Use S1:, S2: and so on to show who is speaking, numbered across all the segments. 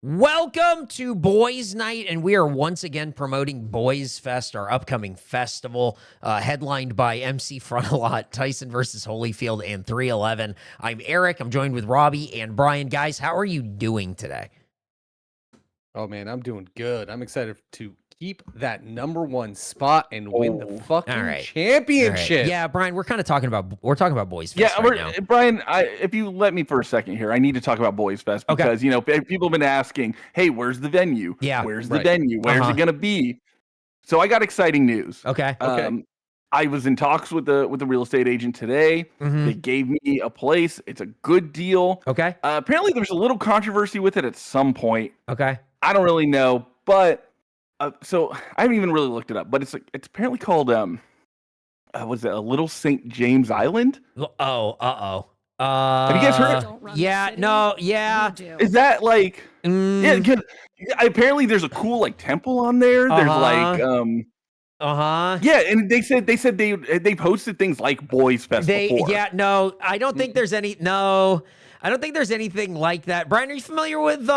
S1: Welcome to Boys Night, and we are once again promoting Boys Fest, our upcoming festival, headlined by MC Frontalot, Tyson versus Holyfield, and 311. I'm Eric. I'm joined with Robbie and Bryan. Guys, how are you doing today?
S2: Oh man, I'm doing good. I'm excited to keep that #1 spot and win the fucking championship.
S1: Right. Yeah, Bryan, we're talking about Boys Fest right now.
S3: Bryan, if you let me for a second here, I need to talk about Boys Fest because people have been asking, "Hey, where's the venue?
S1: Yeah,
S3: where's the venue? Where's it gonna be?" So I got exciting news.
S1: Okay.
S3: I was in talks with the real estate agent today. They gave me a place. It's a good deal.
S1: Okay.
S3: Apparently, there's a little controversy with it at some point.
S1: Okay.
S3: I don't really know, but so I haven't even really looked it up. But it's apparently called was it a Little St. James Island?
S1: Oh,
S3: have you guys heard it?
S1: Yeah, no, yeah.
S3: Is that like? Yeah, apparently there's a cool like temple on there. There's like yeah, and they said they posted things like Boys Fest before.
S1: Yeah, no, I don't think there's any. No, I don't think there's anything like that. Bryan, are you familiar with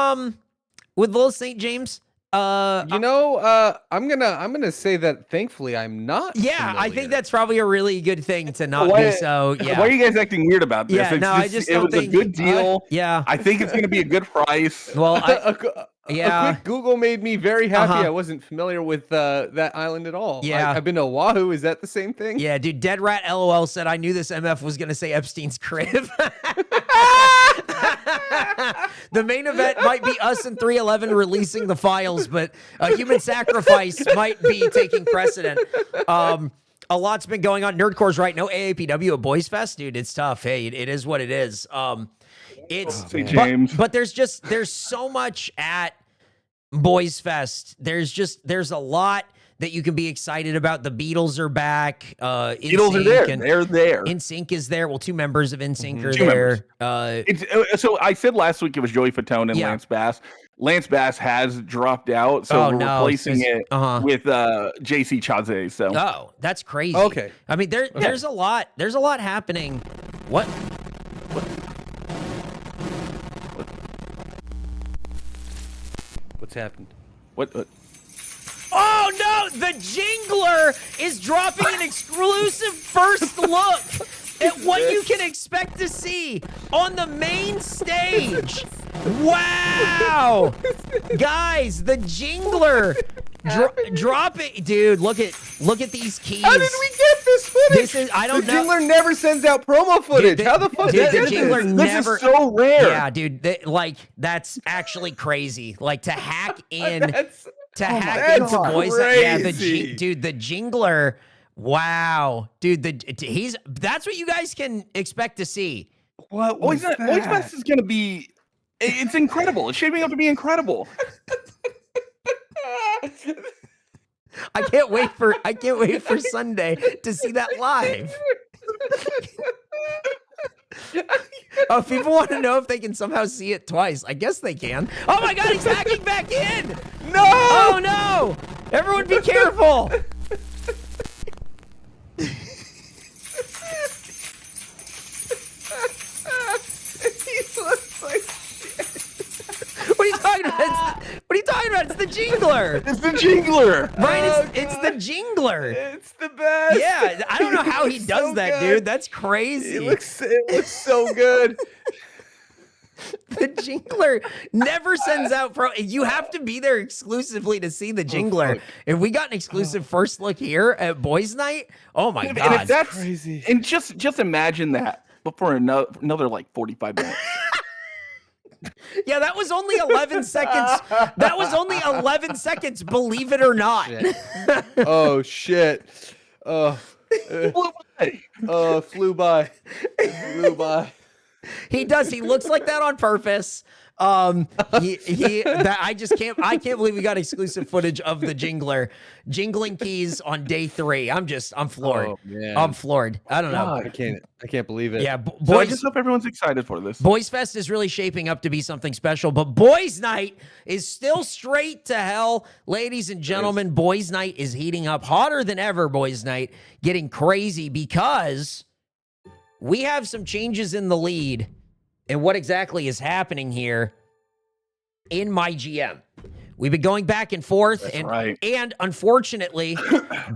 S1: Little St. James?
S2: I'm gonna say that thankfully I'm not.
S1: Yeah,
S2: familiar.
S1: I think that's probably a really good thing to not be so. Yeah.
S3: Why are you guys acting weird about this?
S1: Yeah,
S3: It was a good deal.
S1: Yeah,
S3: I think it's gonna be a good price.
S1: Well,
S2: a quick Google made me very happy. I wasn't familiar with that island at all.
S1: Yeah,
S2: I've been to Oahu. Is that the same thing?
S1: Yeah, dude. Dead Rat LOL said I knew this MF was gonna say Epstein's crib. The main event might be us and 311 releasing the files, but human sacrifice might be taking precedent. A lot's been going on. Nerdcore's right. No AAPW at Boys Fest, dude. It's tough. Hey, it is what it is. But there's so much at Boys Fest. There's a lot that you can be excited about. The Beatles are back.
S3: Beatles are there. They're there.
S1: NSYNC is there. Well, 2 members of NSYNC are
S3: two
S1: there.
S3: So I said last week it was Joey Fatone and Lance Bass. Lance Bass has dropped out, so we're replacing it with JC Chazé. So
S1: that's crazy.
S2: Okay.
S1: I mean, there's a lot happening. What?
S2: What's happened?
S3: What?
S1: Oh no! The Jingler is dropping an exclusive first look at what you can expect to see on the main stage. Wow, guys, the Jingler dropping, dude. Look at these keys.
S2: How did we get this footage?
S1: The
S2: Jingler never sends out promo footage. How the fuck?
S1: Dude, the Jingler never.
S3: This is so rare.
S1: Yeah, dude. That's actually crazy. Like to hack in. Hack into Boys. Yeah, the Jingler. Wow, dude. That's what you guys can expect to see.
S3: What Boys Fest is going to be? It's incredible. It's shaping up to be incredible.
S1: I can't wait for Sunday to see that live. Oh, people want to know if they can somehow see it twice. I guess they can. Oh my God, he's hacking back in!
S2: No!
S1: Oh no! Everyone be careful!
S2: He looks like shit.
S1: What are you talking about? What are you talking about? It's the Jingler.
S3: It's the Jingler.
S1: Right, it's the Jingler.
S2: It's the best.
S1: Yeah, I don't know how he does that, dude. That's crazy.
S2: It looks so good.
S1: The Jingler never sends out you have to be there exclusively to see the Jingler. If we got an exclusive first look here at Boys Night, oh my God.
S3: And if that's
S2: crazy.
S3: And just imagine that, but for another like 45 minutes.
S1: Yeah, that was only 11 seconds. That was only 11 seconds, believe it or not.
S2: Oh shit. Flew by.
S1: He does. He looks like that on purpose. I can't believe we got exclusive footage of the Jingler jingling keys on day 3. I'm floored.
S2: Oh, man.
S1: I'm floored. I don't know.
S2: I can't believe it.
S1: Yeah,
S3: So I just hope everyone's excited for this.
S1: Boys Fest is really shaping up to be something special, but Boys Night is still straight to hell. Ladies and gentlemen, Boys Night is heating up hotter than ever. Boys Night getting crazy because we have some changes in the lead. And what exactly is happening here in MyGM. We've been going back and forth.
S3: That's
S1: and,
S3: right.
S1: And unfortunately,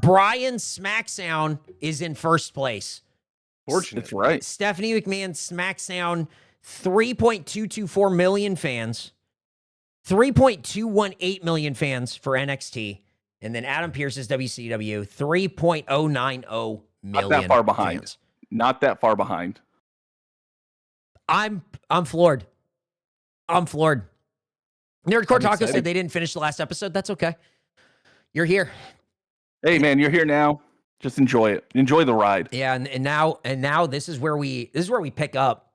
S1: Bryan's SmackDown is in first place.
S2: Fortunate.
S3: That's right.
S1: Stephanie McMahon's SmackDown, 3.224 million fans, 3.218 million fans for NXT, and then Adam Pearce's WCW, 3.090 million.
S3: Not that far behind.
S1: Fans.
S3: Not that far behind.
S1: I'm floored. I'm floored. Nerdcoretaco said they didn't finish the last episode. That's okay. You're here.
S3: Hey man, you're here now. Just enjoy it. Enjoy the ride.
S1: Yeah, and now this is where we pick up.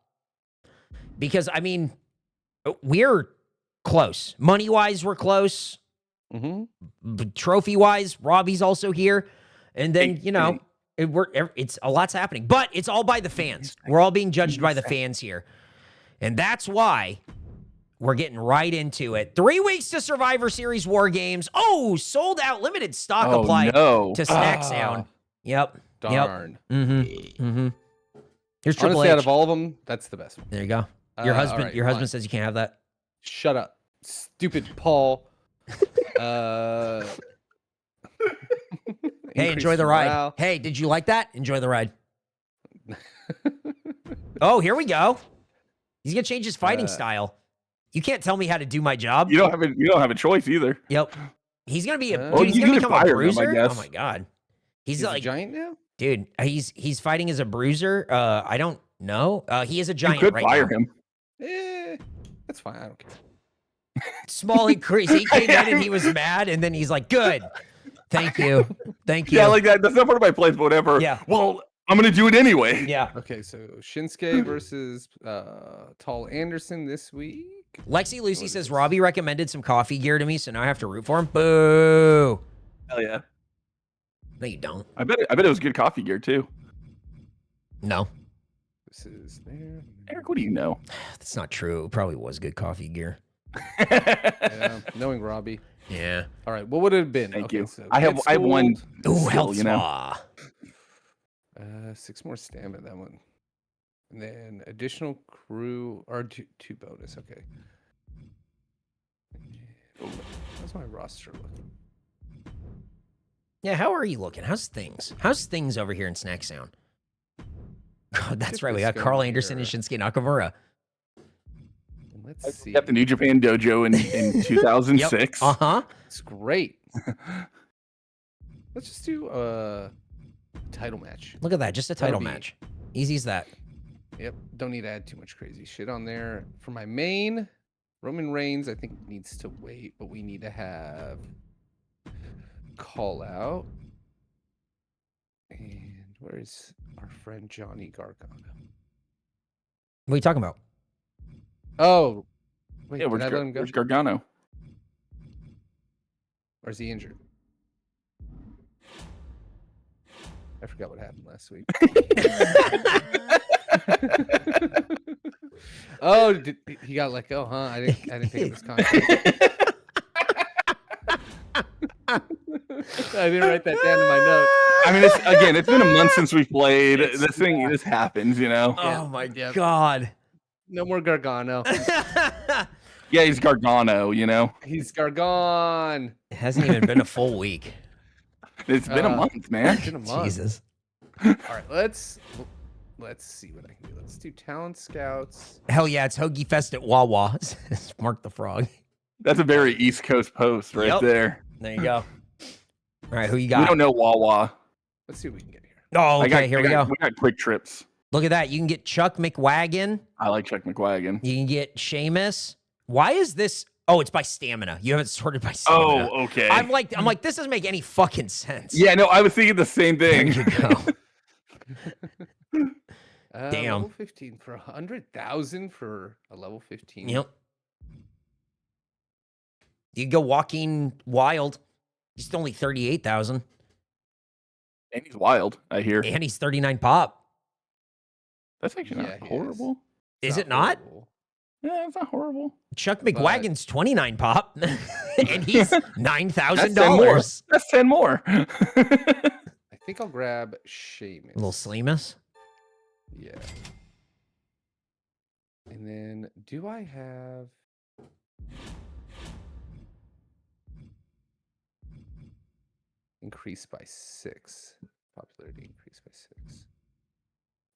S1: Because I mean, we're close. Money-wise, we're close.
S2: Mm-hmm.
S1: Trophy-wise, Robbie's also here. And then, it's a lot's happening. But it's all by the fans. We're all being judged by the fans here. And that's why we're getting right into it. 3 weeks to Survivor Series War Games. Oh, sold out. Limited stock applied to Snack Sound. Yep.
S2: Darn.
S1: Yep. Mm-hmm. Here's Triple
S2: Honestly,
S1: H.
S2: out of all of them, that's the best one.
S1: There you go. Your husband.
S2: right,
S1: your husband says you can't have that.
S2: Shut up, stupid Paul.
S1: Hey, enjoy the ride.
S2: Morale.
S1: Hey, did you like that? Enjoy the ride. Oh, here we go. He's gonna change his fighting style. You can't tell me how to do my job.
S3: You don't have a choice either.
S1: Yep. He's gonna be
S3: you
S1: gonna
S3: could
S1: become a
S3: fire him, I
S1: bruiser.
S3: guess.
S1: Oh my god. He's
S2: a
S1: like
S2: giant now.
S1: dude. He's fighting as a bruiser. I don't know. He is a
S3: You
S1: giant
S3: could
S1: right
S3: fire
S1: now.
S3: him.
S2: That's fine. I don't care.
S1: Small increase. He came in and he was mad, and then he's like, "Good, thank you, thank you."
S3: Yeah, like that. That's not part of my plans, but whatever.
S1: Yeah.
S3: Well, I'm gonna do it anyway.
S1: Yeah.
S2: Okay, so Shinsuke versus Tall Anderson this week.
S1: Lexi Lucy says Robbie recommended some coffee gear to me, so now I have to root for him. Boo.
S3: Hell yeah.
S1: No, you don't.
S3: I bet it was good coffee gear too.
S1: No,
S2: This is there.
S3: Eric, what do you know?
S1: that's not true. It probably was good coffee gear.
S2: Yeah, knowing Robbie.
S1: Yeah.
S2: All right, what would it have been?
S3: Thank
S2: Okay,
S3: you.
S2: So
S3: I have one.
S1: Ooh,
S3: skill,
S1: health
S3: you know.
S1: spa.
S2: 6 more stamina, that one. And then additional crew, or two bonus, okay. How's my roster looking?
S1: Yeah, how are you looking? How's things? How's things over here in Snack Sound? Oh, that's
S2: Get
S1: right. We
S2: this
S1: got Carl
S2: going
S1: Anderson and
S2: here.
S1: Shinsuke Nakamura.
S2: Let's see.
S3: At the New Japan Dojo in 2006.
S1: Yep. Uh-huh.
S2: It's great. Let's just do a title match.
S1: Look at that. Just a title
S2: be-
S1: match. Easy as that.
S2: Yep. Don't need to add too much crazy shit on there. For my main, Roman Reigns, I think needs to wait, but we need to have call out. And where's our friend Johnny Gargano?
S1: What are you talking about?
S2: Oh, wait,
S3: Yeah,
S2: did I let him go?
S3: where's Gargano?
S2: Or is he injured? I forgot what happened last week. Oh, he got let go, huh? I didn't pick up his contract. I didn't write that down in my notes.
S3: I mean, it's been a month since we played. This happens, you know.
S1: Oh my God.
S2: No more Gargano.
S3: Yeah, he's Gargano, you know.
S2: He's Gargon.
S1: It hasn't even been a full week.
S3: It's been a month, man.
S2: It's been a month.
S1: Jesus.
S2: All right, let's see what I can do. Let's do talent scouts.
S1: Hell yeah, it's Hoagie Fest at Wawa. It's Marc the Frog.
S3: That's a very East Coast post right
S1: Yep.
S3: there.
S1: There you go. All right, who you got?
S3: We don't know Wawa.
S2: Let's see what we can get here.
S1: Oh, okay, here we go.
S3: We got quick trips.
S1: Look at that. You can get Chuck McWagon.
S3: I like Chuck McWagon.
S1: You can get Sheamus. Why is this? Oh, it's by stamina. You have it sorted by stamina.
S3: Oh, okay.
S1: I'm like, this doesn't make any fucking sense.
S3: Yeah, no, I was thinking the same thing.
S1: There you go. Damn.
S2: Level 15 for 100,000 for a level 15.
S1: Yep. You can go Walking Wild. He's only 38,000.
S3: And he's wild, I hear.
S1: And he's 39 pop.
S3: That's actually
S2: Yeah,
S3: not
S2: he
S3: horrible.
S1: Is it not?
S2: horrible.
S3: Yeah, it's not horrible.
S1: Chuck McWagon's 29 pop. And he's
S3: That's
S1: $9,000.
S3: That's 10 more.
S2: I think I'll grab Sheamus.
S1: Little Sleemus.
S2: Yeah. And then, do I have... increased by 6. Popularity increased by 6.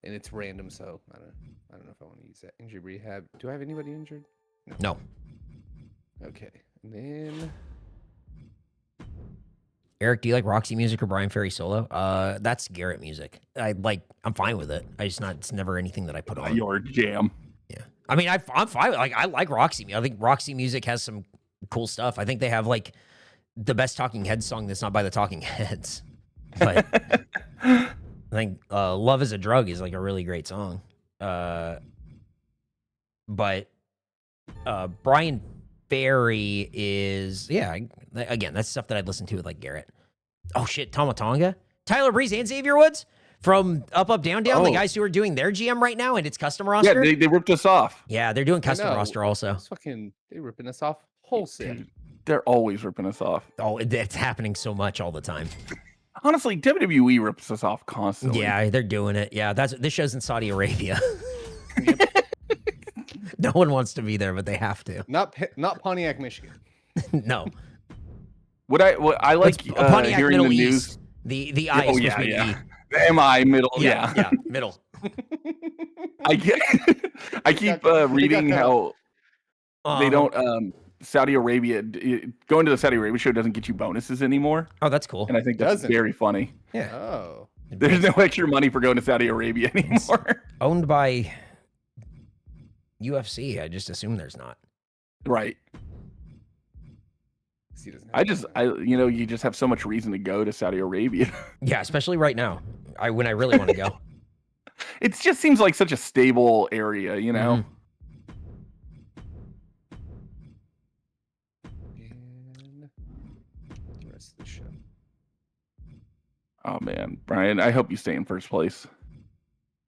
S2: And it's random, so I don't know if I want to use that. Injury rehab. Do I have anybody injured?
S1: No.
S2: Okay. And then
S1: Eric, do you like Roxy music or Brian Ferry solo? That's Garrett music. I'm fine with it. It's never anything that I put on.
S3: Your jam.
S1: Yeah. I mean, I'm fine. Like, I like Roxy. I think Roxy music has some cool stuff. I think they have like the best Talking Heads song that's not by the Talking Heads. But I think Love is a Drug is like a really great song. But Brian Ferry is, again, that's stuff that I'd listen to with like Garrett. Oh shit, Tomatonga? Tyler Breeze and Xavier Woods from Up, Down, Down, the guys who are doing their GM right now, and it's custom roster.
S3: Yeah, they ripped us off.
S1: Yeah, they're doing custom roster also.
S2: They ripping us off wholesale.
S3: Dude, they're always ripping us off.
S1: Oh, it's happening so much all the time.
S3: Honestly, WWE rips us off constantly.
S1: Yeah, they're doing it. Yeah, this show's in Saudi Arabia. No one wants to be there, but they have to.
S2: Not Pontiac, Michigan.
S1: No.
S3: What I like
S1: Pontiac,
S3: hearing
S1: Middle
S3: the
S1: East.
S3: news.
S1: The I is supposed to be the E.
S3: The MI middle.
S1: Yeah, middle.
S3: I keep reading how they don't Saudi Arabia going to the Saudi Arabia show doesn't get you bonuses anymore.
S1: Oh, that's cool.
S3: And I think that's very funny.
S1: Yeah.
S2: Oh.
S3: There's no extra money for going to Saudi Arabia anymore.
S1: It's owned by UFC. I just assume there's not.
S3: Right. You just have so much reason to go to Saudi Arabia.
S1: Yeah, especially right now. When I really want to go.
S3: It just seems like such a stable area, you know.
S2: And the rest of the show.
S3: Oh man, Brian, I hope you stay in first place.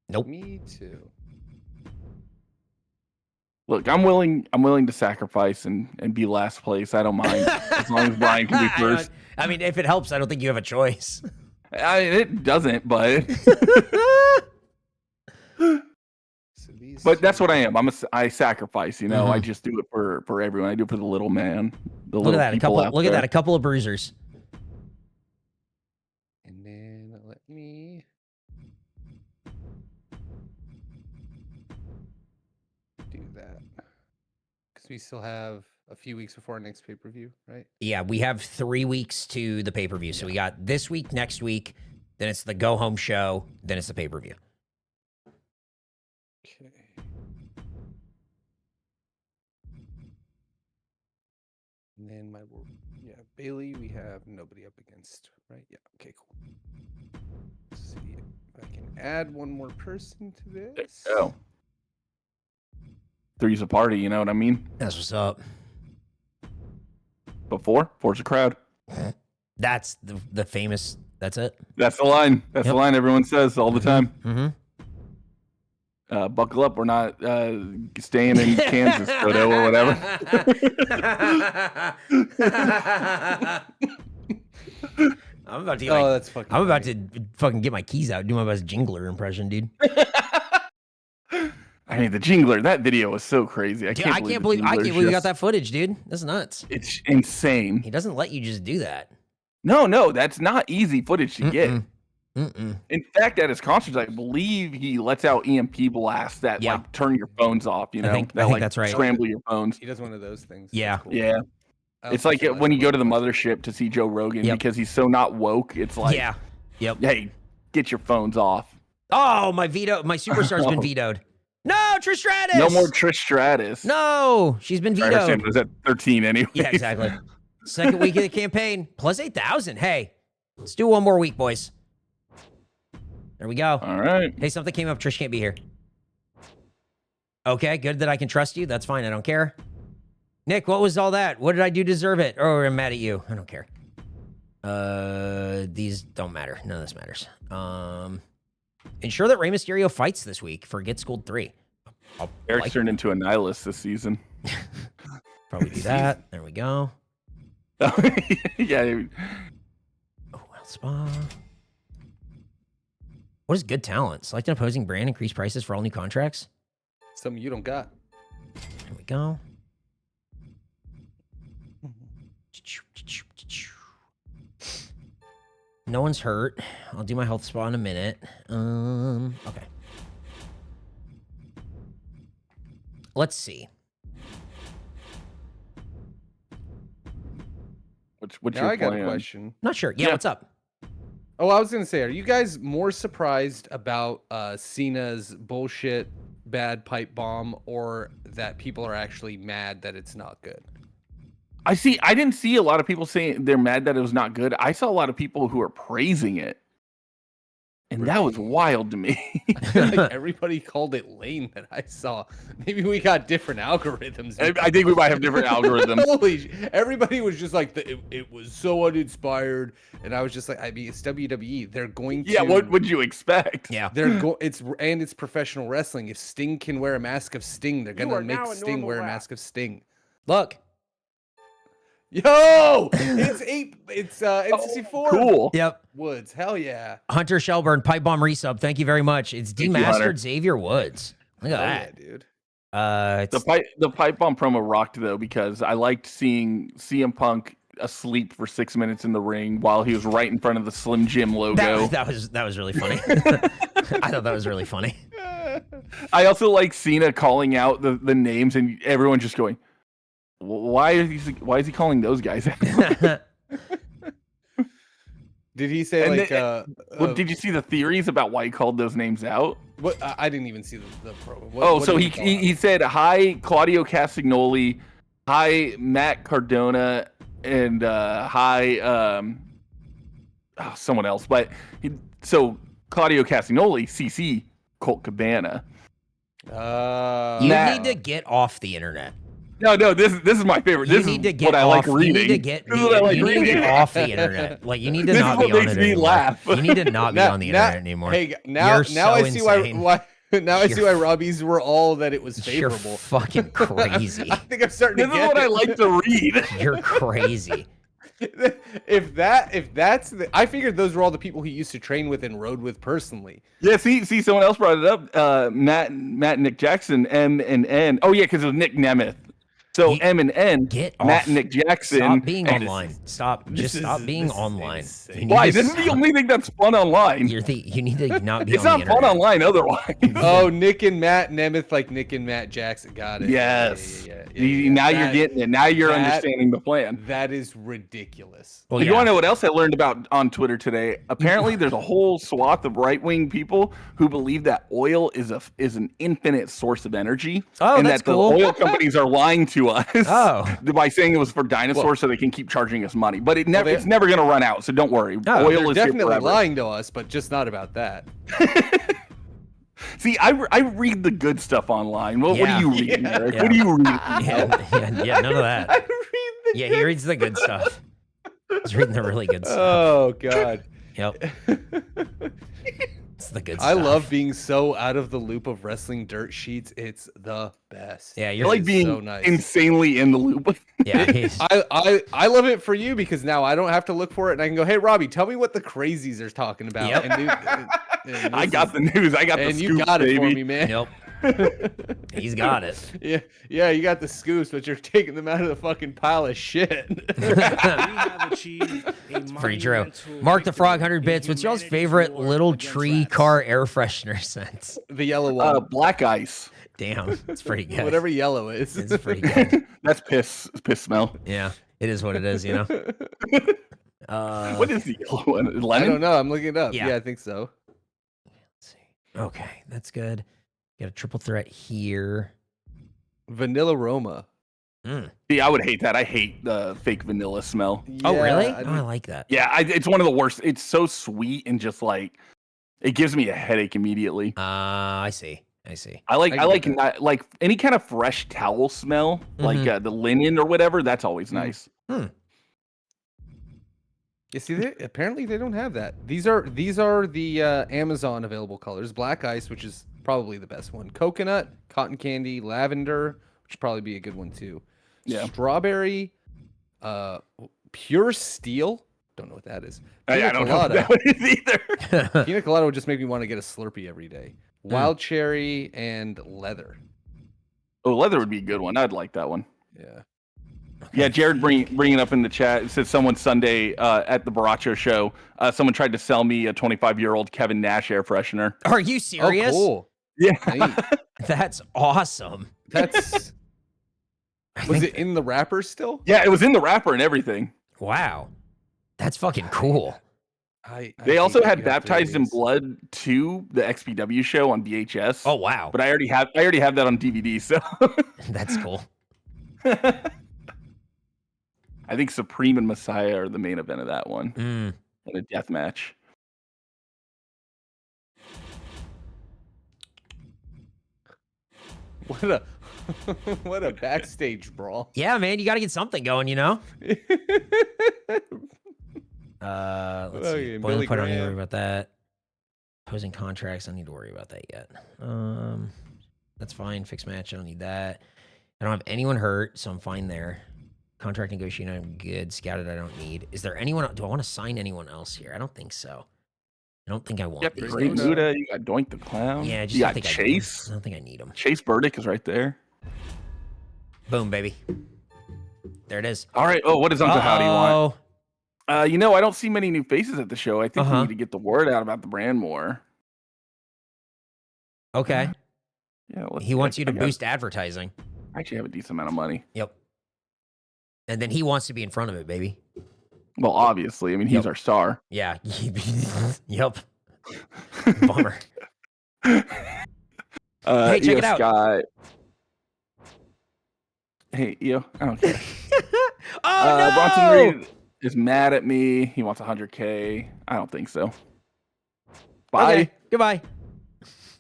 S1: Nope.
S2: Me too.
S3: Look, I'm willing to sacrifice and be last place. I don't mind as long as Brian can be first.
S1: I mean, if it helps, I don't think you have a choice.
S3: It doesn't, but but that's what I am. I sacrifice. You know, I just do it for everyone. I do it for the little man.
S1: Look at that. A couple of bruisers.
S2: And then let me. Do that because we still have a few weeks before our next pay-per-view, right?
S1: Yeah, we have 3 weeks to the pay-per-view. So we got this week, next week, then it's the go-home show, then it's the pay-per-view.
S2: Okay. And then Bailey, we have nobody up against, right? Yeah, okay, cool. Let's see if I can add one more person to this.
S3: Oh. Three's a party, you know what I mean?
S1: That's what's up.
S3: But four's a crowd.
S1: That's the famous, that's it?
S3: That's the line. That's the line everyone says all the time.
S1: Mm-hmm.
S3: Buckle up, we're not staying in Kansas, Toto, or whatever.
S1: I'm about to
S2: that's fucking
S1: I'm about to fucking get my keys out, do my best Jingler impression, dude.
S3: I mean, the Jingler, that video was so crazy. I can't believe
S1: we got that footage, dude. That's nuts.
S3: It's insane.
S1: He doesn't let you just do that.
S3: No, that's not easy footage to get. In fact, at his concerts, I believe he lets out EMP blasts that like turn your phones off. You know,
S1: I think that's right.
S3: Scramble your phones.
S2: He does one of those things.
S1: Yeah,
S2: cool.
S3: Yeah. It's like when you go to the mothership to see Joe Rogan because he's so not woke. It's like, hey, get your phones off.
S1: Oh, my superstar's been vetoed. No, Trish Stratus.
S3: No more Trish Stratus.
S1: No, she's been vetoed.
S3: It was at 13 anyway.
S1: Yeah, exactly. Second week of the campaign, plus 8,000. Hey, let's do one more week, boys. There we go.
S3: All right.
S1: Hey, something came up. Trish can't be here. Okay, good that I can trust you. That's fine. I don't care. Nick, what was all that? What did I do to deserve it? Or I'm mad at you. I don't care. These don't matter. None of this matters. Ensure that Rey Mysterio fights this week for Get Schooled 3.
S3: Eric's turned into a nihilist this season.
S1: Probably do that. There we go.
S3: Yeah.
S1: Oh, well, spa. What is good talent? Select an opposing brand, increase prices for all new contracts.
S2: Something you don't got.
S1: There we go. No one's hurt. I'll do my health spa in a minute. Okay. Let's see.
S3: What's
S2: now
S3: your
S2: I got
S3: plan?
S2: a question.
S1: Not sure. Yeah, what's up?
S2: Oh, I was gonna say, are you guys more surprised about Cena's bullshit bad pipe bomb, or that people are actually mad that it's not good?
S3: I didn't see a lot of people saying they're mad that it was not good. I saw a lot of people who are praising it. And that was wild to me.
S2: Like everybody called it lame that I saw. Maybe we got different algorithms.
S3: I think we might have different algorithms.
S2: Holy! Everybody was just like, it was so uninspired, and I was just like, I mean, it's WWE. They're going to.
S3: Yeah, what would you expect?
S1: Yeah,
S2: it's professional wrestling. If Sting can wear a mask of Sting, they're gonna make Sting wear a mask of Sting.
S1: Look.
S2: Yo, it's N64.
S3: Cool.
S1: Yep.
S2: Woods, hell yeah.
S1: Hunter Shelburne, pipe bomb resub. Thank you very much. It's demastered Xavier Woods. Look at that,
S2: dude.
S3: The pipe bomb promo rocked though, because I liked seeing CM Punk asleep for 6 minutes in the ring while he was right in front of the Slim Jim logo.
S1: That was really funny. I thought that was really funny.
S3: I also like Cena calling out the names and everyone just going, why is he calling those guys out?
S2: Did he say
S3: did you see the theories about why he called those names out?
S2: What I didn't even see the promo.
S3: So he said, hi Claudio Castagnoli, hi Matt Cardona, and hi someone else. But so Claudio Castagnoli, CC Colt Cabana.
S1: You need to get off the internet.
S3: No, this is my favorite. This is what I like reading.
S1: You need to get off the internet. Like you need to not be on it anymore.
S3: Laugh.
S1: You need to not be on the internet anymore.
S2: Hey, now I see why. Now I see why Robbie's were all that it was favorable.
S1: You're fucking crazy.
S2: I think I'm starting to get
S3: This is what I like to read.
S1: You're crazy.
S2: If that's I figured those were all the people he used to train with and rode with personally.
S3: Yeah, see, someone else brought it up. Matt and Nick Jackson, M and N. Oh yeah, because it was Nick Nemeth. So M and N, Matt and Nick Jackson.
S1: Stop being online. Stop being online.
S3: Why? This is the only thing that's fun online.
S1: You need to not be.
S3: It's not fun online otherwise.
S2: Oh, Nick and Matt Nemeth, like Nick and Matt Jackson. Got it.
S3: Yes.
S2: Yeah.
S3: Now you're getting it. Now you're understanding the plan.
S2: That is ridiculous.
S3: Well, you want to know what else I learned about on Twitter today? Apparently, there's a whole swath of right-wing people who believe that oil is an infinite source of energy, and that the oil companies are lying to us by saying it was for dinosaurs so they can keep charging us money. But it's never going to run out, so don't worry. Oil is
S2: definitely lying to us, but just not about that.
S3: See, I read the good stuff online. What do you read, Eric?
S1: Yeah.
S3: What do you read?
S1: Yeah, none of that. He reads the good stuff. He's reading the really good stuff.
S2: Oh, God.
S1: Yep. It's the good stuff.
S2: I love being so out of the loop of wrestling dirt sheets. It's the best.
S1: Yeah,
S3: you're like being so nice. Insanely in the loop.
S1: Yeah,
S2: I love it for you because now I don't have to look for it and I can go, hey, Robbie, tell me what the crazies are talking about.
S1: Yep.
S2: And
S3: I got the news. I got the scoop,
S2: you got it
S3: baby.
S2: for me, man.
S1: Yep. He's got it.
S2: Yeah, you got the scoops, but you're taking them out of the fucking pile of shit.
S1: It's pretty true. Marc the Frog, 100 bits. What's y'all's favorite little tree car air freshener scents?
S2: The yellow one.
S3: Black ice.
S1: Damn, it's pretty good.
S2: Whatever yellow is.
S1: It's pretty good.
S3: That's piss smell.
S1: Yeah, it is what it is, you know?
S3: What is the yellow one? Lemon?
S2: I don't know. I'm looking it up.
S1: Yeah.
S2: Yeah, I think so.
S1: Let's see. Okay, that's good. Got a triple threat here.
S2: Vanilla Roma.
S3: See, I would hate that. I hate the fake vanilla smell.
S1: Oh, really? I like that.
S3: Yeah, it's one of the worst. It's so sweet and just like it gives me a headache immediately.
S1: I see.
S3: I like any kind of fresh towel smell, like the linen or whatever. That's always nice.
S2: You see, apparently they don't have that. These are the Amazon available colors. Black ice, which is probably the best one. Coconut, cotton candy, lavender, which would probably be a good one too.
S3: Yeah.
S2: Strawberry, pure steel. Don't know what that is.
S3: I don't know what that is either.
S2: Pina colada would just make me want to get a Slurpee every day. Wild cherry and leather.
S3: Oh, leather would be a good one. I'd like that one.
S2: Yeah.
S3: Yeah, Jared bringing up in the chat. It says someone Sunday at the Baracho show, someone tried to sell me a 25-year-old Kevin Nash air freshener.
S1: Are you serious?
S2: Oh, cool.
S3: Yeah.
S1: That's awesome.
S2: Was it in the wrapper still?
S3: Yeah, it was in the wrapper and everything.
S1: Wow. That's fucking cool.
S3: They also had Baptized in Blood 2, the XPW show on VHS.
S1: Oh wow.
S3: But I already have that on DVD, so
S1: That's cool.
S3: I think Supreme and Messiah are the main event of that one.
S1: Mm.
S3: In a death match.
S2: What a backstage brawl.
S1: Yeah, man, you got to get something going, you know? Let's see. Boilerplate, I don't need to worry about that. Opposing contracts, I don't need to worry about that yet. That's fine. Fixed match, I don't need that. I don't have anyone hurt, so I'm fine there. Contract negotiating, I'm good. Scouted, I don't need. Is there anyone? Do I want to sign anyone else here? I don't think so. I don't think I want these.
S3: Great Muda, you got Doink the Clown.
S1: Yeah, just
S3: you
S1: don't
S3: got
S1: think
S3: Chase.
S1: I don't think I need them.
S3: Chase Burdick is right there.
S1: Boom, baby. There it is.
S3: All right. Oh, what does Uncle Howdy want? I don't see many new faces at the show. I think we need to get the word out about the brand more.
S1: Okay.
S3: Yeah.
S1: He wants you to boost advertising.
S3: I actually have a decent amount of money.
S1: Yep. And then he wants to be in front of it, baby.
S3: Well, obviously. I mean, he's our star.
S1: Yeah. Yep. Bummer. Hey, check it out.
S3: Scott. Hey, I don't care.
S1: Oh, no!
S3: Bronson Reed is mad at me. He wants 100K. I don't think so. Bye.
S1: Okay. Goodbye.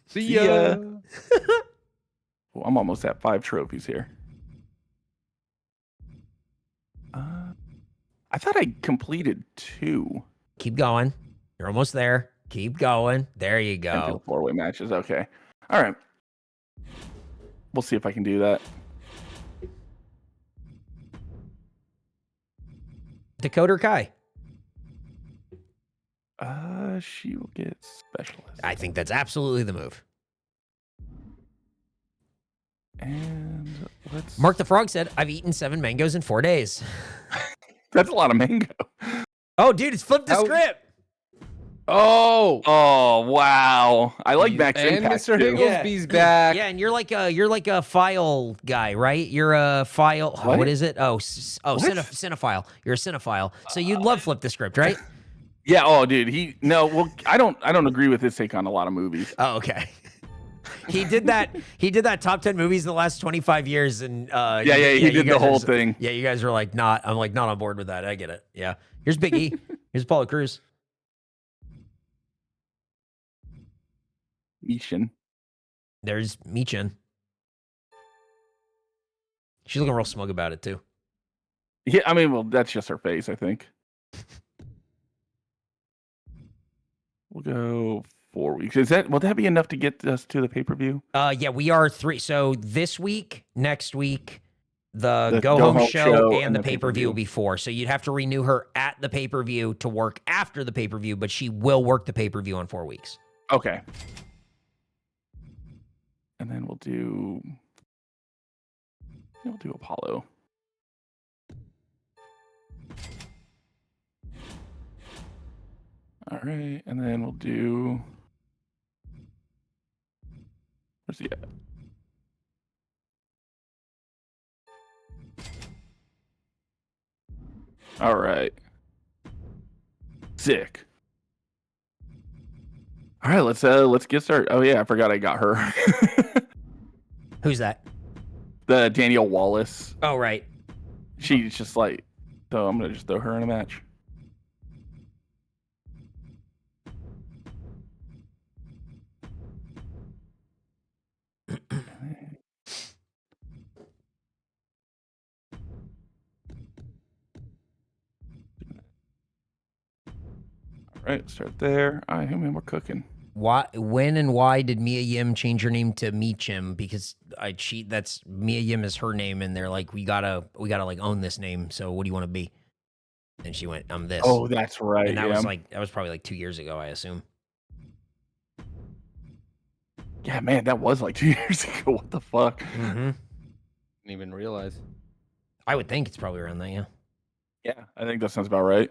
S2: See ya.
S3: Well, I'm almost at 5 trophies here. I thought I completed 2.
S1: Keep going. You're almost there. Keep going. There you go.
S3: 4-way matches. Okay. All right. We'll see if I can do that.
S1: Dakota Kai.
S3: She will get specialist.
S1: I think that's absolutely the move.
S3: And let's...
S1: Marc the Frog said, I've eaten 7 mangoes in 4 days.
S3: That's a lot of mango.
S1: Oh, dude, it's flipped the script.
S3: Oh, wow! I like Max
S2: and
S3: Impact
S2: Mr.
S3: too.
S2: Higglesby's back.
S1: Yeah, and you're like a file guy, right? You're a file. What is it? Cinephile. You're a cinephile. So you'd love flip the script, right?
S3: Yeah. Oh, dude. I don't agree with his take on a lot of movies.
S1: Oh, okay. He did that. He did that top 10 movies in the last 25 years, and
S3: he did the whole thing.
S1: Yeah, you guys are like not. I'm like not on board with that. I get it. Yeah. Here's Big E. Here's Apollo Crews.
S3: Michin.
S1: There's Michin. She's looking real smug about it too.
S3: Yeah, I mean, well, that's just her face, I think. We'll go 4 weeks. Will that be enough to get us to the pay-per-view?
S1: Yeah, we are 3. So this week, next week, the go home show and the pay-per-view will be 4. So you'd have to renew her at the pay-per-view to work after the pay-per-view, but she will work the pay-per-view on 4 weeks.
S3: Okay. And then we'll do Apollo. All right, and then we'll do. Where's he at? All right. Sick. All right, let's get started. Oh yeah, I forgot I got her.
S1: Who's that?
S3: The Danielle Wallace.
S1: Oh right.
S3: She's just like, so I'm gonna just throw her in a match. All right, start there. All right, man, we're cooking.
S1: When and why did Mia Yim change her name to Meechim? Because that's Mia Yim is her name, and they're like, we gotta like own this name. So what do you want to be? And she went, I'm this.
S3: Oh, that's right.
S1: And that was probably like 2 years ago, I assume.
S3: Yeah, man, that was like 2 years ago. What the fuck?
S1: Mm-hmm.
S2: Didn't even realize.
S1: I would think it's probably around that, yeah.
S3: Yeah, I think that sounds about right.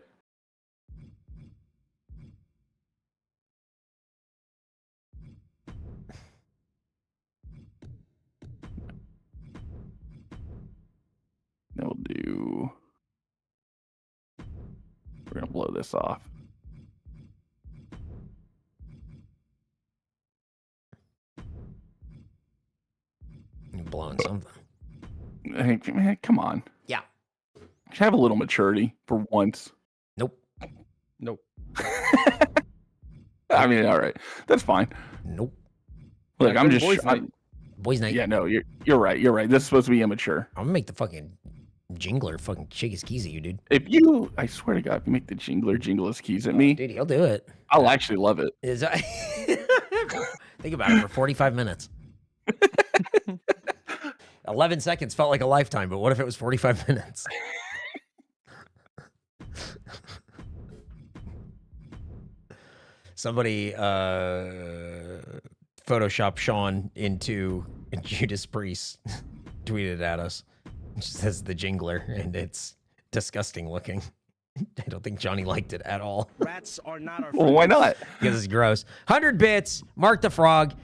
S3: Then we'll do. We're gonna blow this off.
S1: You're blowing something.
S3: Hey, man, come on.
S1: Yeah.
S3: Have a little maturity for once.
S1: Nope.
S3: I mean, all right, that's fine.
S1: Nope.
S3: Look,
S2: Yeah,
S3: I'm just
S1: Boys night.
S3: Yeah, no, you're right. You're right. This is supposed to be immature.
S1: I'm gonna make the fucking Jingler fucking shake his keys at you, dude.
S3: If you, I swear to God, if you make the Jingler jingle his keys at me,
S1: Dude, he'll do it.
S3: I'll actually love it.
S1: Is I think about it for 45 minutes. 11 seconds felt like a lifetime, but what if it was 45 minutes? Somebody Photoshop Sean into Judas Priest, tweeted at us. It says the Jingler, and it's disgusting looking. I don't think Johnny liked it at all.
S4: Rats are not our
S3: Well, why not?
S1: Because it's gross. 100 bits, Marc the Frog.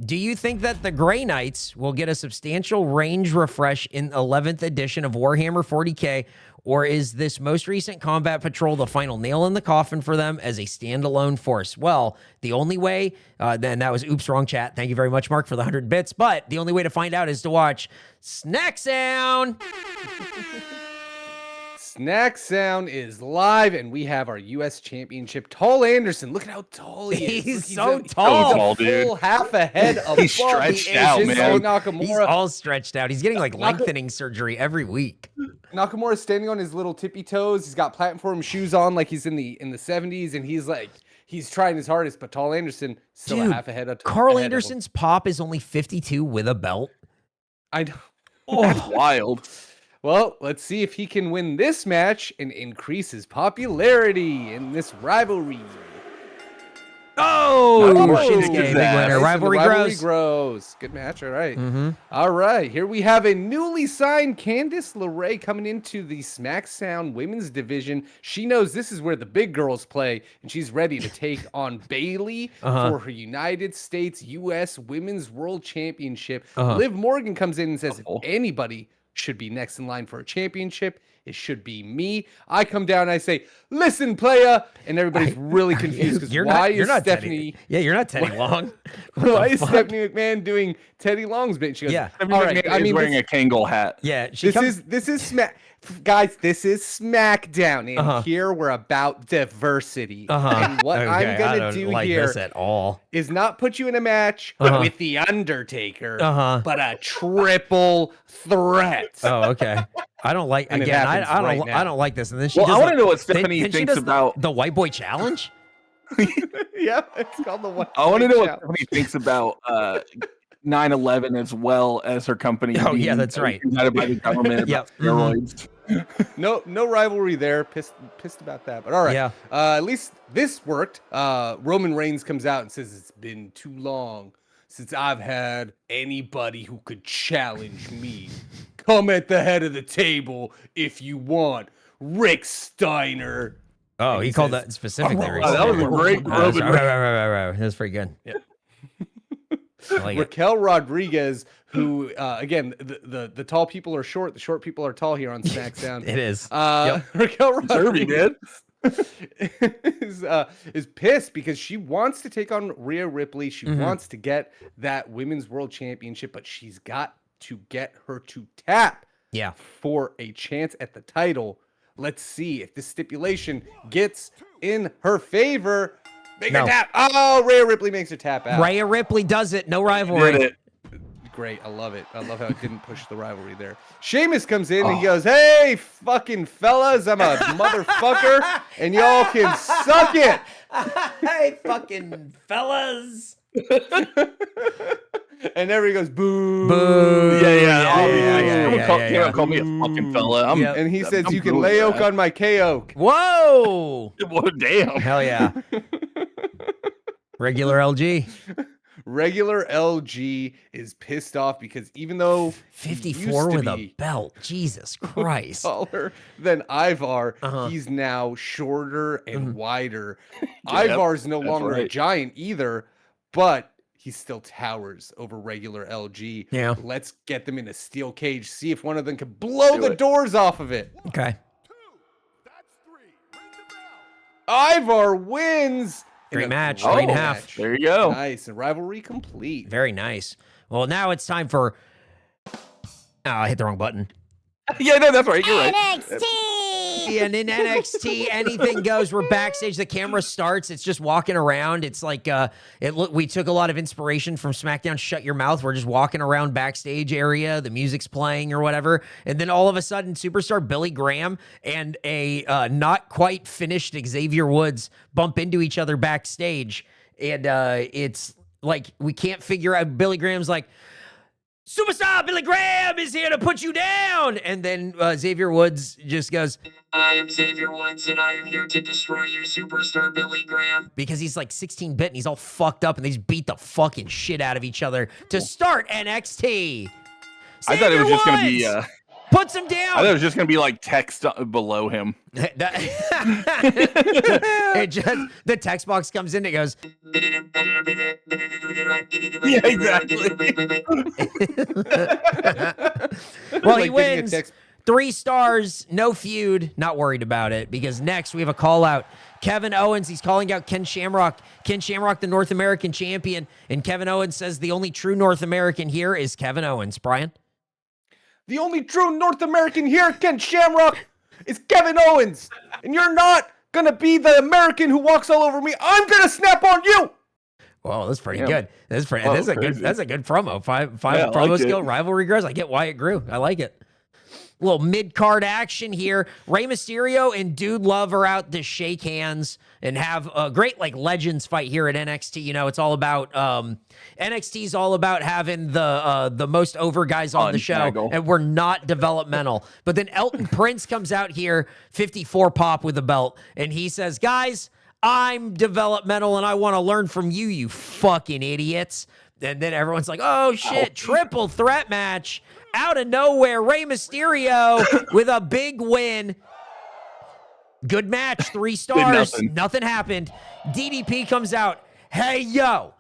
S1: Do you think that the Grey Knights will get a substantial range refresh in 11th edition of Warhammer 40K, or is this most recent Combat Patrol the final nail in the coffin for them as a standalone force? Well, the only way, then that was oops, wrong chat. Thank you very much, Mark, for the 100 bits. But the only way to find out is to watch Snack Sound.
S2: Snack Sound is live, and we have our U.S. Championship. Tall Anderson, look at how tall he is.
S1: He's
S2: Look,
S1: so tall.
S2: He's a
S3: Tall, dude.
S2: full half a head above
S3: He's stretched
S2: the
S3: out,
S2: edges.
S3: man.
S2: So Nakamura,
S1: He's all stretched out. He's getting like lengthening surgery every week.
S2: Nakamura's standing on his little tippy toes. He's got platform shoes on like he's in the 70s, and he's trying his hardest. But Tall Anderson still
S1: Dude,
S2: a half a head up.
S1: Carl
S2: ahead of him.
S1: Anderson's pop is only 52 with a belt.
S2: I know.
S3: That's wild.
S2: Well, let's see if he can win this match and increase his popularity in this rivalry.
S1: Oh,
S3: Nakamura
S1: Shinsuke,
S3: kicks
S1: big
S3: his ass.
S1: winner. Rivalry grows.
S2: grows. Good match. All right.
S1: Mm-hmm.
S2: All right. Here we have a newly signed Candice LeRae coming into the SmackDown women's division. She knows this is where the big girls play, and she's ready to take on Bayley for her United States U.S. Women's World Championship. Liv Morgan comes in and says, if anybody should be next in line for a championship, it should be me. I come down and I say, listen, playa. And everybody's really confused because why is Stephanie...
S1: You're not Teddy Long.
S2: Why is Stephanie McMahon doing Teddy Long's bit? She goes,
S1: Yeah.
S3: All right, I mean, wearing a Kangol hat.
S1: Yeah,
S2: this is Smack... Guys, this is SmackDown, and here we're about diversity. And what I'm gonna do
S1: like
S2: here
S1: this at all.
S2: is not put you in a match with the Undertaker, but a triple threat.
S1: Oh, okay. I don't like
S2: And it
S1: again.
S2: happens right now.
S1: I don't like this. And then she
S3: Well,
S1: does
S3: I want to know what Stephanie
S1: then she
S3: thinks
S1: does
S3: about.
S1: the White Boy Challenge.
S2: Yeah, it's called the one.
S3: I want to know what Stephanie thinks about 9/11 as well as her company.
S1: Oh, yeah,
S3: being
S1: that's right.
S3: United by the government.
S1: Yep.
S3: Steroids.
S2: No rivalry there. Pissed about that. But all right.
S1: Yeah.
S2: At least this worked. Roman Reigns comes out and says it's been too long since I've had anybody who could challenge me. Come at the head of the table if you want, Rick Steiner.
S1: Oh, he called that specifically.
S3: That was a great Roman.
S1: Right. That's pretty good.
S2: Yeah.
S1: I like it.
S2: Raquel Rodriguez, who again, the tall people are short, the short people are tall here on SmackDown.
S1: It is.
S2: Raquel Rodriguez
S3: man.
S2: is pissed because she wants to take on Rhea Ripley. She wants to get that Women's World Championship, but she's got to get her to tap for a chance at the title. Let's see if this stipulation gets in her favor. Make her tap. Oh, Rhea Ripley makes her tap out.
S1: Rhea Ripley does it. No rivalry.
S3: Did it.
S2: Great. I love it. I love how it didn't push the rivalry there. Sheamus comes in and he goes, hey, fucking fellas, I'm a motherfucker, and y'all can suck it.
S1: Hey, fucking fellas.
S2: And everybody goes, boo.
S1: Boo.
S3: Can't call me a fucking fella.
S2: And he says, you can lay oak on my K-oak.
S1: Whoa.
S3: Well, damn.
S1: Hell yeah. Regular LG.
S2: Regular LG is pissed off because even though
S1: 54 with a belt, Jesus Christ,
S2: taller than Ivar, he's now shorter and wider. Ivar's no longer a giant either, but he still towers over regular LG.
S1: Yeah.
S2: Let's get them in a steel cage, see if one of them can blow the doors off of it.
S1: Okay.
S2: Ivar wins.
S1: Great match, 3.5.
S3: There you go.
S2: Nice. And rivalry complete.
S1: Very nice. Well, now it's time for... Oh, I hit the wrong button.
S3: Yeah, no, that's right. You're right.
S4: NXT!
S1: And in NXT, anything goes. We're backstage. The camera starts. It's just walking around. It's like we took a lot of inspiration from SmackDown Shut Your Mouth. We're just walking around backstage area. The music's playing or whatever. And then all of a sudden, superstar Billy Graham and a not quite finished Xavier Woods bump into each other backstage. And it's like we can't figure out. Billy Graham's like, Superstar Billy Graham is here to put you down. And then Xavier Woods just goes,
S5: I am Xavier Woods, and I am here to destroy you, Superstar Billy Graham.
S1: Because he's like 16-bit and he's all fucked up and they just beat the fucking shit out of each other to start NXT.
S3: I thought it was just going to be...
S1: puts him down.
S3: I thought it was just going to be like text below him.
S1: The text box comes in and it goes,
S3: Yeah, exactly.
S1: well,
S2: Like
S1: he wins. 3 stars, no feud. Not worried about it because next we have a call out. Kevin Owens, he's calling out Ken Shamrock. Ken Shamrock, the North American champion. And Kevin Owens says the only true North American here is Kevin Owens. Brian?
S2: The only true North American here, Ken Shamrock, is Kevin Owens. And you're not going to be the American who walks all over me. I'm going to snap on you.
S1: Whoa, that's pretty good. That's a good promo. Five promo skill, rivalry grows. I get why it grew. I like it. Little mid-card action here. Rey Mysterio and Dude Love are out to shake hands and have a great like legends fight here at NXT. You know, it's all about NXT's all about having the most over guys on the show, and we're not developmental. But then Elton Prince comes out here, 54 pop with a belt, and he says, "Guys, I'm developmental and I want to learn from you, you fucking idiots." And then everyone's like, "Oh shit, triple threat match." Out of nowhere, Rey Mysterio with a big win. Good match, 3 stars. Nothing happened. DDP comes out. Hey, yo,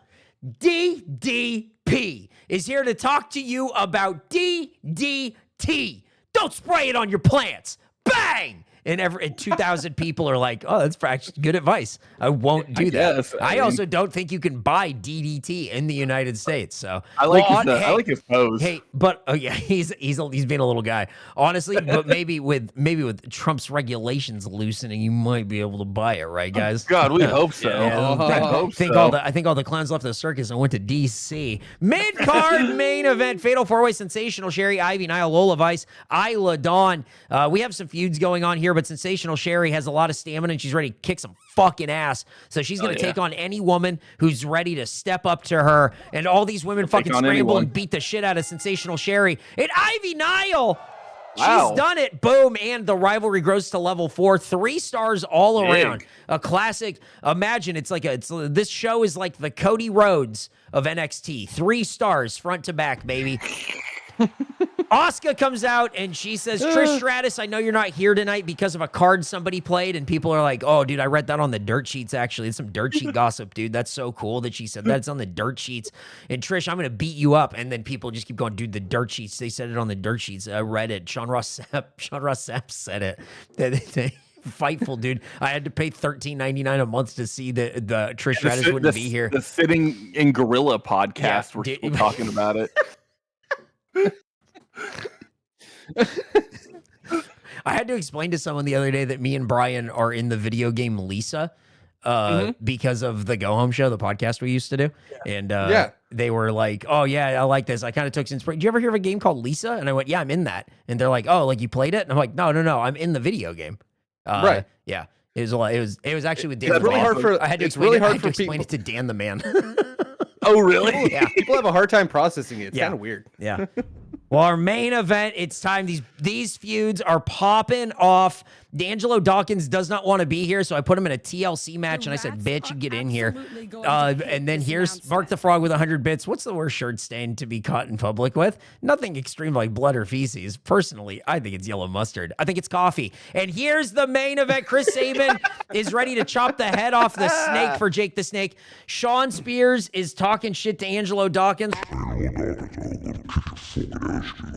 S1: DDP is here to talk to you about DDT. Don't spray it on your plants. Bang! And 2,000 people are like, "Oh, that's actually good advice. I won't do that." I also don't think you can buy DDT in the United States. So
S3: I like his pose.
S1: Hey, but yeah, he's being a little guy, honestly. But maybe with Trump's regulations loosening, you might be able to buy it, right, guys?
S3: God, we hope so.
S1: I think all the clowns left the circus and went to DC. Mid card main event, fatal 4-way, Sensational Sherry, Ivy, Nile, Lola Vice, Isla Dawn. We have some feuds going on here, but Sensational Sherry has a lot of stamina and she's ready to kick some fucking ass. So she's going to take on any woman who's ready to step up to her. And all these women fucking scramble and beat the shit out of Sensational Sherry. And Ivy Nile, she's done it. Boom. And the rivalry grows to level 4. 3 stars all around. A classic. Imagine this show is like the Cody Rhodes of NXT. 3 stars front to back, baby. Asuka comes out and she says, "Trish Stratus, I know you're not here tonight because of a card somebody played." And people are like, "Oh, dude, I read that on the dirt sheets, actually. It's some dirt sheet gossip, dude. That's so cool that she said that's on the dirt sheets. And Trish, I'm going to beat you up." And then people just keep going, "Dude, the dirt sheets, they said it on the dirt sheets. I read it. Sean Ross Sapp said it." Fightful, dude. I had to pay $13.99 a month to see the Trish Stratus wouldn't be here.
S3: The Sitting in Gorilla podcast, we're still talking about it.
S1: I had to explain to someone the other day that me and Bryan are in the video game Lisa because of the Go Home Show, the podcast we used to do. And they were like, "Oh, yeah, I like this." I kind of took some inspiration. "Do you ever hear of a game called Lisa?" And I went, "Yeah, I'm in that." And they're like, "Oh, like you played it?" And I'm like, No, I'm in the video game.
S2: Right.
S1: Yeah. It was actually with Dan.
S2: It's really hard for
S1: explain it to Dan the man.
S3: Oh, really?
S2: Yeah. People have a hard time processing it. It's kind of weird.
S1: Yeah. Well, our main event, it's time. These feuds are popping off. D'Angelo Dawkins does not want to be here, so I put him in a TLC match, and I said, bitch, you get in here. And then here's Marc the Frog with 100 bits. What's the worst shirt stain to be caught in public with? Nothing extreme like blood or feces. Personally, I think it's yellow mustard. I think it's coffee. And here's the main event. Chris Sabin is ready to chop the head off the snake for Jake the Snake. Sean Spears is talking shit to Angelo Dawkins.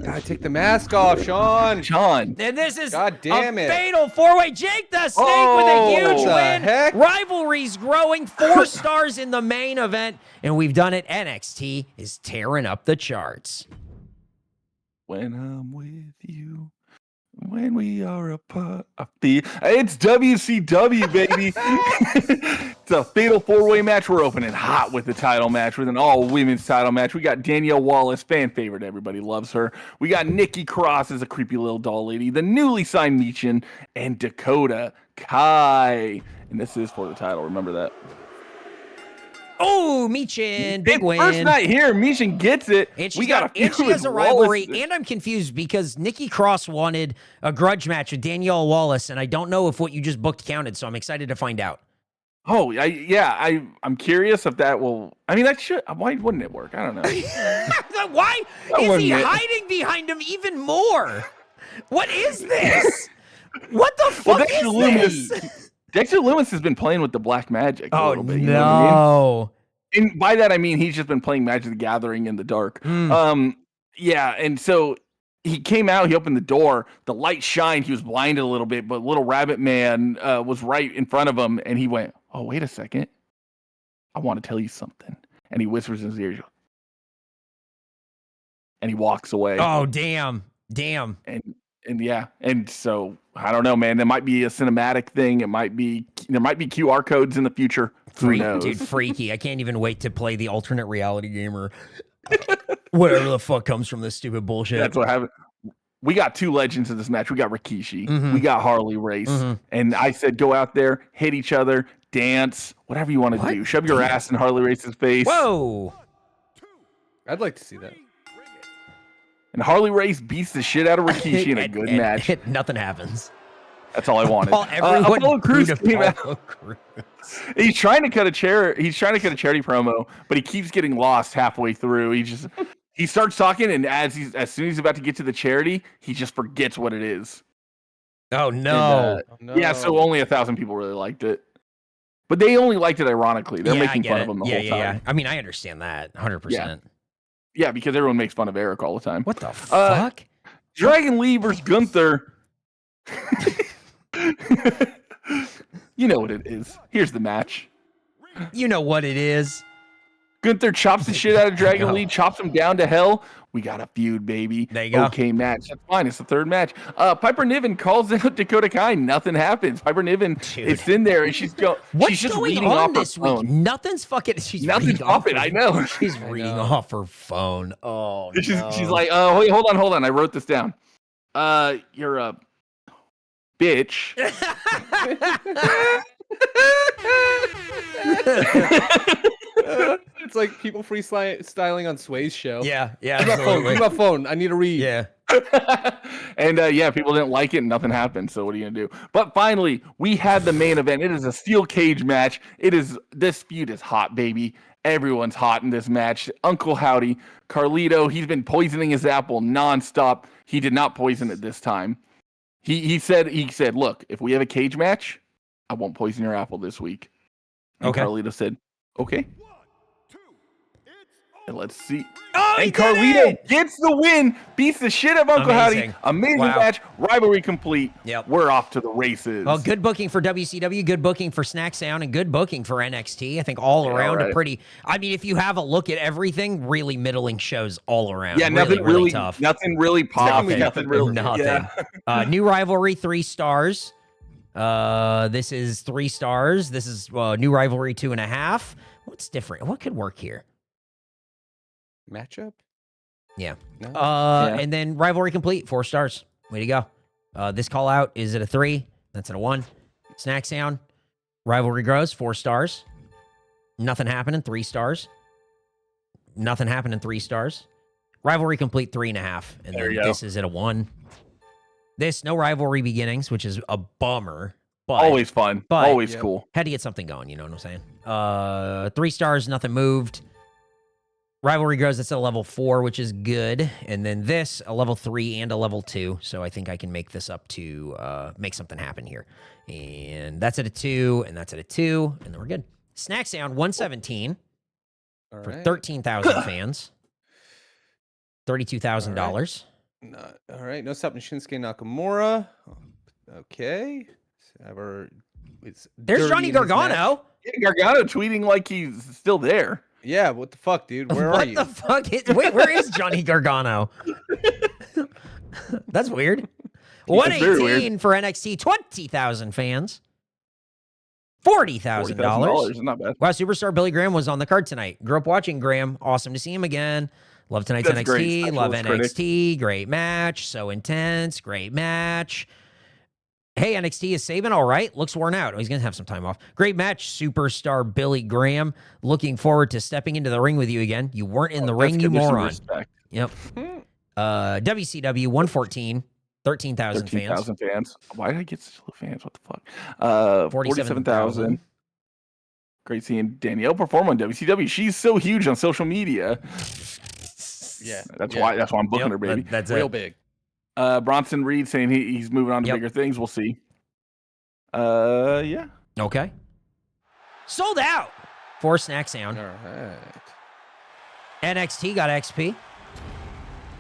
S2: God, take the mask off, Sean.
S3: Sean.
S1: And this is
S2: God damn it.
S1: fatal four-way. Jake the Snake with a huge
S2: what the
S1: win.
S2: heck?
S1: Rivalry's growing. 4 stars in the main event. And we've done it. NXT is tearing up the charts.
S3: When I'm with you, when we are apart, it's WCW, baby. It's a fatal 4-way match. We're opening hot with the title match, with an all-women's title match. We got Danielle Wallace, fan favorite. Everybody loves her. We got Nikki Cross as a creepy little doll lady, the newly signed Michin, and Dakota Kai. And this is for the title. Remember that.
S1: Oh, Michin, big win.
S3: First night here, Michin gets it.
S1: And
S3: We got a feud
S1: and she
S3: with
S1: has a rivalry.
S3: Wallace.
S1: And I'm confused because Nikki Cross wanted a grudge match with Danielle Wallace, and I don't know if what you just booked counted, so I'm excited to find out.
S3: Oh, I'm curious if that will. I mean, that should. Why wouldn't it work? I don't know.
S1: Why is he
S3: wouldn't it?
S1: hiding behind him even more? What is this? What the fuck is this?
S3: Dexter Loomis has been playing with the black magic a
S1: Oh,
S3: little bit. You know what I mean?
S1: no.
S3: And by that I mean he's just been playing Magic the Gathering in the dark. Yeah, and so he came out, he opened the door, the light shined, he was blinded a little bit, but Little Rabbit Man was right in front of him, and he went, "Oh, wait a second. I want to tell you something." And he whispers in his ear, and he walks away.
S1: Oh, damn.
S3: And yeah, and so I don't know, man. There might be a cinematic thing. There might be QR codes in the future. Who knows?
S1: Dude, freaky. I can't even wait to play the alternate reality game or whatever the fuck comes from this stupid bullshit.
S3: That's what happened. We got 2 legends in this match. We got Rikishi.
S1: Mhm.
S3: We got Harley Race. And I said, go out there, hit each other, dance, whatever you want to do. Shove your ass in Harley Race's face.
S1: Whoa.
S2: I'd like to see that.
S3: And Harley Race beats the shit out of Rikishi in a good match.
S1: Nothing happens.
S3: That's all I wanted.
S1: Everyone
S3: Apollo Crews
S1: booed
S3: came out.
S1: Apollo Crews.
S3: He's trying to cut a charity promo, but he keeps getting lost halfway through. He starts talking, and as soon as he's about to get to the charity, he just forgets what it is.
S1: Oh no.
S3: And, yeah, so only 1,000 people really liked it. But they only liked it ironically. They're making fun of him the whole time.
S1: Yeah. I mean, I understand that 100%.
S3: Yeah, because everyone makes fun of Eric all the time.
S1: What the fuck?
S3: Dragon Lee versus Gunther. You know what it is. Here's the match.
S1: You know what it is.
S3: Gunther chops the shit out of Dragon Lee, chops him down to hell. We got a feud, baby.
S1: There you go.
S3: Okay, match. That's fine. It's the 3rd match. Piper Niven calls out Dakota Kai. Nothing happens. Piper Niven is in there, and she's
S1: What's
S3: just
S1: going
S3: reading
S1: on
S3: off
S1: this
S3: her
S1: week?
S3: phone.
S1: Nothing's fucking.
S3: Nothing's off it. I know.
S1: She's reading off her phone. Oh, no.
S3: She's like, oh, wait, hold on. I wrote this down. You're a bitch.
S2: It's like people freestyling on Sway's show.
S1: Yeah.
S2: Give me my phone. I need to read.
S1: Yeah.
S3: And people didn't like it and nothing happened. So what are you gonna do? But finally, we had the main event. It is a steel cage match. This feud is hot, baby. Everyone's hot in this match. Uncle Howdy, Carlito, he's been poisoning his apple nonstop. He did not poison it this time. He said, look, if we have a cage match, I won't poison your apple this week. And
S1: Okay.
S3: Carlito said, okay. And let's see.
S1: Oh,
S3: And Carlito gets the win, beats the shit out of Uncle
S1: Amazing.
S3: Howdy. Amazing
S1: Wow.
S3: match, rivalry complete.
S1: Yep.
S3: We're off to the races.
S1: Well, good booking for WCW, good booking for Snack Sound, and good booking for NXT. I think all around a pretty. I mean, if you have a look at everything, really middling shows all around.
S3: Yeah, nothing really
S1: tough.
S3: Nothing really popped. Nothing really.
S1: Nothing.
S3: Yeah.
S1: New rivalry, 3 stars. This is 3 stars. This is new rivalry, 2.5. What's different? What could work here?
S2: Matchup?
S1: Yeah.
S2: No?
S1: And then rivalry complete, 4 stars. Way to go. This call out is at a 3. That's at a 1. Snack Sound. Rivalry grows, 4 stars. Nothing happening, 3 stars. Nothing happening, 3 stars. Rivalry complete, 3.5. And
S3: There
S1: then
S3: you go.
S1: this is at a 1. This, no rivalry beginnings, which is a bummer. But,
S3: Always fun.
S1: but-
S3: Always cool.
S1: had to get something going, you know what I'm saying? 3 stars, nothing moved. Rivalry grows, that's a level 4, which is good. And then this, a level 3 and a level 2. So I think I can make this up to make something happen here. And that's at a 2, and that's at a 2, and then we're good. Snack Sound, 117
S2: All
S1: for
S2: right.
S1: 13,000 fans. $32,000.
S2: All right. No stopping Shinsuke Nakamura. Okay.
S1: There's Johnny Gargano.
S3: Yeah, Gargano tweeting like he's still there.
S2: Yeah, what the fuck, dude? Where are you?
S1: What the fuck? Wait, where is Johnny Gargano? That's weird.
S3: That's very
S1: 118 for NXT, 20,000 fans. $40,000.
S3: $40,000 is not bad.
S1: Wow, superstar Billy Graham was on the card tonight. Grew up watching Graham. Awesome to see him again. Love tonight's
S3: That's great.
S1: NXT. Love
S3: Specialist
S1: NXT. Great match. So intense. Great match. Hey, NXT is Saban all right? Looks worn out. Oh, he's going to have some time off. Great match, superstar Billy Graham. Looking forward to stepping into the ring with you again. You weren't in the ring, you moron. Yep. WCW 114, 13,000 fans.
S3: 13,000 fans. Why did I get such low fans? What the fuck? 47,000. Great seeing Danielle perform on WCW. She's so huge on social media.
S2: Yeah.
S3: That's why I'm booking her, baby.
S1: That's
S2: Real
S1: it.
S2: big.
S3: Bronson Reed saying he's moving on to bigger things. We'll see. Yeah.
S1: Okay. Sold out for Snack Sound.
S2: All right.
S1: NXT got XP.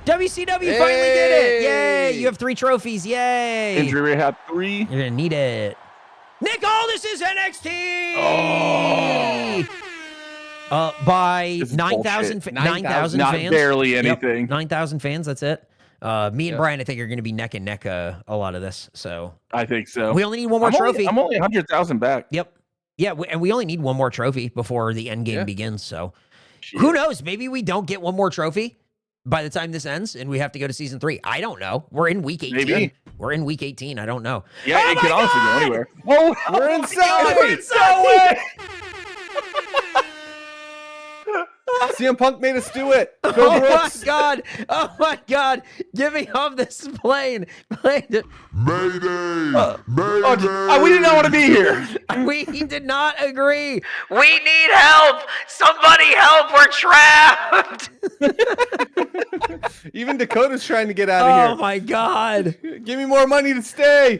S1: WCW finally did it. Yay. You have 3 trophies. Yay.
S3: Injury rehab 3.
S1: You're going to need it. Nick Aldis is NXT. By
S3: This is
S1: 9,000
S3: bullshit.
S1: 9,000
S3: Not
S1: fans.
S3: barely anything.
S1: Yep, 9,000 fans. That's it. Me and Bryan, I think, are going to be neck and neck a lot of this. So
S3: I think so.
S1: we only need one more trophy.
S3: I'm only 100,000 back.
S1: Yep. Yeah, and we only need one more trophy before the end game begins. So
S3: Shit.
S1: who knows? Maybe we don't get one more trophy by the time this ends, and we have to go to season 3. I don't know. We're in week 18.
S3: Maybe.
S1: We're in week 18. I don't know.
S3: Yeah,
S1: Oh
S3: it
S1: my
S3: could honestly go
S1: God!
S3: anywhere. Oh,
S2: We're inside.
S1: We're inside.
S2: CM Punk made us do it. Phil
S1: Oh my
S2: Brooks.
S1: God. Oh my God. Get me off this plane.
S4: Mayday! Mayday!
S3: We did not want to be here.
S1: We did not agree. We need help. Somebody help. We're trapped.
S2: Even Dakota's trying to get out
S1: Oh
S2: of
S1: my God.
S2: here. Give me more money to stay.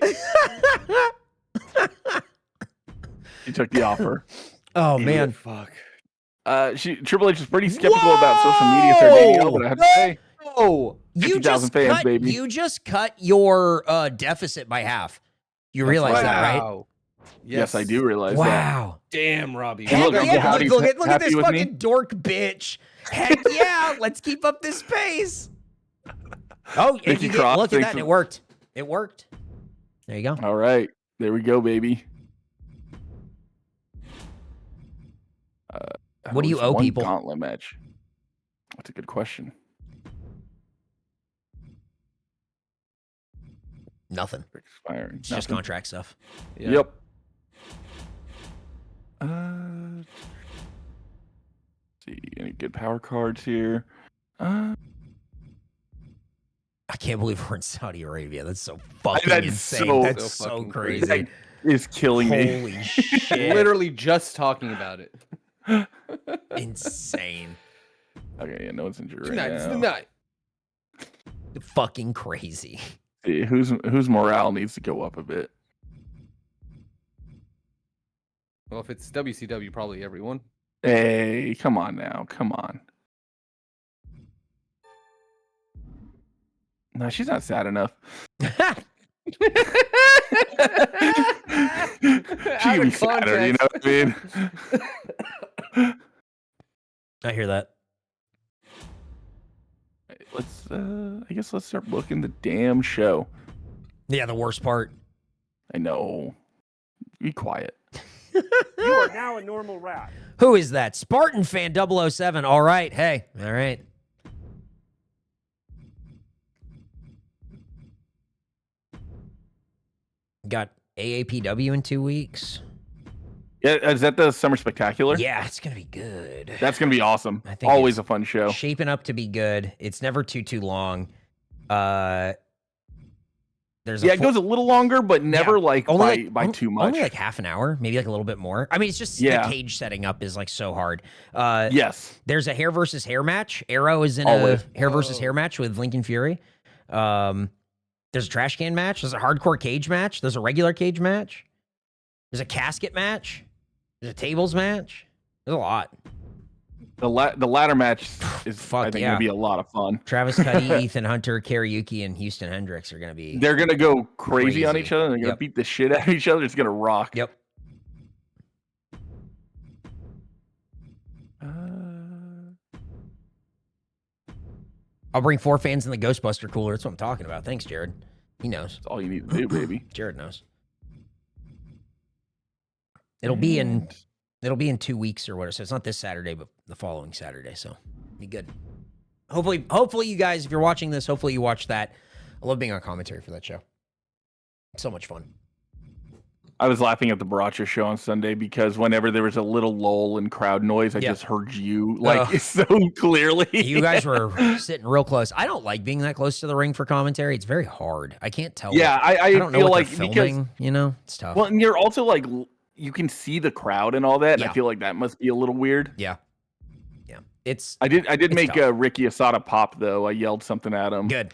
S3: He took the offer.
S1: Oh man.
S2: Fuck.
S3: Triple H is pretty skeptical about social media for Danielle, but I have to say,
S2: Oh.
S3: 50,000 fans, baby.
S1: You just cut your deficit by half. You realize that, right?
S2: Wow.
S3: yes, I do realize that.
S1: Wow.
S2: Damn, Robbie.
S1: Heck
S3: look,
S1: yeah,
S3: Howdy's
S1: look at
S3: happy
S1: this
S3: with me?
S1: fucking dork bitch. Heck yeah, let's keep up this pace. Oh, and
S3: Nikki
S1: you get,
S3: Cross
S1: look at
S3: thinks
S1: that. And
S3: of-
S1: it worked. It worked. There you go.
S3: All right, there we go, baby.
S1: What do you owe
S3: one
S1: people?
S3: Gauntlet match. That's a good question.
S1: Nothing.
S3: Expiring.
S1: It's just
S3: Nothing.
S1: contract stuff.
S2: Yeah.
S3: Yep. See any good power cards here?
S1: I can't believe we're in Saudi Arabia. That's so fucking
S3: That's
S1: insane.
S3: so-
S1: That's
S2: so
S1: so
S2: fucking
S1: crazy.
S2: crazy.
S3: Is killing me.
S1: Holy shit.
S2: Literally just talking about it.
S1: Insane.
S3: Okay, yeah, no one's injured right
S2: Tonight. It's
S3: now.
S2: the night.
S1: Fucking crazy.
S3: See, whose morale needs to go up a bit.
S2: Well, if it's WCW, probably everyone.
S3: Hey, come on now, come on. No, she's not sad enough. She can be sadder, you know what I mean?
S1: I hear that.
S3: I guess let's start booking the damn show.
S1: Yeah, the worst part.
S3: I know. Be quiet.
S6: You are now a normal rat.
S1: Who is that? Spartan fan 007. All right. Hey. All right. Got AAPW in 2 weeks.
S3: Yeah, is that the Summer Spectacular?
S1: Yeah, it's going to be good.
S3: That's gonna be awesome.
S1: I think
S3: Always
S1: it's
S3: a fun show.
S1: Shaping up to be good. It's never too long.
S3: it goes a little longer, but never like by too much.
S1: Only like half an hour, maybe like a little bit more. I mean, it's just the cage setting up is like so hard.
S3: Yes.
S1: There's a hair versus hair match. Arrow is in a hair versus hair match with Lincoln Fury. There's a trash can match. There's a hardcore cage match. There's a regular cage match. There's a casket match. There's a tables match. There's a lot.
S3: The ladder match is I think gonna be a lot of fun.
S1: Travis Cuddy, Ethan Hunter, Karaoke, and Houston Hendricks are gonna be.
S3: They're gonna go crazy on each other. They're gonna beat the shit out of each other. It's gonna rock.
S1: Yep. I'll bring 4 fans in the Ghostbuster cooler. That's what I'm talking about. Thanks, Jared. He knows.
S3: That's all you need to do, baby.
S1: Jared knows. It'll be in 2 weeks or whatever. So it's not this Saturday, but the following Saturday. So be good. Hopefully you guys, if you're watching this, hopefully you watch that. I love being on commentary for that show. It's so much fun.
S3: I was laughing at the Baracha show on Sunday because whenever there was a little lull in crowd noise, I just heard you so clearly.
S1: You guys were sitting real close. I don't like being that close to the ring for commentary. It's very hard. I can't tell.
S3: Yeah, I
S1: don't know
S3: feel
S1: what
S3: like
S1: they're filming, because it's tough.
S3: Well, and you're also like you can see the crowd and all that. And I feel like that must be a little weird.
S1: Yeah.
S3: I did make Ricky Asada pop though. I yelled something at him.
S1: Good.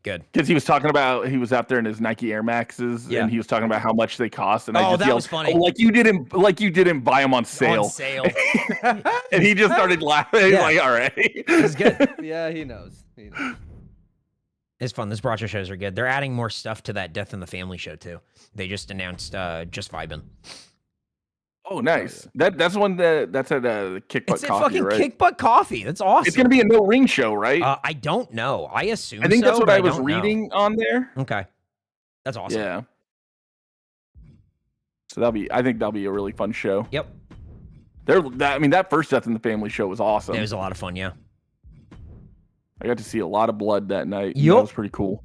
S3: Because he was talking about he was out there in his Nike Air Maxes and he was talking about how much they cost. And I just
S1: that
S3: yelled,
S1: was funny.
S3: "Oh, like you didn't buy them on sale."
S1: On sale.
S3: And he just started laughing. He's like, all right.
S1: It's good.
S2: Yeah, he knows.
S1: It's fun. These Baracha shows are good. They're adding more stuff to that Death in the Family show too. They just announced Just Vibin'.
S3: Oh, nice. That's one that's at Kick Butt
S1: It's
S3: Coffee,
S1: fucking
S3: right?
S1: Kick Butt Coffee. That's awesome.
S3: It's gonna be a no ring show, right?
S1: I don't know. I assume.
S3: I think that's what
S1: but
S3: I was
S1: don't
S3: reading
S1: know.
S3: on there.
S1: Okay, that's awesome.
S3: Yeah. So I think that'll be a really fun show.
S1: Yep.
S3: That first Death in the Family show was awesome.
S1: It was a lot of fun. Yeah.
S3: I got to see a lot of blood that night.
S1: Yep.
S3: That was pretty cool.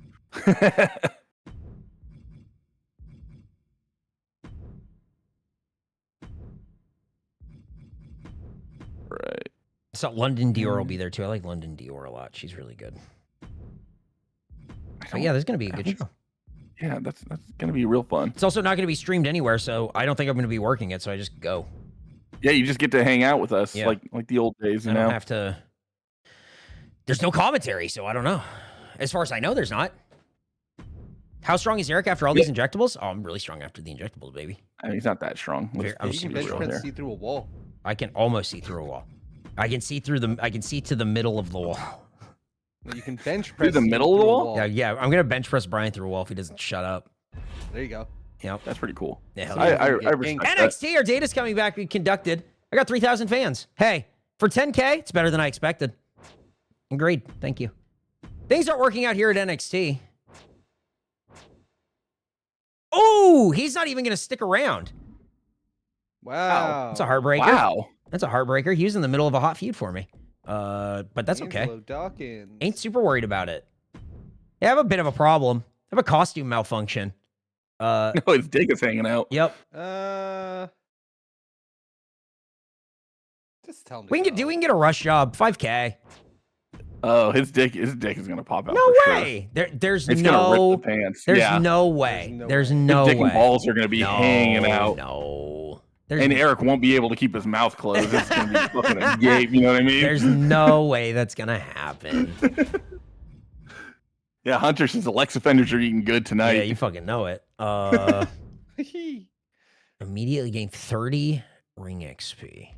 S3: Right.
S1: So London Dior will be there too. I like London Dior a lot. She's really good. But yeah, there's gonna be a good show.
S3: Yeah, that's gonna be real fun.
S1: It's also not gonna be streamed anywhere, so I don't think I'm gonna be working it. So I just go.
S3: Yeah, you just get to hang out with us
S1: Yeah.
S3: like the old days.
S1: I don't have to. There's no commentary, so I don't know. As far as I know, there's not. How strong is Eric after all these injectables? Oh, I'm really strong after the injectables, baby.
S3: I mean, he's not that strong.
S1: I'm
S2: You can bench press see through a wall.
S1: I can almost see through a wall. I can see to the middle of the wall.
S2: You can bench press
S3: the middle of the wall?
S1: Yeah. I'm gonna bench press Bryan through a wall if he doesn't shut up.
S2: There you go.
S1: Yep.
S3: That's pretty cool.
S1: Yeah,
S3: I respect that.
S1: NXT, our data's coming back. We conducted. I got 3,000 fans. Hey, for 10K, it's better than I expected. Agreed. Thank you. Things aren't working out here at NXT. Oh, he's not even gonna stick around.
S2: Wow.
S1: That's a heartbreaker.
S3: Wow.
S1: That's a heartbreaker. He was in the middle of a hot feud for me. But that's okay.
S2: Angelo Dawkins.
S1: Ain't super worried about it. Yeah, I have a bit of a problem. I have a costume malfunction.
S3: No, his dick is hanging out.
S1: Yep.
S2: Just tell me.
S1: We can get a rush job. 5K.
S3: Oh, his dick is gonna pop out.
S1: No
S3: for
S1: way.
S3: Sure.
S1: There's
S3: It's
S1: no.
S3: gonna rip the pants.
S1: There's no way. There's no
S3: His dick
S1: way.
S3: and balls are gonna be hanging out.
S1: No.
S3: And Eric won't be able to keep his mouth closed. It's gonna be fucking a gape. You know what I mean?
S1: There's no way that's gonna happen.
S3: Yeah, Hunter says Alexa Fenders are eating good tonight.
S1: Yeah, you fucking know it. Immediately gain 30 ring XP.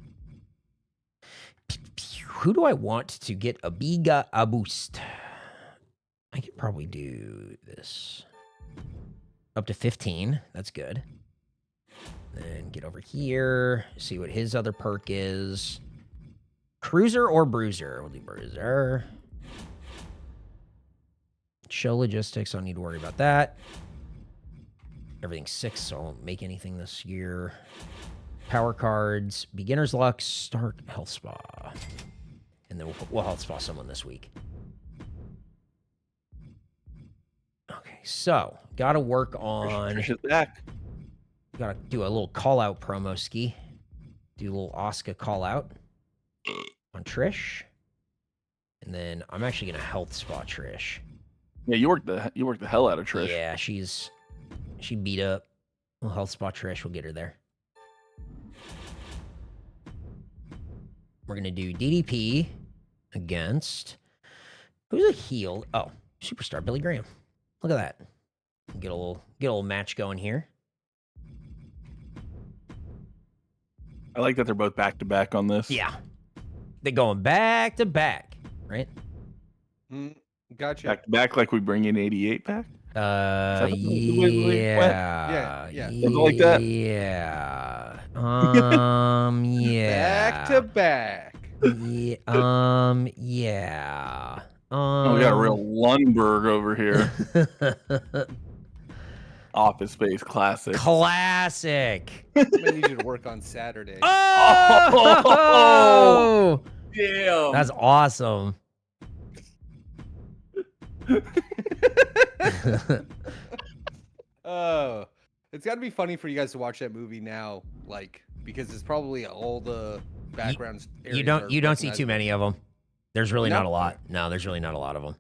S1: Who do I want to get a biga a boost? I could probably do this. Up to 15. That's good. Then get over here. See what his other perk is. Cruiser or Bruiser? We'll do Bruiser. Show logistics. I don't need to worry about that. Everything's 6, so I won't make anything this year. Power cards. Beginner's luck. Start health spa. And then we'll health spa someone this week. Okay, so gotta work on.
S3: Trish is back.
S1: Gotta do a little call out promo ski. Do a little Asuka call out on Trish. And then I'm actually gonna health spa Trish.
S3: Yeah, you worked the hell out of Trish.
S1: Yeah, she beat up. Well, health spot Trish. We'll get her there. We're gonna do DDP against who's a heel? Oh, superstar Billy Graham. Look at that. Get a little match going here.
S3: I like that they're both back to back on this.
S1: Yeah, they're going back to back, right?
S2: Gotcha.
S3: Back to back, like we bring in 88 back.
S1: Yeah,
S3: Something like that.
S1: Yeah. Yeah.
S2: Back to back.
S1: Yeah. Yeah.
S3: Oh, we got a real Lundberg over here. Office Space classic.
S1: Classic.
S2: I'm gonna need you to work on Saturday.
S1: Oh,
S3: Damn.
S1: that's awesome.
S2: Oh, it's got to be funny for you guys to watch that movie now, like because it's probably all the backgrounds.
S1: You don't see too many of them. There's really not a lot. No, there's really not a lot of them.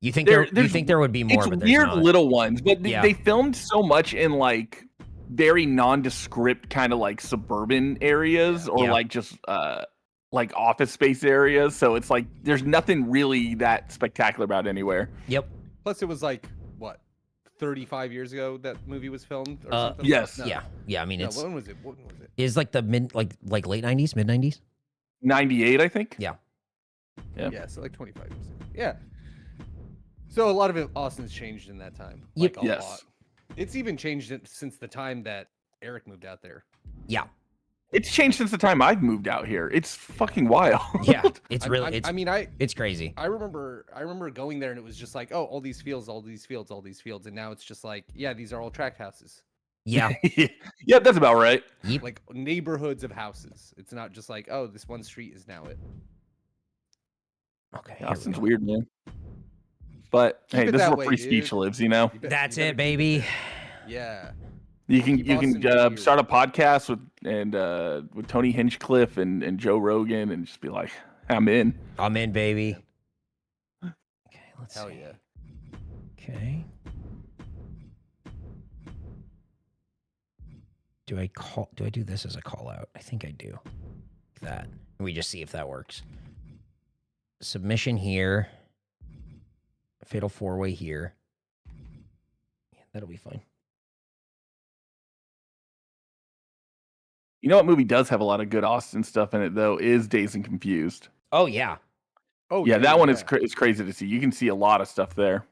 S1: You think you think there would be more,
S3: it's
S1: but there's
S3: weird
S1: not.
S3: little ones, but
S1: Yeah.
S3: they filmed so much in like very nondescript kind of like suburban areas or
S1: Yeah.
S3: like just like office space areas. So it's like there's nothing really that spectacular about anywhere.
S1: Yep.
S2: Plus, it was like what 35 years ago that movie was filmed. Or something?
S3: Yes.
S2: No.
S1: Yeah. Yeah. I mean,
S2: No,
S1: it's
S2: when was it? When was it?
S1: is like the like late 90s, mid 90s.
S3: 98, I think.
S1: Yeah.
S3: Yeah.
S2: Yeah, so like 25 years ago. Yeah. So a lot of it, Austin's changed in that time.
S1: Yep.
S2: Like a
S3: Yes.
S2: lot. It's even changed since the time that Eric moved out there.
S1: Yeah.
S3: It's changed since the time I've moved out here. It's fucking wild.
S1: Yeah. It's really
S2: it's
S1: it's crazy.
S2: I remember going there and it was just like, oh, all these fields, and now it's just like, yeah, these are all tract houses,
S1: Yeah.
S3: Yeah, that's about right.
S1: Yep.
S2: like neighborhoods of houses. It's not just like, oh, this one street is now it.
S1: Okay. here we
S3: Austin's
S1: go.
S3: weird, man. But
S2: Keep
S3: hey,
S2: it
S3: this is
S2: that
S3: where
S2: way,
S3: free
S2: dude.
S3: speech lives, you know.
S2: You bet-
S1: That's
S2: you gotta
S1: it, baby.
S2: Yeah.
S3: You
S2: Keep Austin
S3: can
S2: weird.
S3: start a podcast with Tony Hinchcliffe and Joe Rogan and just be like, I'm in.
S1: I'm in, baby. Okay, let's
S2: Hell
S1: see.
S2: yeah.
S1: Okay. Do I do this as a call out? I think I do. That. We just see if that works. Submission here. Fatal 4-way here. Yeah, that'll be fine.
S3: You know what movie does have a lot of good Austin stuff in it though is Dazed and Confused.
S1: Oh yeah.
S2: Oh
S3: Yeah, that one is it's crazy to see. You can see a lot of stuff there.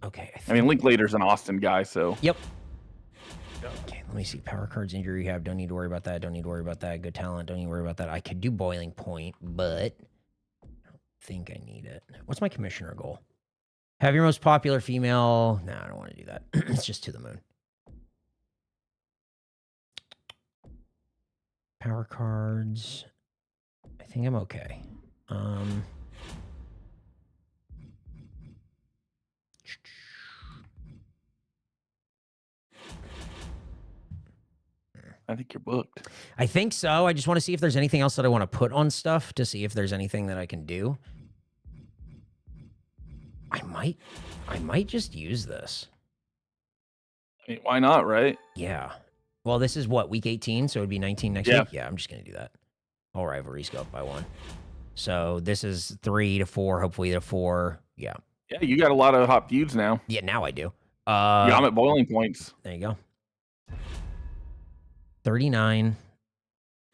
S1: Okay.
S3: I mean, Linklater's an Austin guy, so
S1: Yep. Okay, let me see. Power cards, injury rehab. Don't need to worry about that. Don't need to worry about that. Good talent. Don't need to worry about that. I could do boiling point, but I don't think I need it. What's my commissioner goal? Have your most popular female. No, I don't want to do that. It's just to the moon. Power cards. I think I'm okay.
S3: I think you're booked.
S1: I think so. I just want to see if there's anything else that I want to put on stuff to see if there's anything that I can do. I might just use this.
S3: I mean, why not, right?
S1: Yeah. Well, this is what, week 18, so it'd be 19 next
S3: Yeah.
S1: week? Yeah, I'm just going to do that. All rivalries go up by 1. So this is 3 to 4, hopefully to 4. Yeah.
S3: Yeah, you got a lot of hot feuds now.
S1: Yeah, now I do.
S3: Yeah, I'm at boiling points.
S1: There you go. 39.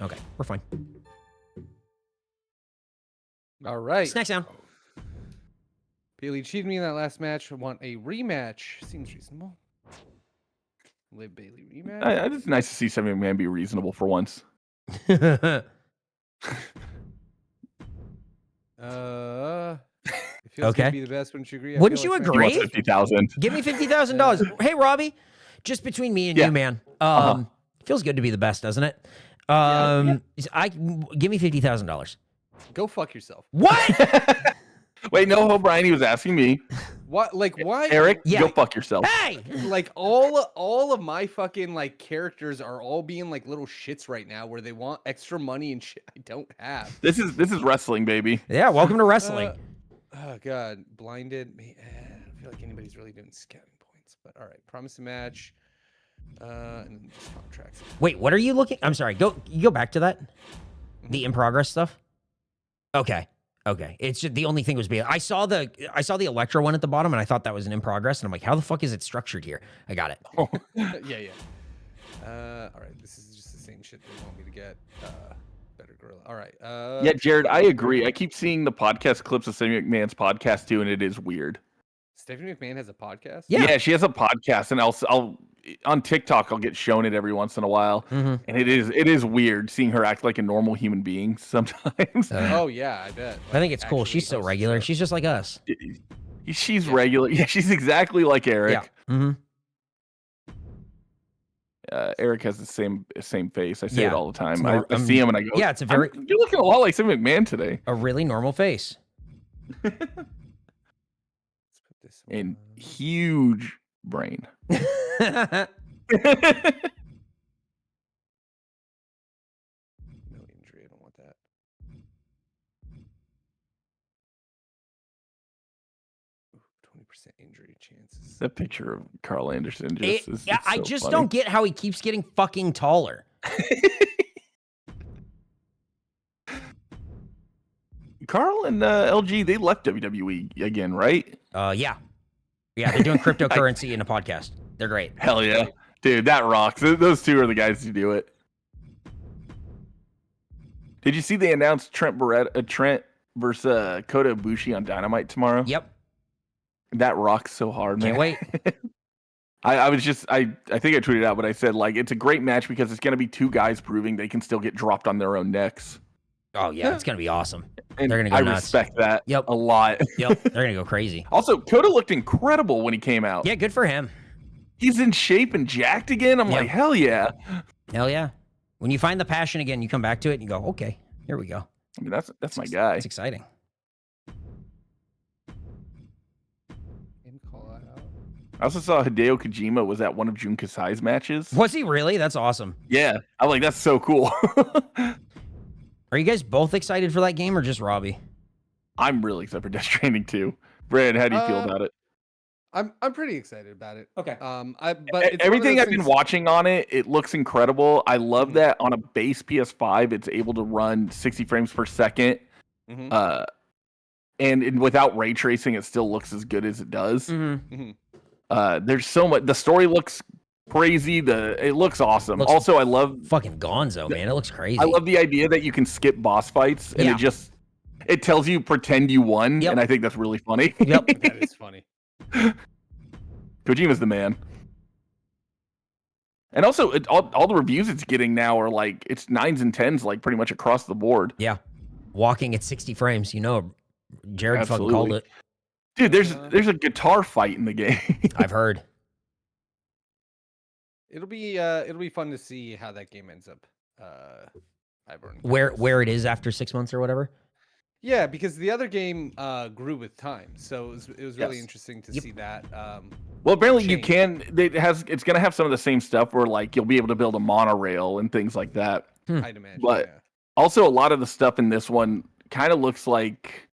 S1: Okay, we're fine.
S2: All right.
S1: Snack down.
S2: Bailey cheated me in that last match. I want a rematch. Seems reasonable. Liv Bailey rematch.
S3: It's nice to see something man be reasonable for once.
S2: It feels
S1: Okay.
S2: good to be the best. Wouldn't you agree? I
S1: Wouldn't
S2: feel
S1: you
S2: like
S3: He
S1: agree?
S3: wants 50,000.
S1: Give me $50,000. Hey, Robbie, just between me and
S3: Yeah.
S1: you, man. Feels good to be the best, doesn't it?
S2: Yeah.
S1: Give me $50,000.
S2: Go fuck yourself.
S1: What?
S3: Wait, no, Brian, he was asking me.
S2: What? Like why?
S3: Eric,
S1: Yeah.
S3: go fuck yourself.
S1: Hey!
S2: Like all of my fucking like characters are all being like little shits right now, where they want extra money and shit I don't have.
S3: This is wrestling, baby.
S1: Yeah, welcome to wrestling.
S2: Oh god, blinded. I don't feel like anybody's really doing scouting points, but all right. Promise a match. And then just contracts.
S1: Wait, what are you looking? I'm sorry. You go back to that. The in progress stuff. Okay. Okay. It's just the only thing was being. I saw the Electro one at the bottom, and I thought that was an in progress, and I'm like, how the fuck is it structured here? I got it.
S2: Yeah. All right. This is just the same shit they want me to get. Better gorilla. All right.
S3: Yeah, Jared, I agree. I keep seeing the podcast clips of Stephanie McMahon's podcast too, and it is weird.
S2: Stephanie McMahon has a podcast.
S3: Yeah, she has a podcast, and I'll on TikTok I'll get shown it every once in a while, and it is weird seeing her act like a normal human being sometimes.
S2: Oh yeah, I bet.
S1: I think it's cool. She's so regular. She's just like us.
S3: She's regular. Yeah, she's exactly like Eric.
S1: Yeah.
S3: Eric has the same face. I say it all the time. I see him and I go,
S1: yeah, it's a very.
S3: You're looking a lot like Stephanie McMahon today.
S1: A really normal face.
S2: Let's put this one.
S3: And huge brain.
S2: No injury. I don't want that. 20% injury chances.
S3: That picture of Carl Anderson just is.
S1: Yeah, I just don't get how he keeps getting fucking taller.
S3: Carl and LG, they left WWE again, right?
S1: Yeah, they're doing cryptocurrency in a podcast. They're great.
S3: Hell yeah, dude, that rocks. Those two are the guys who do it. Did you see they announced Trent versus Kota Ibushi on Dynamite tomorrow?
S1: Yep.
S3: That rocks so hard, man.
S1: Can't wait.
S3: I think I tweeted out, but I said like it's a great match because it's gonna be two guys proving they can still get dropped on their own necks.
S1: Oh yeah, it's gonna be awesome.
S3: And
S1: they're gonna go
S3: I
S1: nuts.
S3: respect that
S1: Yep.
S3: a lot.
S1: Yep, they're gonna go crazy.
S3: Also, Kota looked incredible when he came out.
S1: Yeah, good for him.
S3: He's in shape and jacked again. I'm like, hell yeah.
S1: Hell yeah. When you find the passion again, you come back to it and you go, okay, here we go.
S3: I mean, that's my guy.
S1: It's exciting.
S3: I also saw Hideo Kojima was at one of Jun Kasai's matches.
S1: Was he really? That's awesome.
S3: Yeah, I'm like, that's so cool.
S1: Are you guys both excited for that game or just Robbie?
S3: I'm really excited for Death Stranding too. Brad, how do you feel about it?
S2: I'm pretty excited about it.
S1: Okay.
S2: But it's
S3: everything I've been watching on it, it looks incredible. I love that on a base PS5, it's able to run 60 frames per second. And without ray tracing, it still looks as good as it does. There's so much. The story looks crazy. It looks awesome. Also, I love
S1: fucking Gonzo, man. It looks crazy.
S3: I love the idea that you can skip boss fights and it tells you pretend you won, and I think that's really funny.
S1: Yep,
S2: that is funny.
S3: Kojima's the man. And also, all the reviews it's getting now are like it's 9s and 10s, like pretty much across the board.
S1: Yeah, walking at 60 frames. You know, Jared fucking called it.
S3: Dude, there's a guitar fight in the game.
S1: I've heard.
S2: It'll be fun to see how that game ends up.
S1: Where it is after 6 months or whatever.
S2: Yeah, because the other game grew with time, so it was really interesting to see that.
S3: Well, apparently you can. It's gonna have some of the same stuff where like you'll be able to build a monorail and things like that.
S2: I'd imagine.
S3: But also a lot of the stuff in this one kind of looks like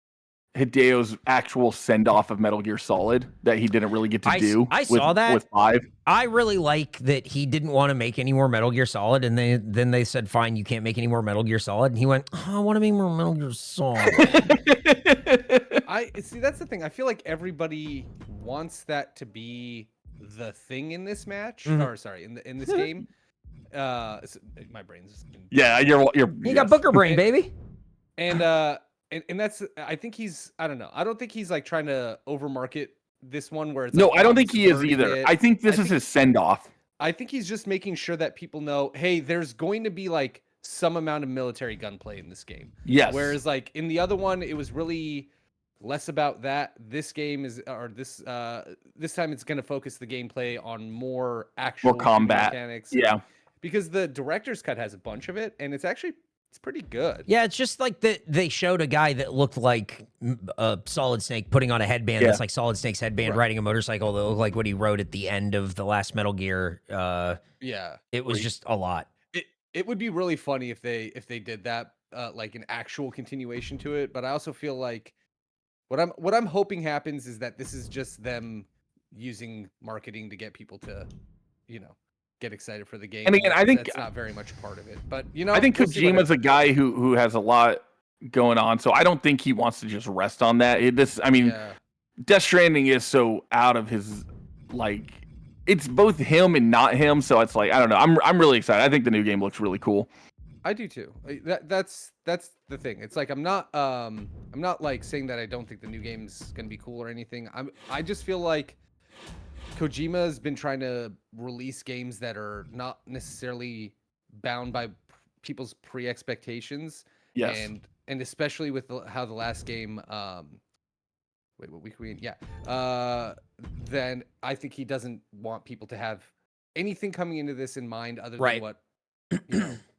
S3: Hideo's actual send off of Metal Gear Solid that he didn't really get to do.
S1: I saw that
S3: with 5.
S1: I really like that he didn't want to make any more Metal Gear Solid, and then they said, "Fine, you can't make any more Metal Gear Solid." And he went, "Oh, I want to make more Metal Gear Solid."
S2: I see. That's the thing. I feel like everybody wants that to be the thing in this match, or sorry, in this game. My brain's
S1: you got Booker brain, baby.
S2: And that's, I think I don't know. I don't think he's like trying to overmarket this one where it's
S3: no,
S2: like,
S3: I don't think he is either. I think this is his send off.
S2: I think he's just making sure that people know, hey, there's going to be like some amount of military gunplay in this game.
S3: Yes.
S2: Whereas like in the other one, it was really less about that. This game is, or this time it's going to focus the gameplay on more
S3: combat
S2: mechanics.
S3: Yeah.
S2: Because the director's cut has a bunch of it, and it's pretty good.
S1: Yeah, it's just like they showed a guy that looked like Solid Snake putting on a headband that's like Solid Snake's headband, riding a motorcycle that looked like what he rode at the end of the last Metal Gear. It was just a lot.
S2: It would be really funny if they did that, like an actual continuation to it. But I also feel like What I'm hoping happens is that this is just them using marketing to get people to, get excited for the game.
S3: And again, I think
S2: that's not very much a part of it. But
S3: I think Kojima's a guy who has a lot going on, so I don't think he wants to just rest on that. Death Stranding is so out of his it's both him and not him. So it's like I don't know. I'm really excited. I think the new game looks really cool.
S2: I do too. That's the thing. It's like I'm not like saying that I don't think the new game's gonna be cool or anything. I just feel like Kojima has been trying to release games that are not necessarily bound by people's pre-expectations.
S3: Yes.
S2: And especially with how the last game what week we in? Yeah. Then I think he doesn't want people to have anything coming into this in mind other than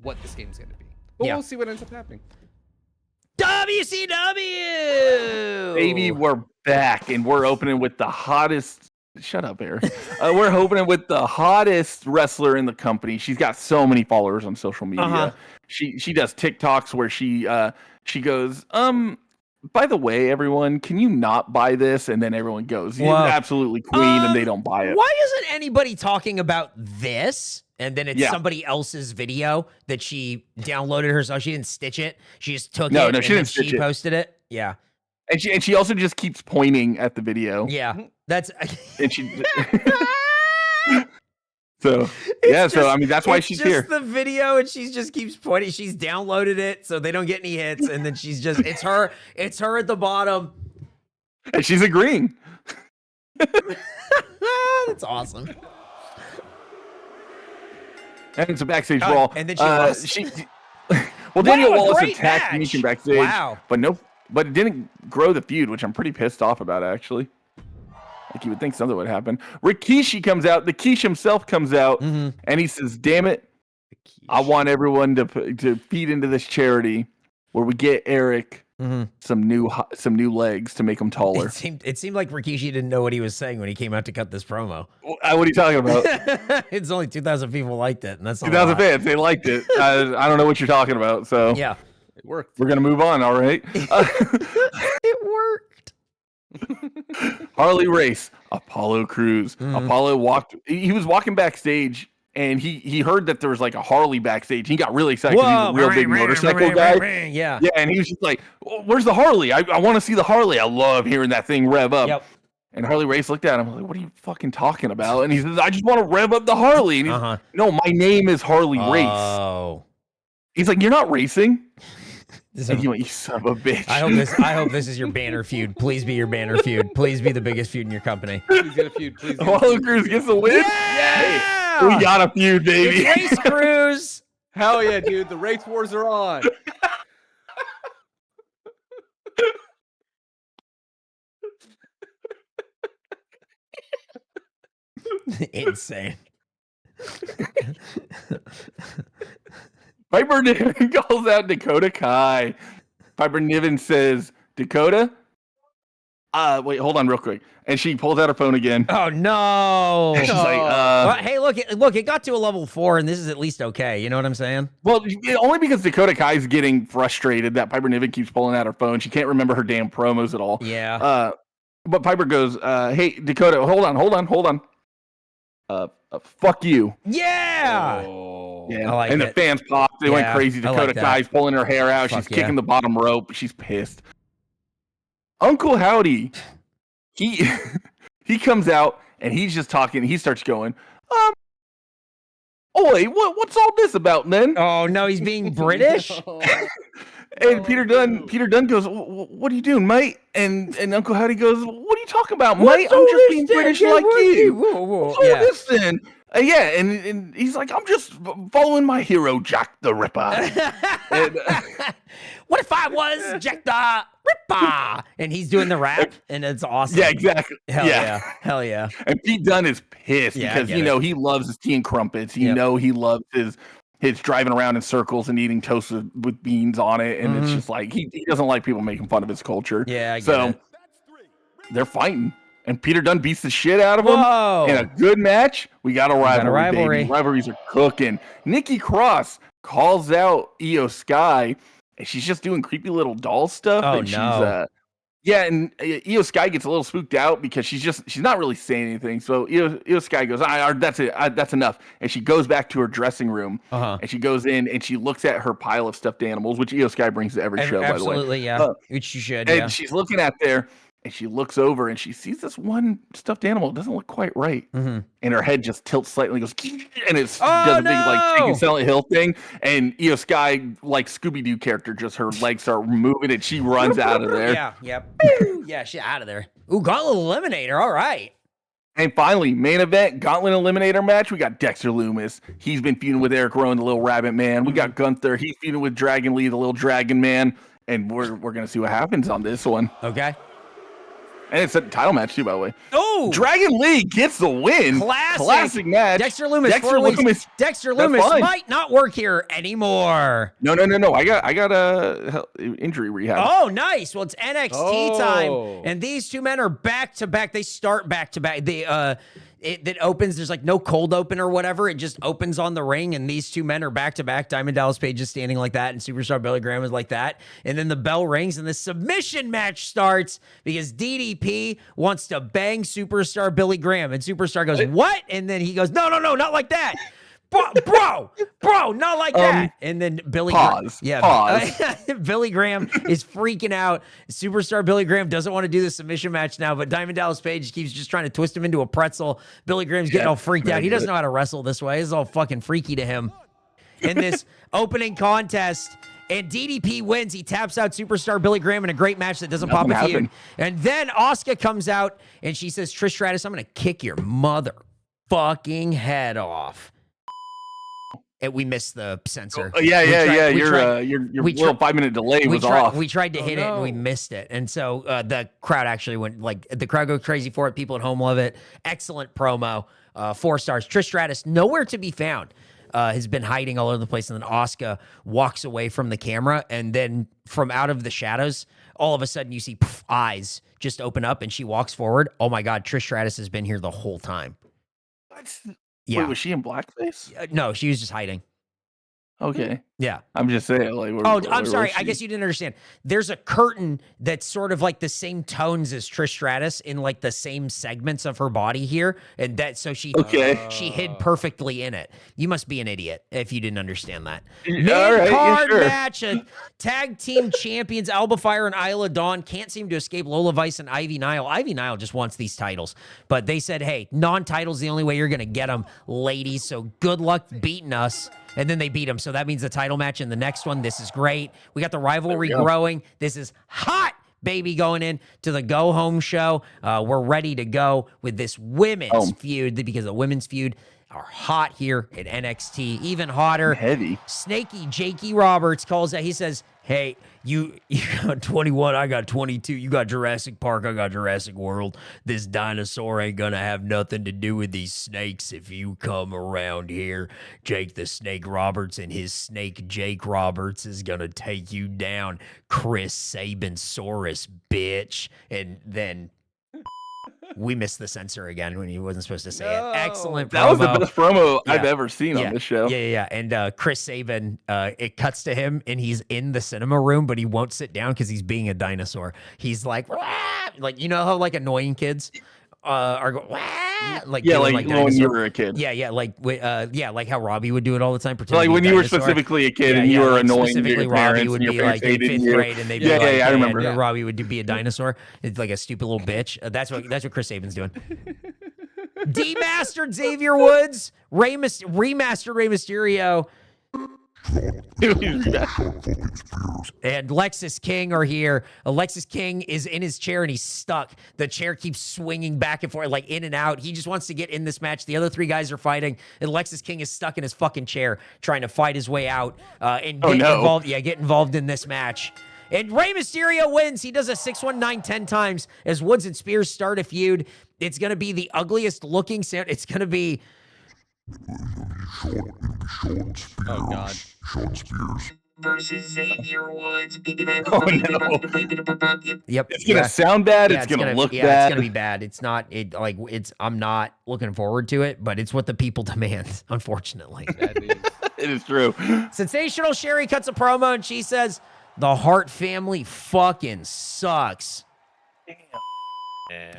S2: what this game's going to be. But we'll see what ends up happening.
S1: WCW!
S3: Baby, we're back, and we're opening with the hottest... Shut up, Eric. We're opening with the hottest wrestler in the company. She's got so many followers on social media. She does TikToks where she goes, by the way, everyone, can you not buy this? And then everyone goes, you're absolutely queen, and they don't buy it.
S1: Why isn't anybody talking about this? And then it's somebody else's video that she downloaded herself. She didn't stitch it. She just took it.
S3: No, she didn't stitch it.
S1: She posted it. Yeah.
S3: And she also just keeps pointing at the video.
S1: Yeah. That's
S3: and she So I mean that's why she's here.
S1: It's just the video and she just keeps pointing. She's downloaded it so they don't get any hits, and then she's just it's her at the bottom.
S3: And she's agreeing.
S1: That's awesome.
S3: And it's a backstage brawl.
S1: And then she lost.
S3: Well, Daniel Wallace attacked Meekin backstage.
S1: Wow.
S3: But it didn't grow the feud, which I'm pretty pissed off about, actually. Like, you would think something would happen. Rikishi comes out. The Quiche himself comes out, and he says, damn it, I want everyone to feed into this charity where we get Eric some new legs to make him taller.
S1: It seemed like Rikishi didn't know what he was saying when he came out to cut this promo.
S3: What are you talking about?
S1: It's only 2,000 people liked it, and that's not
S3: 2,000 fans. They liked it. I don't know what you're talking about, so...
S1: Yeah.
S2: It worked.
S3: We're going to move on, all right?
S1: It worked.
S3: Harley Race, Apollo Crews. Apollo he was walking backstage, and he heard that there was like a Harley backstage. He got really excited because he's a real big motorcycle guy.
S1: Yeah.
S3: Yeah, and he was just like, where's the Harley? I want to see the Harley. I love hearing that thing rev up.
S1: Yep.
S3: And Harley Race looked at him like, what are you fucking talking about? And he says, I just want to rev up the Harley. And he's no, my name is Harley Race.
S1: Oh.
S3: He's like, you're not racing? And he went, you son of a bitch.
S1: I hope this is your banner feud. Please be your banner feud. Please be the biggest feud in your company.
S2: Please get a feud. Please.
S3: Apollo Crews gets the win.
S1: Yeah!
S3: Hey, we got a feud, baby.
S1: It's Race Crews.
S2: Hell yeah, dude. The race wars are on.
S1: Insane.
S3: Piper Niven calls out Dakota Kai. Piper Niven says, Dakota? Wait, hold on real quick. And she pulls out her phone again.
S1: Oh, no.
S3: She's like,
S1: well, hey, look, it got to a level 4, and this is at least okay. You know what I'm saying?
S3: Well, only because Dakota Kai's getting frustrated that Piper Niven keeps pulling out her phone. She can't remember her damn promos at all.
S1: Yeah.
S3: But Piper goes, hey, Dakota, hold on. Fuck you.
S1: Yeah.
S3: Yeah,
S1: I like
S3: and
S1: it.
S3: the fans popped. They went crazy. Dakota
S1: like
S3: Kai's pulling her hair out. She's kicking the bottom rope. She's pissed. Uncle Howdy, he comes out and he's just talking. He starts going, oi, what's all this about, then?
S1: Oh no, he's being British.
S3: And Peter Dunne goes, what are you doing, mate? And Uncle Howdy goes, what are you talking about, mate? I'm just being British like you.
S1: Whoa.
S3: What's all this then? And he's like, I'm just following my hero, Jack the Ripper. And,
S1: what if I was Jack the Ripper? And he's doing the rap, and it's awesome.
S3: Yeah, exactly.
S1: Hell yeah.
S3: And Pete Dunne is pissed because, he loves his tea and crumpets. He loves his driving around in circles and eating toast with beans on it. And it's just like, he doesn't like people making fun of his culture.
S1: Yeah, I get it.
S3: They're fighting. And Peter Dunne beats the shit out of him in a good match. We got a rivalry. Baby. Rivalries are cooking. Nikki Cross calls out Io Sky, and she's just doing creepy little doll stuff.
S1: Oh,
S3: and
S1: no.
S3: Yeah, and Io Sky gets a little spooked out because she's not really saying anything. So Io Sky goes, that's it, that's enough. And she goes back to her dressing room, and she goes in and she looks at her pile of stuffed animals, which Io Sky brings to every show, by the way.
S1: Absolutely, yeah. Which you should,
S3: and she's looking at there, and she looks over and she sees this one stuffed animal. It doesn't look quite right. And her head just tilts slightly and goes, and it does a big like Chicken Silent Hill thing. And Io Sky, like Scooby-Doo character, just her legs start moving and she runs out of there.
S1: Yeah, she's out of there. Ooh, Gauntlet Eliminator. All right.
S3: And finally, main event, Gauntlet Eliminator match. We got Dexter Loomis. He's been feuding with Eric Rowan, the little rabbit man. We got Gunther. He's feuding with Dragon Lee, the little dragon man. And we're going to see what happens on this one.
S1: Okay.
S3: And it's a title match, too, by the way.
S1: Oh!
S3: Dragon Lee gets the win. Classic match.
S1: Dexter Loomis might not work here anymore.
S3: No. I got a injury rehab.
S1: Oh, nice. Well, it's NXT time. And these two men are back-to-back. They start back-to-back. It opens. There's like no cold open or whatever. It just opens on the ring, and these two men are back-to-back. Diamond Dallas Page is standing like that, and Superstar Billy Graham is like that. And then the bell rings, and the submission match starts because DDP wants to bang Superstar Billy Graham. And Superstar goes, what? And then he goes, no, not like that. Bro, not like that. And then Billy
S3: Pause.
S1: Billy Graham is freaking out. Superstar Billy Graham doesn't want to do the submission match now, but Diamond Dallas Page keeps just trying to twist him into a pretzel. Billy Graham's getting all freaked out. He doesn't know how to wrestle this way. It's all fucking freaky to him. In this opening contest, and DDP wins. He taps out Superstar Billy Graham in a great match that doesn't pop a feud. And then Asuka comes out, and she says, Trish Stratus, I'm going to kick your mother fucking head off. We missed the censor.
S3: Your little 5-minute delay was off.
S1: We tried to hit it and we missed it. And so the crowd actually went, like, the crowd goes crazy for it. People at home love it. Excellent promo. 4 stars. Trish Stratus, nowhere to be found. Has been hiding all over the place. And then Asuka walks away from the camera. And then from out of the shadows, all of a sudden you see eyes just open up and she walks forward. Oh my God, Trish Stratus has been here the whole time.
S3: Yeah. Wait, was she in blackface?
S1: No, she was just hiding.
S3: Okay.
S1: Yeah.
S3: I'm just saying. Like,
S1: I'm sorry. I guess you didn't understand. There's a curtain that's sort of like the same tones as Trish Stratus in like the same segments of her body here. And so she hid perfectly in it. You must be an idiot if you didn't understand that. Mid-card match, tag team champions Alba Fire and Isla Dawn can't seem to escape Lola Vice and Ivy Nile. Ivy Nile just wants these titles. But they said, hey, non-title's the only way you're going to get them, ladies. So good luck beating us. And then they beat him. So that means the title match in the next one. This is great. We got the rivalry growing. This is hot, baby, going in to the go-home show. We're ready to go with this women's feud because the women's feud are hot here at NXT. Even hotter.
S3: Heavy.
S1: Snaky Jakey Roberts calls out. He says, hey, you got 21, I got 22. You got Jurassic Park, I got Jurassic World. This dinosaur ain't gonna have nothing to do with these snakes if you come around here. Jake the Snake Roberts and his snake Jake Roberts is gonna take you down. Chris Sabansaurus, bitch. And then we missed the censor again when he wasn't supposed to say it. Excellent promo.
S3: That was the best promo I've ever seen on this show.
S1: Yeah. And Chris Sabin, it cuts to him, and he's in the cinema room, but he won't sit down because he's being a dinosaur. He's like, wah! Like, you know how like annoying kids are going, wah! Like
S3: when you were a kid.
S1: Like how Robbie would do it all the time.
S3: Like when you were specifically a kid and you were annoying.
S1: Specifically, Robbie would be like in 5th grade, and they'd be
S3: I remember that.
S1: Robbie would be a dinosaur. It's like a stupid little bitch. That's what Chris Sabin's doing. Demastered Xavier Woods, remastered Rey Mysterio. And Lexis King are here. Alexis King is in his chair and he's stuck. The chair keeps swinging back and forth, like in and out. He just wants to get in this match. The other 3 guys are fighting, and Alexis King is stuck in his fucking chair trying to fight his way out and get involved in this match. And Rey Mysterio wins. He does a 619 10 times as Woods and Spears start a feud. It's going to be the ugliest looking sound. It's going to be...
S2: Oh, God.
S5: Sean Spears versus Xavier Woods.
S3: Oh, no.
S1: Yep.
S3: It's going to sound bad. It's going to look bad.
S1: It's going to be bad. It's not, I'm not looking forward to it, but it's what the people demand, unfortunately.
S3: It is true.
S1: Sensational Sherry cuts a promo and she says, the Hart family fucking sucks.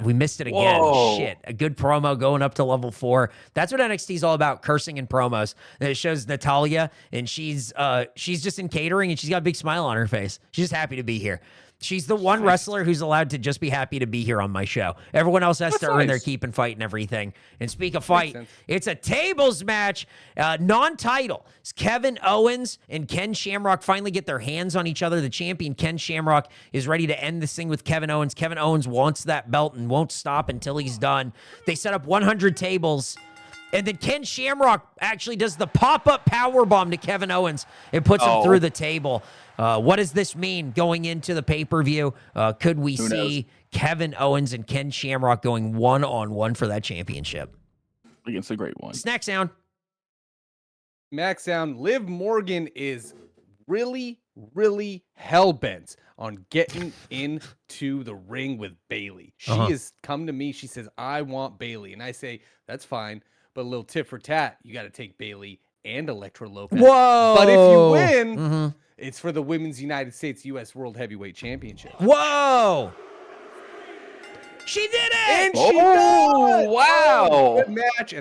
S1: We missed it again.
S3: Whoa.
S1: Shit. A good promo going up to level 4. That's what NXT is all about, cursing in promos. And it shows Natalya, and she's just in catering, and she's got a big smile on her face. She's just happy to be here. She's the one wrestler who's allowed to just be happy to be here on my show. Everyone else has to earn their keep and fight and everything. And speak of fight, it's a tables match, non-title. It's Kevin Owens and Ken Shamrock finally get their hands on each other. The champion, Ken Shamrock, is ready to end this thing with Kevin Owens. Kevin Owens wants that belt and won't stop until he's done. They set up 100 tables. And then Ken Shamrock actually does the pop-up powerbomb to Kevin Owens and puts him through the table. What does this mean going into the pay-per-view? Could we see Kevin Owens and Ken Shamrock going one-on-one for that championship?
S3: Against a great one.
S1: Snack sound.
S2: SmackDown, Liv Morgan is really, really hell-bent on getting into the ring with Bayley. She has come to me. She says, I want Bayley. And I say, that's fine. But a little tit for tat, you got to take Bayley and Elektra Lopez.
S1: Whoa!
S2: But if you win, it's for the Women's United States U.S. World Heavyweight Championship.
S1: Whoa! She did it!
S2: And she does!
S3: Wow!
S2: Good match.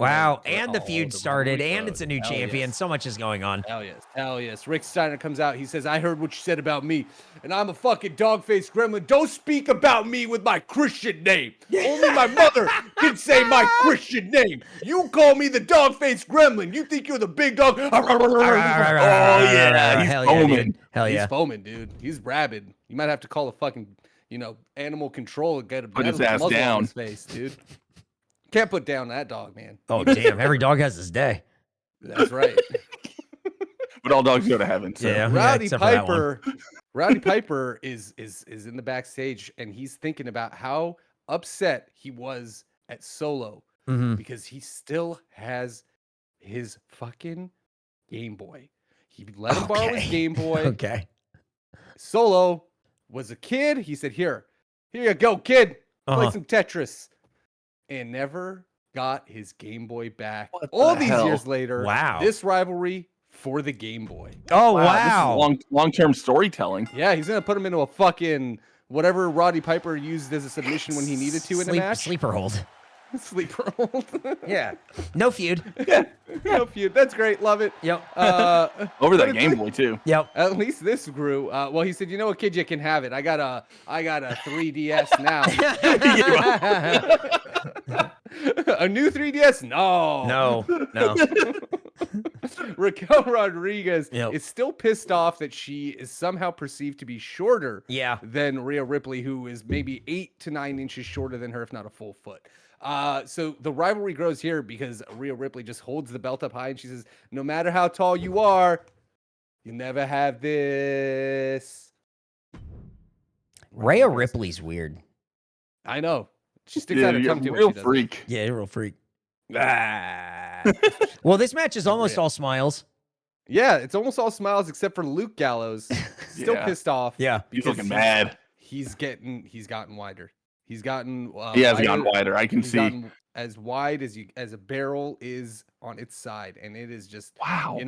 S1: And the feud started, and it's a new champion.
S2: Yes.
S1: So much is going on.
S2: Hell yes. Hell yes. Rick Steiner comes out. He says, I heard what you said about me, and I'm a fucking dog-faced gremlin. Don't speak about me with my Christian name. Only my mother can say my Christian name. You call me the dog-faced gremlin. You think you're the big dog. Oh, yeah. He's
S1: Hell
S2: foaming.
S1: yeah, dude. Hell yeah.
S2: He's foaming, dude. He's rabid. You might have to call a fucking, animal control and get a
S3: Put his ass
S2: muzzle
S3: down.
S2: on his face, dude. Can't put down that dog, man.
S1: Oh, damn. Every dog has his day.
S2: That's right.
S3: But all dogs go to heaven. So.
S1: Yeah.
S2: Rowdy
S1: except for that
S2: Piper is in the backstage, and he's thinking about how upset he was at Solo because he still has his fucking Game Boy. He let him borrow his Game Boy.
S1: Okay.
S2: Solo was a kid. He said, here you go, kid. Play some Tetris. And never got his Game Boy back. All these years later.
S1: Wow.
S2: This rivalry for the Game Boy.
S1: Oh, wow.
S3: This is long-term storytelling.
S2: Yeah, he's going to put him into a fucking whatever Roddy Piper used as a submission when he needed to in the match.
S1: Sleeper hold.
S2: Sleeper hold.
S1: Yeah. No feud.
S2: No feud. That's great. Love it.
S1: Yep.
S3: Over that Game Boy, too.
S1: Yep.
S2: At least this grew. Well, he said, you know what, kid, you can have it. I got a 3DS now. A new 3DS? No. Raquel Rodriguez is still pissed off that she is somehow perceived to be shorter than Rhea Ripley, who is maybe 8 to 9 inches shorter than her, if not a full foot. So the rivalry grows here because Rhea Ripley just holds the belt up high and she says, no matter how tall you are, you never have this.
S1: Rhea Ripley's weird.
S2: I know. She sticks out her tongue too.
S3: Real freak.
S1: Yeah, real freak. Well, this match is almost all smiles.
S2: Yeah, it's almost all smiles except for Luke Gallows. Still pissed off.
S1: Yeah.
S3: He's looking mad.
S2: He's gotten wider. He's gotten
S3: he has gone wider. I can see
S2: as wide as a barrel is on its side, and it is just
S3: wow.
S2: You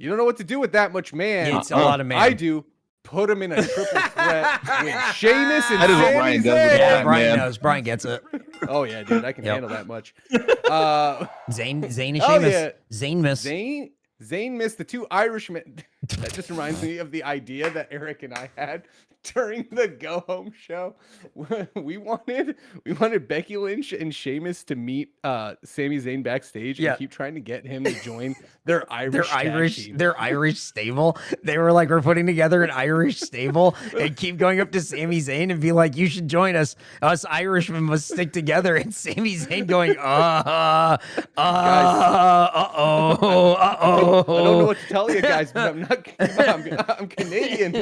S2: don't know what to do with that much man.
S1: Yeah, it's a lot of man.
S2: I do. Put him in a triple threat with Sheamus and
S3: that is what
S2: Sami
S3: Bryan
S2: Zayn.
S3: does.
S1: Yeah, Bryan knows. Bryan gets it.
S2: Oh yeah, dude, I can handle that much.
S1: Zayn and Sheamus.
S2: Yeah.
S1: Zayn missed.
S2: Zayn missed the two Irishmen. That just reminds me of the idea that Eric and I had during the Go Home show. We wanted Becky Lynch and Sheamus to meet Sami Zayn backstage and keep trying to get him to join their
S1: Irish stable. They were like, we're putting together an Irish stable and keep going up to Sami Zayn and be like, you should join us. Us Irishmen must stick together. And Sami Zayn going,
S2: I don't know what to tell you guys, but I'm Canadian.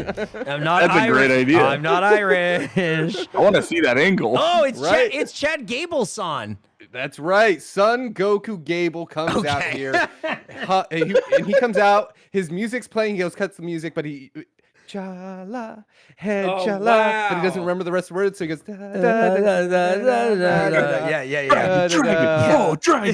S1: I'm not
S3: That's
S1: Irish.
S3: a great idea.
S1: I'm not Irish.
S3: I want to see that angle.
S1: Oh, it's
S2: right.
S1: it's Chad Gable's son.
S2: That's right. Son Goku Gable comes out here. And he comes out. His music's playing. He goes, cuts the music, but chala, head
S1: Oh,
S2: chala.
S1: wow.
S2: But he doesn't remember the rest of the words, so he goes.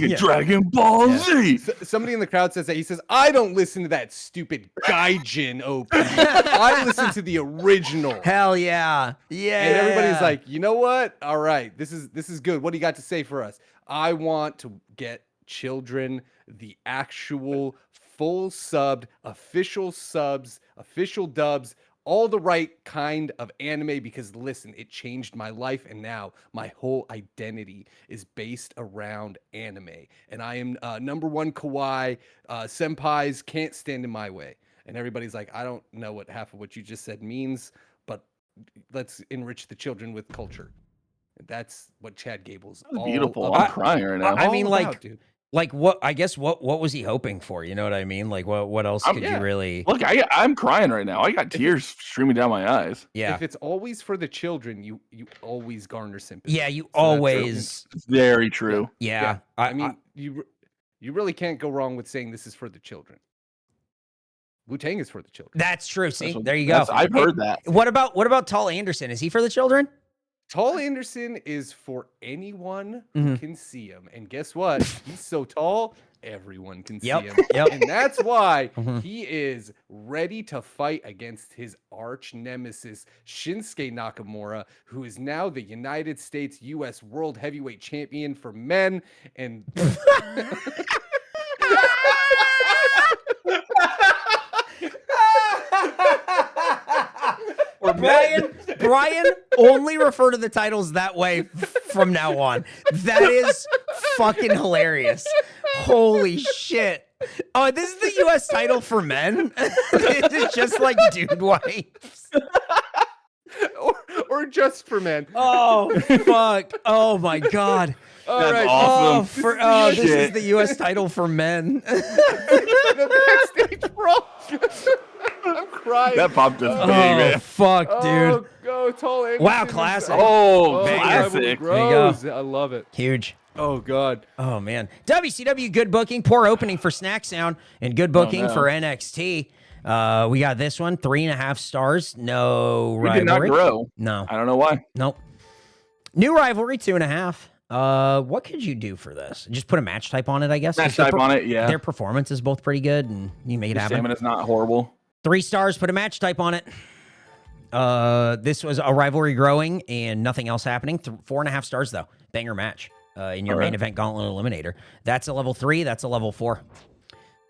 S1: Yeah.
S3: Dragon Ball Z.
S2: Somebody in the crowd says that. He says, I don't listen to that stupid Gaijin OP. I listen to the original.
S1: Hell yeah. Yeah.
S2: And everybody's like, you know what? All right, this is good. What do you got to say for us? I want to get children the actual full subbed, official subs, official dubs, all the right kind of anime, because listen, it changed my life, and now my whole identity is based around anime. And I am number one kawaii. Senpais can't stand in my way. And everybody's like, I don't know what half of what you just said means, but let's enrich the children with culture. That's what Chad Gable's all
S3: Beautiful.
S2: about.
S3: I'm crying right now.
S1: I mean,
S2: All
S1: like,
S2: about, dude.
S1: like what? I guess what was he hoping for? You know what I mean? Like what else could you really?
S3: Look, I'm crying right now. I got tears streaming down my eyes.
S1: Yeah.
S2: If it's always for the children, you always garner sympathy.
S1: Yeah, you
S2: So that's
S1: always.
S3: It's very true.
S1: Yeah.
S2: I mean, you really can't go wrong with saying this is for the children. Wu-Tang is for the children.
S1: That's true. See,
S3: That's what-
S1: there you go.
S3: I've heard that.
S1: What about Tall Anderson? Is he for the children?
S2: Tall Anderson is for anyone who
S1: Mhm.
S2: can see him. And guess what? He's so tall, everyone can see
S1: Yep,
S2: him.
S1: yep.
S2: And that's why
S1: Mhm.
S2: he is ready to fight against his arch nemesis, Shinsuke Nakamura, who is now the United States U.S. World Heavyweight Champion for men. And
S1: Bryan, only refer to the titles that way from now on. That is fucking hilarious. Holy shit. Oh, this is the U.S. title for men? This is just like dude wives.
S2: or just for men.
S1: Oh, fuck. Oh, my God.
S2: All
S3: That's
S2: right.
S3: awesome.
S1: This is the U.S. title for men.
S2: The backstage brawl. I'm crying.
S3: That popped us big,
S1: Oh,
S3: man.
S1: fuck, dude.
S2: Oh, go Tall Anderson.
S1: Wow, classic.
S3: Oh,
S2: Rivalry
S3: classic.
S2: grows. I love it.
S1: Huge.
S2: Oh, God.
S1: Oh, man. WCW, good booking. Poor opening for Snack Sound and good booking
S3: no.
S1: for NXT. We got this one, 3.5 stars. No
S3: We did not
S1: rivalry.
S3: grow.
S1: No.
S3: I don't know why.
S1: Nope. New rivalry, 2.5. What could you do for this? Just put a match type on it, I guess.
S3: Match type on it, yeah.
S1: Their performance is both pretty good, and you make it
S3: The
S1: happen.
S3: stamina's not horrible.
S1: 3 stars, put a match type on it. This was a rivalry growing and nothing else happening. 4.5 stars, though. Banger match in your main event gauntlet eliminator. That's a level 3. That's a level 4.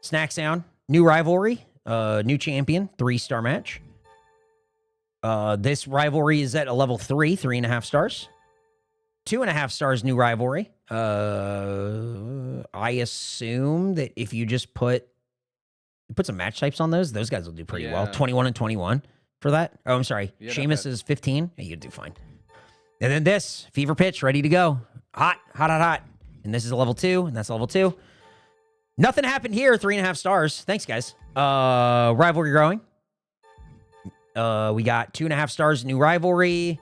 S1: Snack Sound, new rivalry, new champion, 3-star match. This rivalry is at a level 3, 3.5 stars. 2.5 stars, new rivalry. I assume that if you just put some match types on those guys will do pretty well.
S2: Yeah.
S1: 21 and 21 for that. Oh, I'm sorry.
S2: Yeah, not
S1: Sheamus
S2: bad.
S1: is 15. Yeah, you'd do fine. And then this, Fever Pitch, ready to go. Hot. And this is a level 2, and that's a level 2. Nothing happened here, 3.5 stars. Thanks, guys. Rivalry growing. We got 2.5 stars, new rivalry.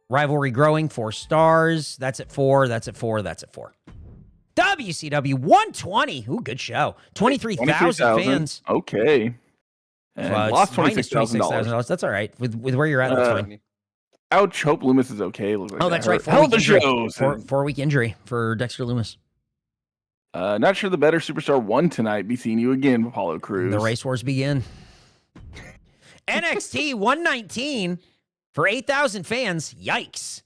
S1: Rivalry growing, 4 stars. That's at 4. That's at 4. That's at 4. WCW 120. Ooh, good show. 23,000 fans.
S3: Okay. And lost
S1: minus
S3: $26,000.
S1: That's all right. With where you're at, that's fine.
S3: Ouch, Hope Loomis is okay. Looks like
S1: Oh,
S3: that
S1: that's right.
S3: hurt. Hell of a shows.
S1: 4-week injury for Dexter Loomis.
S3: Not sure the better superstar won tonight. Be seeing you again, Apollo Crews.
S1: The race wars begin. NXT 119 for 8,000 fans. Yikes.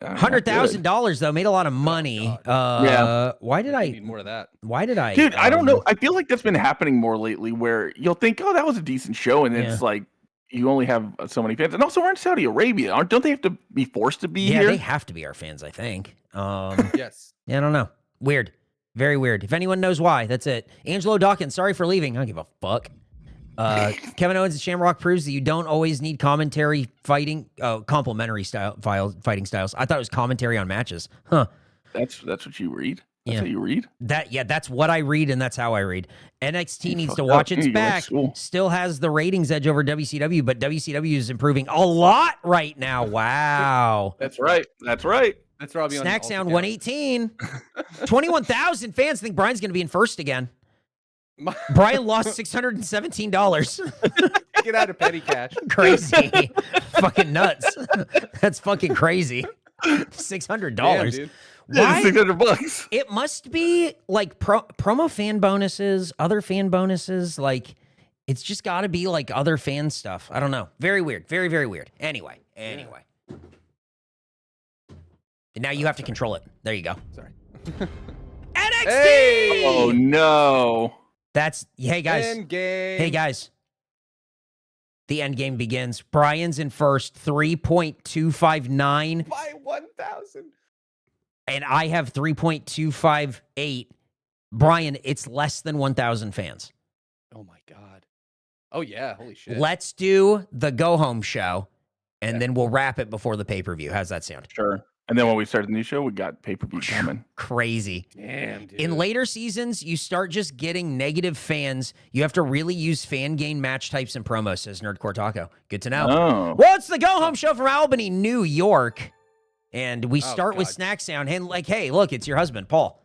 S1: $100,000 though, made a lot of money.
S3: Yeah.
S1: Why did
S2: Need
S1: I?
S2: more of that.
S1: Why did I?
S3: Dude, I don't know. I feel like that's been happening more lately where you'll think, oh, that was a decent show. And it's like, you only have so many fans. And also, we're in Saudi Arabia. Don't they have to be forced to be
S1: Yeah,
S3: here?
S1: they have to be our fans, I think.
S2: Yes.
S1: Yeah, I don't know. Weird. Very weird. If anyone knows why, that's it. Angelo Dawkins, sorry for leaving. I don't give a fuck. Kevin Owens and Shamrock proves that you don't always need commentary fighting, complementary fighting styles. I thought it was commentary on matches. Huh.
S3: That's what you read? That's
S1: Yeah.
S3: how you read?
S1: That's what I read, and that's how I read. NXT needs to
S3: fucked
S1: watch
S3: up.
S1: its
S3: You go to
S1: back.
S3: school.
S1: Still has the ratings edge over WCW, but WCW is improving a lot right now. Wow.
S3: That's right. That's right.
S2: That's Robbie on
S1: Snack Sound 118. 21,000 fans think Brian's going to be in first again. Brian lost $617.
S2: Get out of petty cash.
S1: Crazy. Fucking nuts. That's fucking crazy. $600.
S2: Damn, dude.
S1: Why?
S3: $600.
S1: It must be like promo fan bonuses, other fan bonuses. Like, it's just got to be like other fan stuff. I don't know. Very weird. Very, very weird. Anyway. And now you have to control it. There you go.
S2: Sorry.
S1: NXT!
S2: Hey!
S3: Oh no.
S1: Hey guys.
S2: End game.
S1: Hey guys. The end game begins. Bryan's in first, 3.259.
S2: By 1,000.
S1: And I have 3.258. Bryan, it's less than 1,000 fans.
S2: Oh my God. Oh yeah. Holy shit.
S1: Let's do the go home show, and then we'll wrap it before the pay-per-view. How's that sound?
S3: Sure. And then when we start the new show, we got pay-per-view coming.
S1: Crazy.
S2: Damn, dude.
S1: In later seasons, you start just getting negative fans. You have to really use fan gain match types and promos, says Nerdcoretaco. Good to know.
S3: Oh.
S1: Well, it's the go home show from Albany, New York. And we start with
S2: God.
S1: Snack Sound. And like, hey, look, it's your husband, Paul.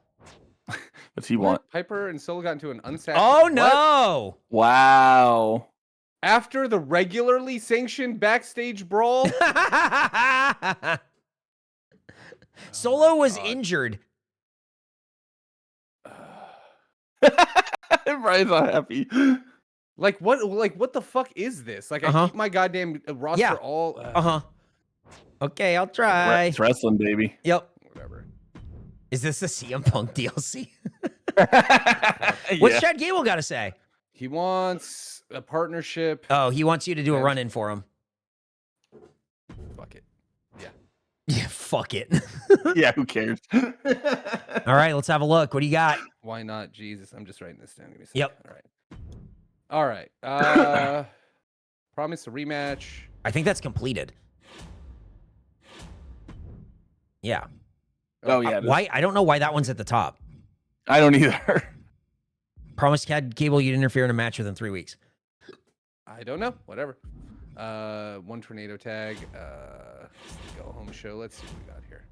S3: What's he want?
S2: Piper and Solo got into an unsanctioned.
S1: Oh, no.
S3: Wow.
S2: After the regularly sanctioned backstage brawl.
S1: Solo was injured.
S3: Brian's not happy.
S2: Like what the fuck is this? Like I keep my goddamn roster all.
S1: Okay, I'll try.
S3: It's wrestling, baby.
S1: Yep.
S2: Whatever.
S1: Is this the CM Punk DLC?
S3: Yeah.
S1: What's Chad Gable got to say?
S2: He wants a partnership.
S1: Oh, he wants you to do a run-in for him.
S2: Fuck it. Yeah.
S1: Yeah, fuck it.
S3: Yeah, who cares?
S1: All right, let's have a look. What do you got?
S2: Why not? Jesus, I'm just writing this down. Give me a second.
S1: Yep.
S2: All right. Promise a rematch.
S1: I think that's completed. Yeah.
S3: Oh yeah.
S1: Why? I don't know why that one's at the top.
S3: I don't either.
S1: Promise Chad Gable you'd interfere in a match within 3 weeks.
S2: I don't know. Whatever. One tornado tag. Go home show. Let's see what we got here.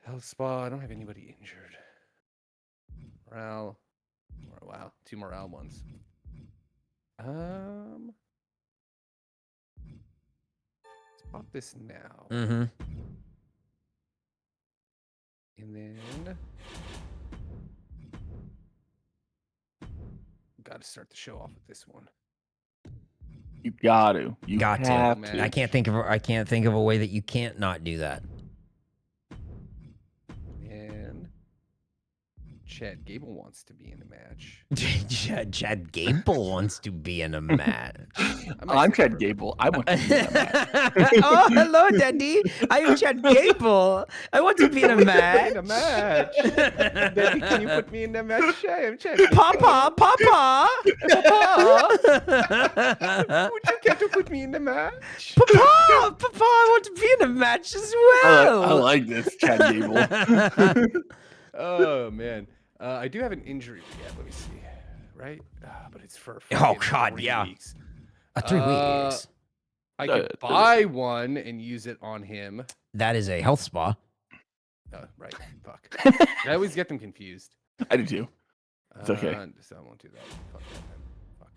S2: Health spa. I don't have anybody injured. Morale. Wow. 2 morale ones. Let's pop this now.
S1: Mm-hmm.
S2: And then got to start the show off with this one.
S3: You got to. You
S1: Got to.
S3: have
S2: Man.
S1: I can't think of a way that you can't not do that.
S2: And Chad Gable wants to be in a match.
S1: Chad Gable wants to be in a match.
S3: I'm Chad Gable. I want to be in that match.
S1: Oh, hello, Daddy. I am Chad Gable. I want to be in a match.
S2: In a match. Daddy, can you put me in the match? I'm Chad Gable.
S1: Papa.
S2: Papa. Would you care to put me in the match?
S1: Papa, I want to be in a match as well.
S3: I like this, Chad Gable.
S2: Oh man, I do have an injury. Yeah, let me see. Right, but it's for
S1: Oh,
S2: fucking
S1: God,
S2: 3
S1: yeah.
S2: weeks.
S1: 3 weeks.
S2: I could buy one and use it on him.
S1: That is a health spa.
S2: Right. Fuck. I always get them confused.
S3: I do too. It's okay.
S2: So I won't do that. Fuck that then. Fuck.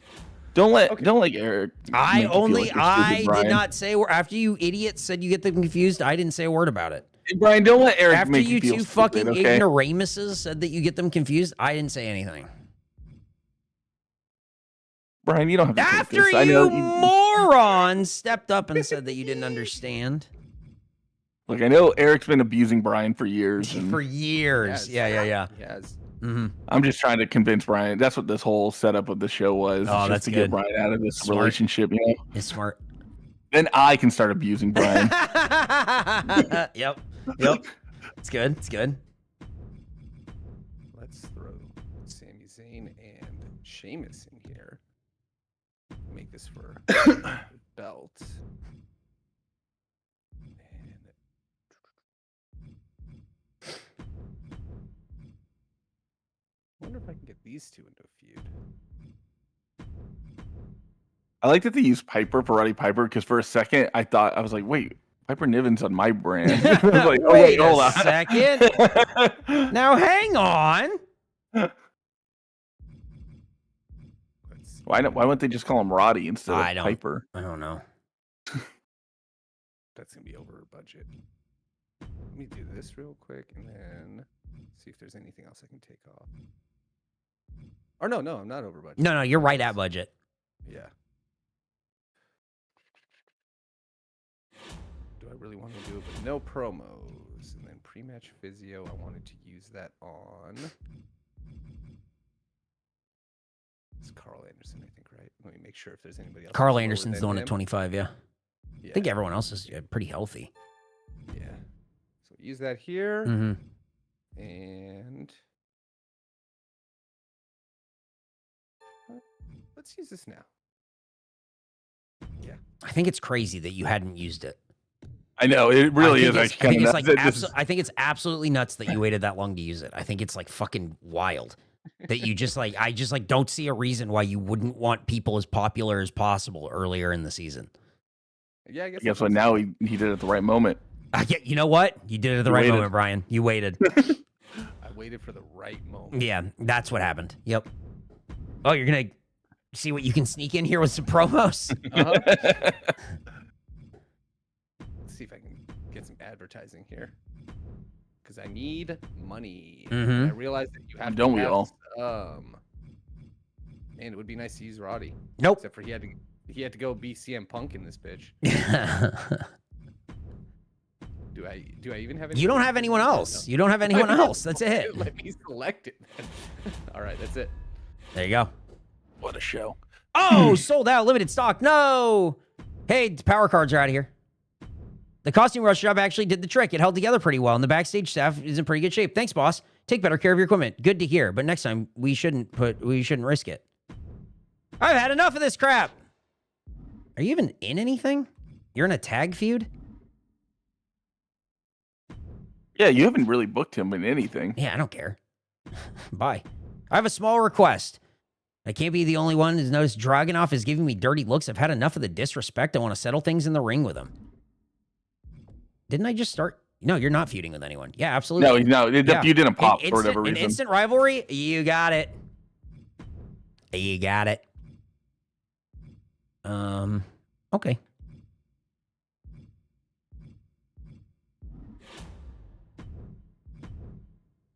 S3: Don't let Eric.
S1: I
S3: make you feel
S1: only,
S3: like you're
S1: I
S3: stupid,
S1: did
S3: Brian.
S1: not say, after you idiots said you get them confused, I didn't say a word about it.
S3: Hey, Brian, don't let Eric
S1: After
S3: make
S1: you
S3: feel
S1: two
S3: stupid,
S1: fucking
S3: okay?
S1: ignoramuses said that you get them confused, I didn't say anything.
S3: Brian, you don't have to take
S1: After
S3: this. I know
S1: you morons stepped up and said that you didn't understand.
S3: Look, I know Eric's been abusing Brian for years.
S1: For years.
S2: Yes.
S1: Yeah.
S2: Yes.
S1: Mm-hmm.
S3: I'm just trying to convince Brian. That's what this whole setup of the show was.
S1: Oh,
S3: just
S1: that's
S3: to
S1: good.
S3: get Brian out of this
S1: Smart.
S3: relationship. You know,
S1: It's smart.
S3: then I can start abusing Brian.
S1: Yep. It's good.
S2: Let's throw Sami Zayn and Sheamus in here. Make this for belt. And I wonder if I can get these two into a feud.
S3: I like that they use Piper for Roddy Piper because for a second I was like, wait, Piper Niven's on my brand. I was like, oh,
S1: Wait
S3: hold
S1: a
S3: on.
S1: second. Now hang on.
S2: Let's
S3: Why wouldn't they just call him Roddy instead of Piper?
S1: I don't know.
S2: That's gonna be over budget. Let me do this real quick and then see if there's anything else I can take off. Or no, I'm not over budget.
S1: No, you're right at budget.
S2: Yeah. Do I really want to do it? But no promos. And then pre-match physio, I wanted to use that on. It's Carl Anderson, I think, right? Let me make sure if there's anybody else.
S1: Carl Anderson's the one at 25, yeah.
S2: Yeah.
S1: I think everyone else is pretty healthy.
S2: Yeah. So use that here.
S1: Mm-hmm.
S2: And let's use this now. Yeah.
S1: I think it's crazy that you hadn't used it.
S3: I know it really is.
S1: I think it's absolutely nuts that you waited that long to use it. I think it's like fucking wild that you just like. I just like don't see a reason why you wouldn't want people as popular as possible earlier in the season.
S2: Yeah, I guess.
S3: Guess what? Now he did it at the right moment.
S1: Yeah, you know what? You did it at the right moment, Brian. You waited.
S2: I waited for the right moment.
S1: Yeah, that's what happened. Yep. Oh, you're gonna see what you can sneak in here with some promos.
S2: Let's see if I can get some advertising here, because I need money.
S1: Mhm.
S2: I realize that you have.
S3: Don't
S2: to
S3: we
S2: have
S3: all?
S2: And it would be nice to use Roddy.
S1: Nope.
S2: Except for he had to go be CM Punk in this bitch. Do I even have any?
S1: You don't have anyone else. You don't have anyone else. That's it.
S2: Let me select it. All right, that's it.
S1: There you go.
S3: What a show.
S1: Oh, sold out. Limited stock. No. Hey, the power cards are out of here. The costume rush job actually did the trick. It held together pretty well, and the backstage staff is in pretty good shape. Thanks, boss. Take better care of your equipment. Good to hear. But next time, we shouldn't risk it. I've had enough of this crap. Are you even in anything? You're in a tag feud?
S3: Yeah, you haven't really booked him in anything.
S1: Yeah, I don't care. Bye. I have a small request. I can't be the only one who's noticed Dragunov is giving me dirty looks. I've had enough of the disrespect. I want to settle things in the ring with him. Didn't I just start? No, you're not feuding with anyone. Yeah, absolutely.
S3: No. You didn't pop for whatever reason.
S1: An instant rivalry? You got it. You got it. Okay.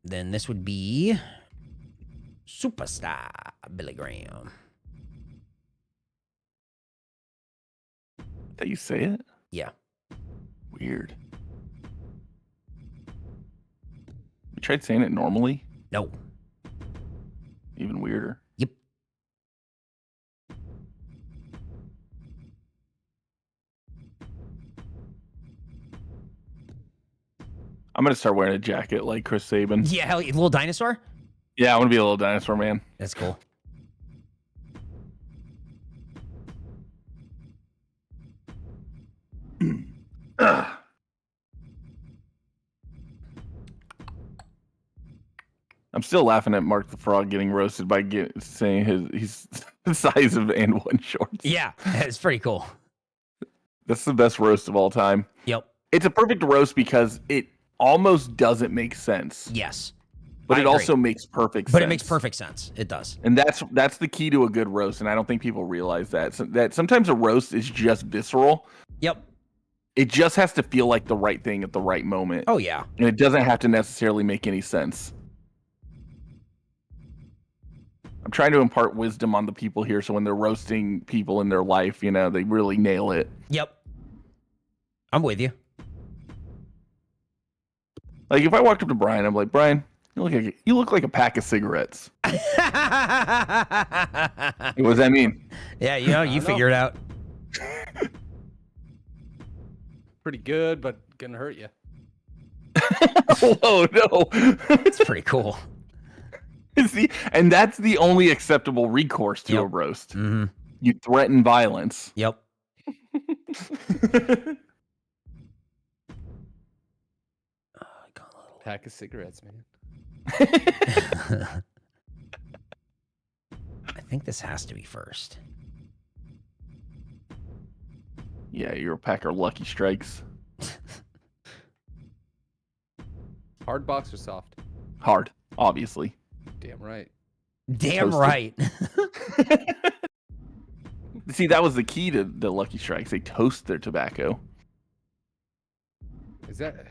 S1: Then this would be Superstar Billy Graham.
S3: That you say it?
S1: Yeah.
S3: Weird. You tried saying it normally?
S1: No.
S3: Even weirder.
S1: Yep.
S3: I'm going to start wearing a jacket like Chris Sabin.
S1: Yeah, hell, little dinosaur?
S3: Yeah, I want to be a little dinosaur man.
S1: That's cool.
S3: I'm still laughing at Marc the Frog getting roasted by saying he's the size of and one shorts.
S1: Yeah, it's pretty cool.
S3: That's the best roast of all time.
S1: Yep.
S3: It's a perfect roast because it almost doesn't make sense.
S1: Yes.
S3: But
S1: I
S3: it
S1: agree.
S3: also makes perfect sense.
S1: But it makes perfect sense. It does.
S3: And that's the key to a good roast, and I don't think people realize that. That sometimes a roast is just visceral.
S1: Yep.
S3: It just has to feel like the right thing at the right moment.
S1: Oh, yeah.
S3: And it doesn't have to necessarily make any sense. I'm trying to impart wisdom on the people here, so when they're roasting people in their life, they really nail it.
S1: Yep. I'm with you.
S3: Like, if I walked up to Bryan, I'm like, Bryan, you look like a pack of cigarettes. What does that mean?
S1: Yeah, you figure it out.
S2: Pretty good, but gonna hurt you.
S3: Oh, no.
S1: It's pretty cool.
S3: See, and that's the only acceptable recourse to a roast.
S1: Mm-hmm.
S3: You threaten violence.
S1: Yep.
S2: Pack of cigarettes, man.
S1: I think this has to be first.
S3: Yeah, you're a pack of Lucky Strikes.
S2: Hard box or soft?
S3: Hard, obviously.
S2: Damn right.
S1: Damn
S3: Toasted.
S1: right.
S3: See, that was the key to the Lucky Strikes. They toast their tobacco.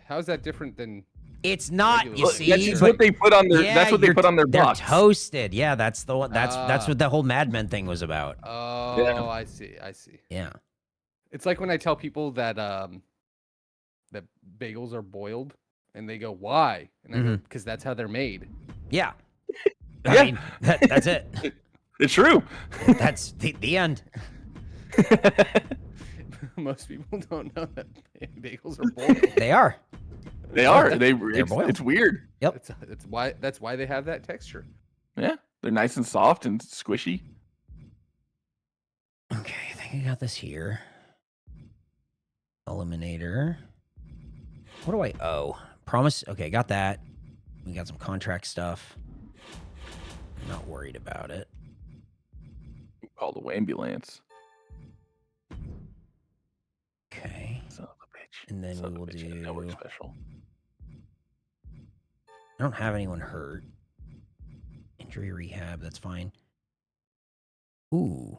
S2: How's that different than?
S1: It's not.
S2: Regular
S1: You see,
S3: That's what they put on their.
S1: yeah,
S3: that's what they put on their
S1: they're
S3: box.
S1: toasted. Yeah, that's the one. That's what the whole Mad Men thing was about.
S2: Oh,
S3: Yeah.
S2: I see.
S1: Yeah.
S2: It's like when I tell people that that bagels are boiled, and they go, "Why?" And I go, "Because that's how they're made."
S1: Yeah.
S3: Yeah.
S1: I mean, that's it.
S3: It's true.
S1: That's the end.
S2: Most people don't know that bagels are boiled.
S1: They are.
S3: They are.
S1: boiled.
S3: It's weird.
S1: Yep.
S2: That's why they have that texture.
S3: Yeah, they're nice and soft and squishy.
S1: Okay, I think I got this here. Eliminator. What do I owe? Promise. Okay, got that. We got some contract stuff. I'm not worried about it.
S3: Call the ambulance.
S1: Okay.
S3: Son of a bitch.
S1: And then
S3: Son
S1: we
S3: of
S1: will
S3: a bitch,
S1: do.
S3: network special.
S1: I don't have anyone hurt. Injury rehab, that's fine. Ooh.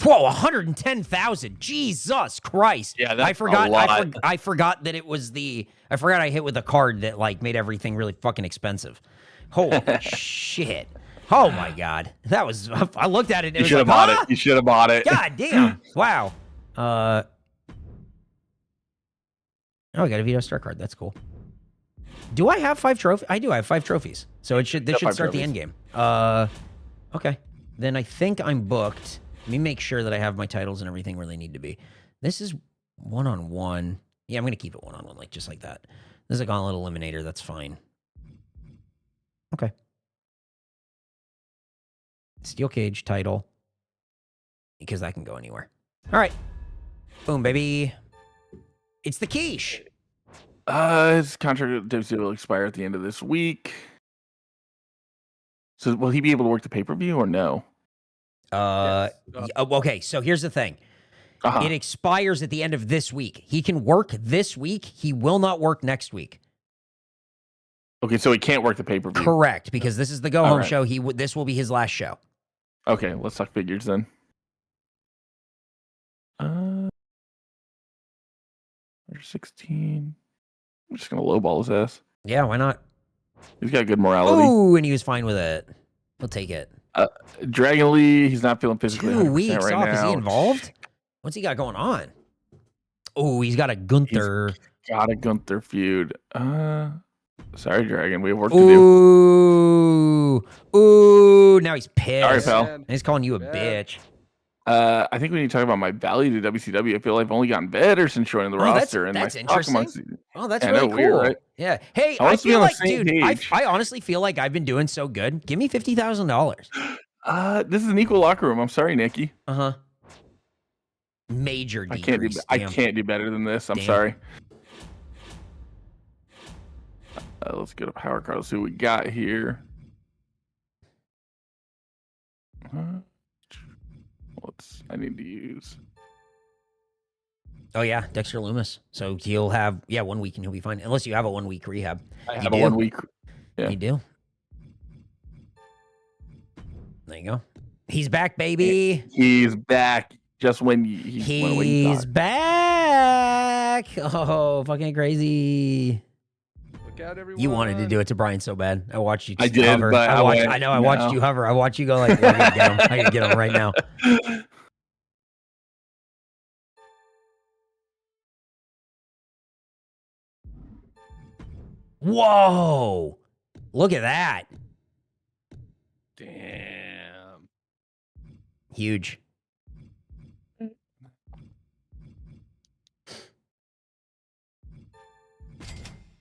S1: Whoa, 110,000. Jesus Christ.
S3: Yeah, that's
S1: I forgot
S3: a lot.
S1: I forgot that it was I forgot I hit with a card that like made everything really fucking expensive. Holy shit. Oh my god. That was I looked at it and it
S3: You
S1: was
S3: should have
S1: like,
S3: bought it. You should have bought it.
S1: God damn. Wow. Oh, I got a Veto Star card. That's cool. Do I have 5 trophies? I do. I have 5 trophies. So this should start the end game. Okay. Then I think I'm booked. Let me make sure that I have my titles and everything where they need to be. This is 1-on-1. Yeah, I'm going to keep it 1-on-1, like just like that. This is a gauntlet eliminator. That's fine. Okay. Steel cage title. Because that can go anywhere. All right. Boom, baby. It's the quiche.
S3: His contract with WC will expire at the end of this week. So will he be able to work the pay-per-view or no?
S2: Yes.
S1: Okay, so here's the thing.
S3: Uh-huh.
S1: It expires at the end of this week. He can work this week. He will not work next week.
S3: Okay, so he can't work the pay-per-view.
S1: Correct, because this is the go-home
S3: right.
S1: show. This will be his last show.
S3: Okay, let's talk figures then. 16. I'm just gonna lowball his ass.
S1: Yeah, why not?
S3: He's got good morality.
S1: Ooh, and he was fine with it. He'll take it.
S3: Dragon Lee, he's not feeling physically
S1: 2
S3: 100%
S1: weeks
S3: right
S1: off.
S3: now.
S1: Is he involved? What's he got going on? Oh, he's got a Gunther.
S3: Got a Gunther feud. Sorry, Dragon. We have work to
S1: Ooh. Ooh. Now he's pissed.
S3: Sorry, pal.
S1: He's calling you a
S2: Bad.
S1: bitch.
S3: I think we need to talk about my value to WCW. I feel like I've only gotten better since joining the roster. And
S1: that's
S3: my
S1: interesting.
S3: interesting.
S1: Oh, that's
S3: Yeah,
S1: really
S3: no,
S1: cool.
S3: weird, right?
S1: Yeah. Hey,
S3: I want
S1: I
S3: us to be
S1: feel
S3: on the
S1: like,
S3: same
S1: dude,
S3: page.
S1: I honestly feel like I've been doing so good. Give me $50,000.
S3: This is an equal locker room. I'm sorry, Nikki.
S1: Uh-huh. Major
S3: I can't do.
S1: decrease.
S3: I
S1: Damn.
S3: can't do better than this. I'm
S1: Damn.
S3: sorry. Let's go to Power Card. Let's see what we got here. I need to use.
S1: Oh, yeah, Dexter Loomis. So he'll have, 1 week and he'll be fine. Unless you have a 1 week rehab.
S3: I
S1: You
S3: have a
S1: do?
S3: 1 week. Yeah.
S1: You do. There you go. He's back, baby.
S3: He's back. Just when he went away.
S1: He's back. Oh, fucking crazy.
S2: Look out, everyone.
S1: You wanted to do it to Bryan so bad. I watched you
S3: I
S1: just
S3: did,
S1: hover.
S3: but I went,
S1: I know. I watched
S3: no.
S1: you hover. I watched you go like, I gotta get him. I gotta get him right now. Whoa. Look at that.
S2: Damn.
S1: Huge.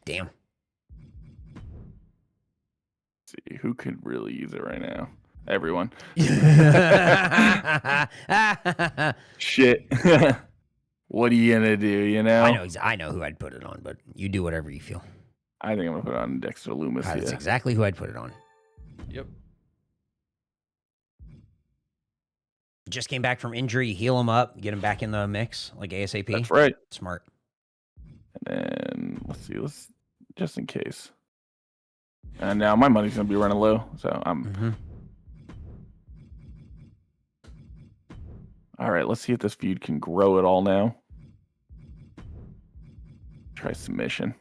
S1: Damn.
S3: Let's see who could really use it right now. Everyone. Shit. What are you gonna do? You know.
S1: I know who I'd put it on, but you do whatever you feel.
S3: I think I'm gonna put it on Dexter Loomis.
S1: That's
S3: Yeah.
S1: exactly who I'd put it on.
S2: Yep.
S1: Just came back from injury, heal him up, get him back in the mix like ASAP.
S3: That's right.
S1: Smart.
S3: And let's see. Let's just in case. And now my money's gonna be running low, so I'm. All right, let's see if this feud can grow at all now. Try submission.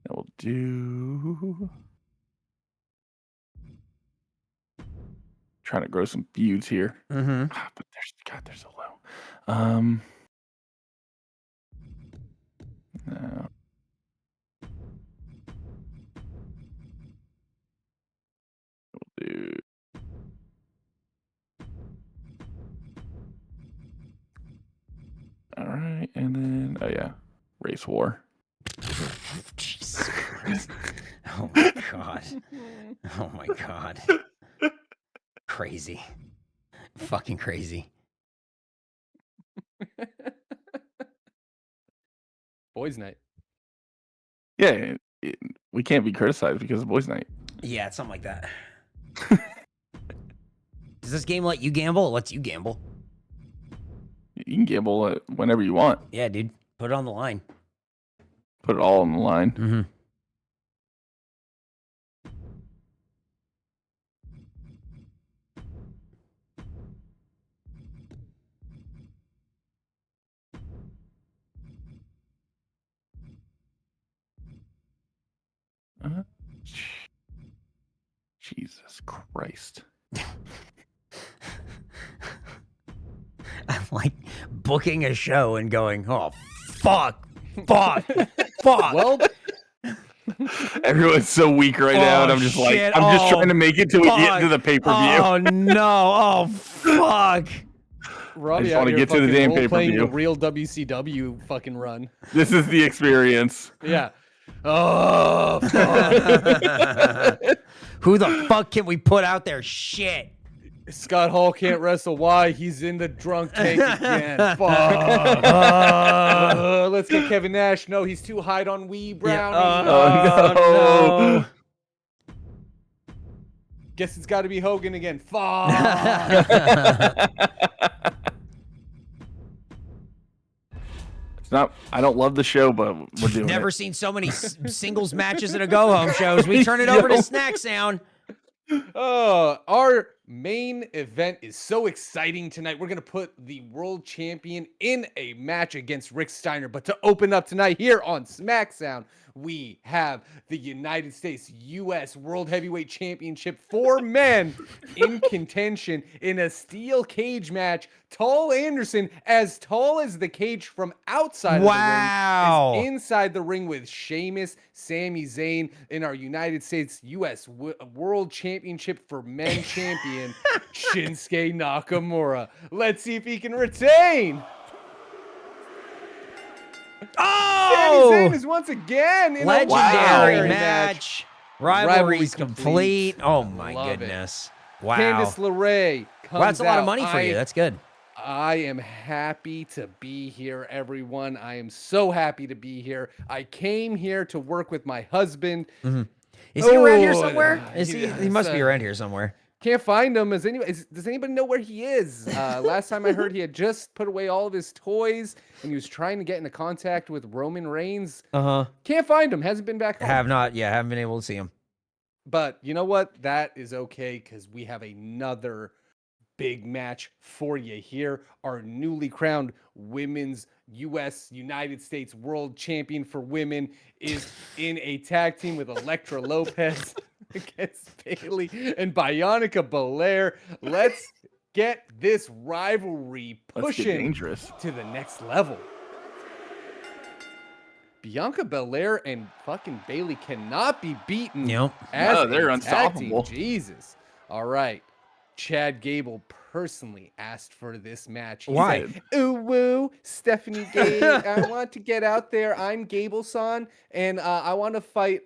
S3: That will do. Trying to grow some feuds here.
S1: Mm-hmm.
S3: But they're so low. No. Dude. All right, and then race war.
S1: Jesus Christ. Oh my god. Oh my god. Crazy. Fucking crazy.
S2: Boys' night.
S3: Yeah, we can't be criticized because of boys' night.
S1: Yeah, it's something like that. Does this game let you gamble? It lets you gamble.
S3: You can gamble whenever you want.
S1: Yeah, dude. Put it on the line.
S3: Put it all on the line.
S1: Mm-hmm.
S3: Jesus Christ.
S1: I'm like booking a show and going, oh, fuck, fuck, fuck.
S2: Well,
S3: everyone's so weak right now, and I'm just like,
S1: shit.
S3: I'm just trying to make it till we get to the pay-per-view.
S1: Oh, no. Oh, fuck.
S2: Robbie,
S3: I just want to get to the damn
S2: playing the
S3: pay-per-view.
S2: real WCW fucking run.
S3: This is the experience.
S2: Yeah. Oh, fuck.
S1: Who the fuck can we put out there? Shit.
S2: Scott Hall can't wrestle. Why? He's in the drunk tank again. Fuck. Let's get Kevin Nash. No, he's too high on Wee Brownie.
S3: Oh, no.
S2: Guess it's got to be Hogan again. Fuck.
S3: It's not. I don't love the show, but we're doing
S1: Never
S3: it.
S1: seen so many singles matches at a go-home shows. We turn it over to Snack Sound.
S2: Our main event is so exciting tonight. We're going to put the world champion in a match against Rick Steiner. But to open up tonight here on SmackDown, we have the United States U.S. World Heavyweight Championship for men in contention in a steel cage match. Tall Anderson, as tall as the cage from outside of the ring, is inside the ring with Sheamus, Sami Zayn, in our United States U.S. World Championship for men champion, Shinsuke Nakamura. Let's see if he can retain.
S1: Oh!
S2: Sami Zayn is once again in
S1: Legendary
S2: a
S1: match. Rivalry's complete. Oh my
S2: Love
S1: goodness. Wow.
S2: Candice LeRae comes
S1: Well, that's a lot of
S2: out.
S1: money for you. That's good.
S2: I am happy to be here, everyone. I am so happy to be here. I came here to work with my husband.
S1: Mm-hmm. Is he around here
S2: Oh,
S1: somewhere? Is he? He must be around here somewhere.
S2: Can't find him. Does anybody know where he is? Last time I heard, he had just put away all of his toys and he was trying to get into contact with Roman Reigns. Can't find him. Hasn't been back home.
S1: Haven't been able to see him.
S2: But you know what? That is okay because we have another big match for you here. Our newly crowned women's United States World Champion for women is in a tag team with Elektra Lopez against Bayley and Bianca Belair. Let's get this rivalry pushing to the next level. Bianca Belair and fucking Bayley cannot be beaten.
S1: Nope.
S2: As
S3: they're
S2: a tag
S3: unstoppable.
S2: team. Jesus. All right. Chad Gable personally asked for this match. He
S1: Why?
S2: said, ooh, woo, Stephanie Gay. I want to get out there. I'm Gable-san, and I want to fight.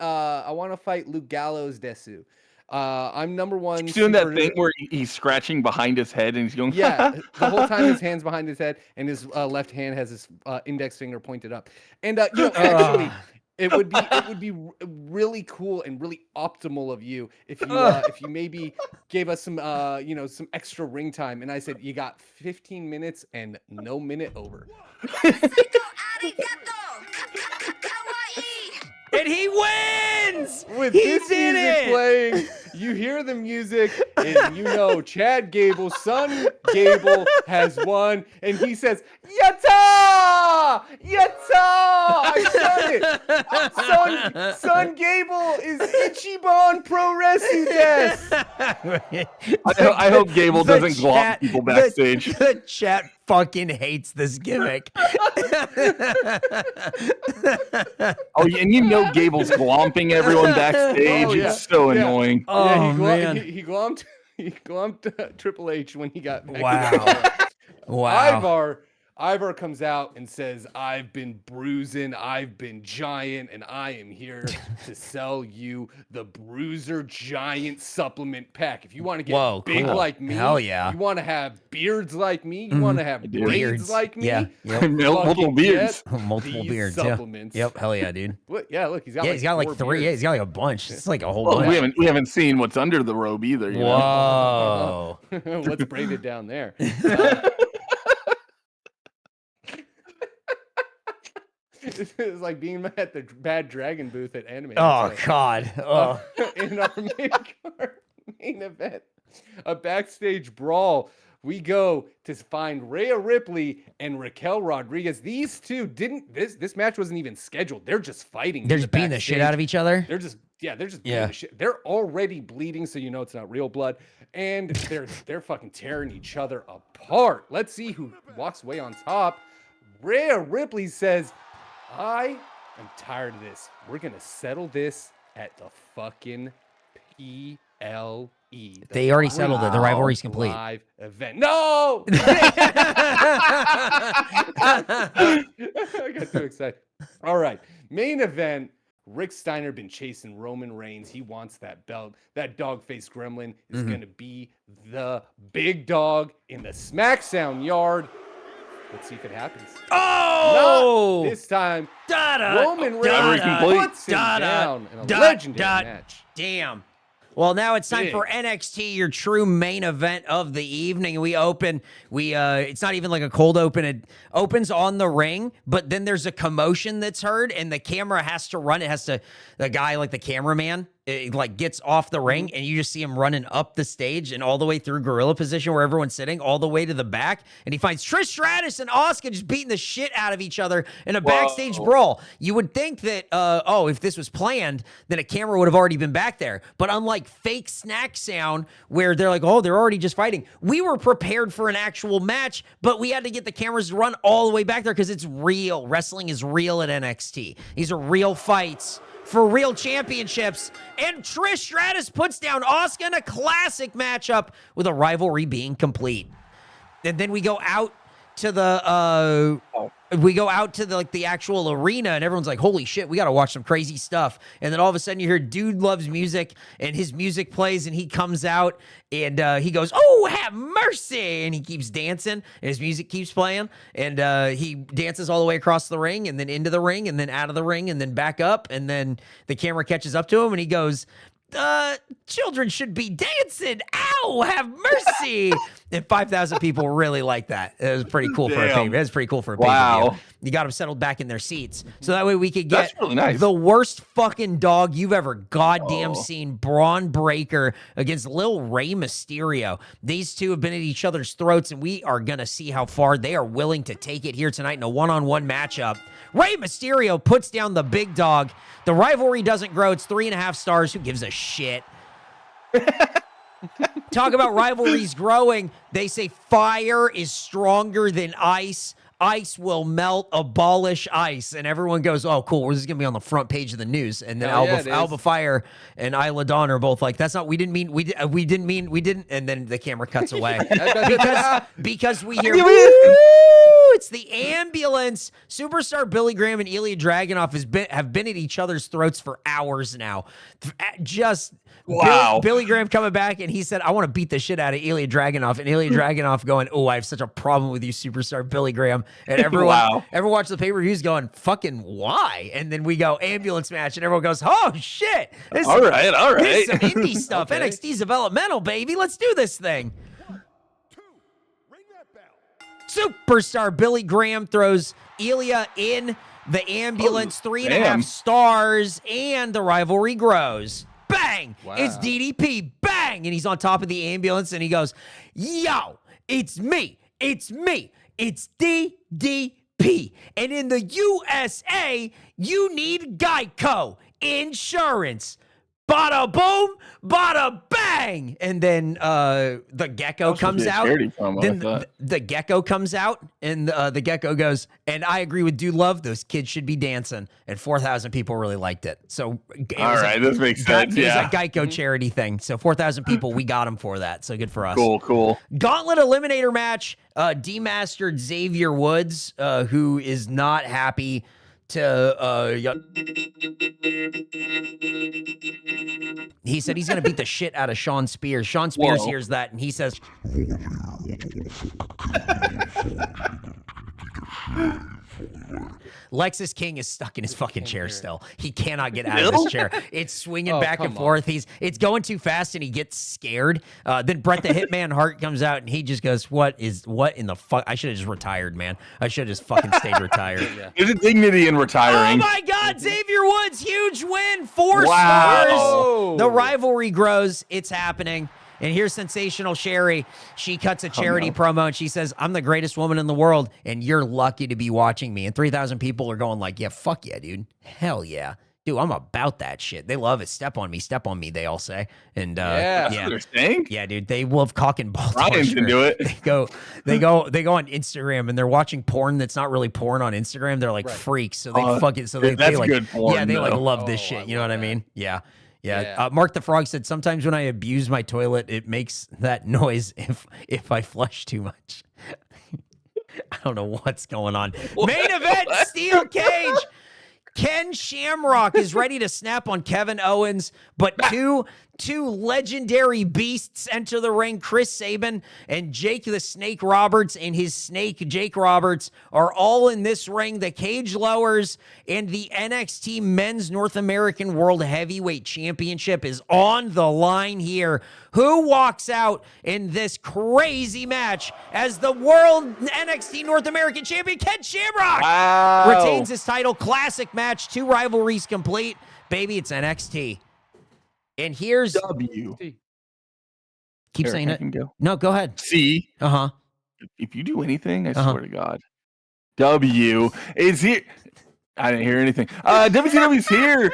S2: Luke Gallows Desu. I'm number one.
S3: He's doing that thing where he's scratching behind his head and he's going.
S2: Yeah, the whole time his hand's behind his head and his left hand has his index finger pointed up. And actually, it would be really cool and really optimal of you if you maybe gave us some some extra ring time. And I said, you got 15 minutes and no minute over. And he wins!
S1: With
S2: this music playing, You hear the music, and you know Chad Gable's son Gable has won, and he says, "Yatta! Yatta! I said it! Son Gable is Ichiban Pro Wrestling Death!"
S3: I hope Gable doesn't glop people backstage.
S1: The chat fucking hates this gimmick.
S3: Oh, and you know Gable's glomping everyone backstage.
S2: Oh, yeah.
S3: It's so annoying.
S1: Oh, man.
S2: He glomped Triple H when he got back.
S1: Wow. Wow.
S2: Ivar comes out and says, "I've been bruising, I've been giant, and I am here to sell you the Bruiser Giant supplement pack. If you want to get big like me,
S1: hell yeah.
S2: You want to have beards like me, you want to have braids like me,
S3: multiple beards,
S1: multiple beards,
S2: supplements.
S1: Yep, hell yeah, dude.
S2: Look, look, he's got
S1: like 3.
S2: Beards.
S1: Yeah, he's got like a bunch. It's like a whole bunch.
S3: We haven't seen what's under the robe either. You
S1: Whoa.
S2: know? What's braided down there? It's like being at the Bad Dragon booth at Anime.
S1: Oh, God. Oh.
S2: In our main event, a backstage brawl, we go to find Rhea Ripley and Raquel Rodriguez. These two this match wasn't even scheduled. They're just fighting.
S1: They're just beating the shit out of each other.
S2: They're just beating the shit. They're already bleeding, so you know it's not real blood. And they're fucking tearing each other apart. Let's see who walks away on top. Rhea Ripley says, "I am tired of this. We're going to settle this at the fucking PLE."
S1: They already settled it. The rivalry's complete.
S2: Live event. No! I got too excited. All right. Main event. Rick Steiner been chasing Roman Reigns. He wants that belt. That dog-faced gremlin is going to be the big dog in the SmackDown yard. Let's see if it happens.
S1: Oh!
S2: Not this time. Roman Reigns puts him down in a legendary match.
S1: Damn. Well, now it's time for NXT, your true main event of the evening. We open, it's not even like a cold open. It opens on the ring, but then there's a commotion that's heard, and the camera has to run. The guy, like the cameraman, like gets off the ring, and you just see him running up the stage and all the way through gorilla position where everyone's sitting, all the way to the back, and he finds Trish Stratus and Asuka just beating the shit out of each other in a backstage brawl. You would think that, if this was planned, then a camera would have already been back there. But unlike fake snack sound where they're like, oh, they're already just fighting, we were prepared for an actual match, but we had to get the cameras to run all the way back there because it's real. Wrestling is real at NXT. These are real fights for real championships. And Trish Stratus puts down Asuka in a classic matchup with a rivalry being complete. And then we go out to the the actual arena, and everyone's like, holy shit, we got to watch some crazy stuff. And then all of a sudden you hear Dude Loves Music, and his music plays, and he comes out, and he goes, oh, have mercy, and he keeps dancing, and his music keeps playing, and he dances all the way across the ring, and then into the ring, and then out of the ring, and then back up, and then the camera catches up to him, and he goes, children should be dancing. Ow, have mercy. And 5,000 people really like that. It was pretty cool for a pay-per-view. It was pretty cool for a pay-per-view. You got them settled back in their seats. So that way we could get
S3: really nice.
S1: The worst fucking dog you've ever goddamn seen, Braun Breaker against Lil Rey Mysterio. These two have been at each other's throats, and we are going to see how far they are willing to take it here tonight in a one-on-one matchup. Rey Mysterio puts down the big dog. The rivalry doesn't grow. It's 3.5 stars. Who gives a shit? Talk about rivalries growing. They say fire is stronger than ice. Ice will melt, abolish ice. And everyone goes, oh, cool. This is going to be on the front page of the news. And then Alba Fire and Isla Dawn are both like, that's not, we didn't. And then the camera cuts away. because we hear, it's the ambulance. Superstar Billy Graham and Ilya Dragunov have been at each other's throats for hours now. Just Billy Graham coming back, and he said, I want to beat the shit out of Ilya Dragunov. And Ilya Dragunov going, oh, I have such a problem with you, Superstar Billy Graham. And everyone watched the pay-per-views going, fucking why? And then we go, ambulance match, and everyone goes, oh, shit.
S3: All right.
S1: This is some indie stuff. Okay. NXT's developmental, baby. Let's do this thing. Superstar Billy Graham throws Ilya in the ambulance, 3.5 stars, and the rivalry grows. bang.
S2: Wow.
S1: It's DDP, bang. And he's on top of the ambulance and he goes, yo, it's me. It's DDP. And in the USA, you need Geico insurance. Bada boom, bada bang. And then the gecko comes out. Then the gecko comes out, and the gecko goes, and I agree with Dude Love. Those kids should be dancing. And 4,000 people really liked it. So
S3: all right, this makes sense.
S1: It was a Geico charity thing. So 4,000 people, we got them for that. So good for us.
S3: Cool.
S1: Gauntlet Eliminator match. Demastered Xavier Woods, who is not happy to he said he's gonna beat the shit out of Sean Spears. Sean Spears hears that and he says Lexus King is stuck in his fucking chair still. He cannot get out of this chair. It's swinging back and forth. It's going too fast and he gets scared. Then Bret the Hitman Hart comes out and he just goes, what in the fuck? I should have just retired, man. I should have just fucking stayed retired.
S3: There's a dignity in retiring.
S1: Oh my God, Xavier Woods, huge win, 4 stars. The rivalry grows. It's happening. And here's Sensational Sherry. She cuts a charity promo and she says, I'm the greatest woman in the world and you're lucky to be watching me. And 3,000 people are going like, yeah, fuck yeah, dude. Hell yeah. Dude, I'm about that shit. They love it. Step on me, they all say. And
S3: that's what they're saying.
S1: Yeah, dude. They love cock and ball.
S3: Bryan can do it.
S1: They go on Instagram and they're watching porn that's not really porn on Instagram. They're like freaks. So they
S3: that's
S1: like
S3: good porn.
S1: Yeah, they like love this shit. You know what I mean? Yeah. Marc the Frog said, sometimes when I abuse my toilet, it makes that noise if I flush too much. I don't know what's going on. Main event, Steel Cage. Ken Shamrock is ready to snap on Kevin Owens, but two legendary beasts enter the ring. Chris Sabin and Jake the Snake Roberts and his snake, Jake Roberts, are all in this ring. The cage lowers and the NXT Men's North American World Heavyweight Championship is on the line here. Who walks out in this crazy match as the World NXT North American Champion? Ken Shamrock retains his title. Classic match. 2 rivalries complete. Baby, it's NXT. And here's
S3: W.
S1: Keep
S3: Eric,
S1: saying
S3: I
S1: it.
S3: can go.
S1: No, go ahead.
S3: C. If you do anything, I swear to God. W is here. I didn't hear anything. WCW's here.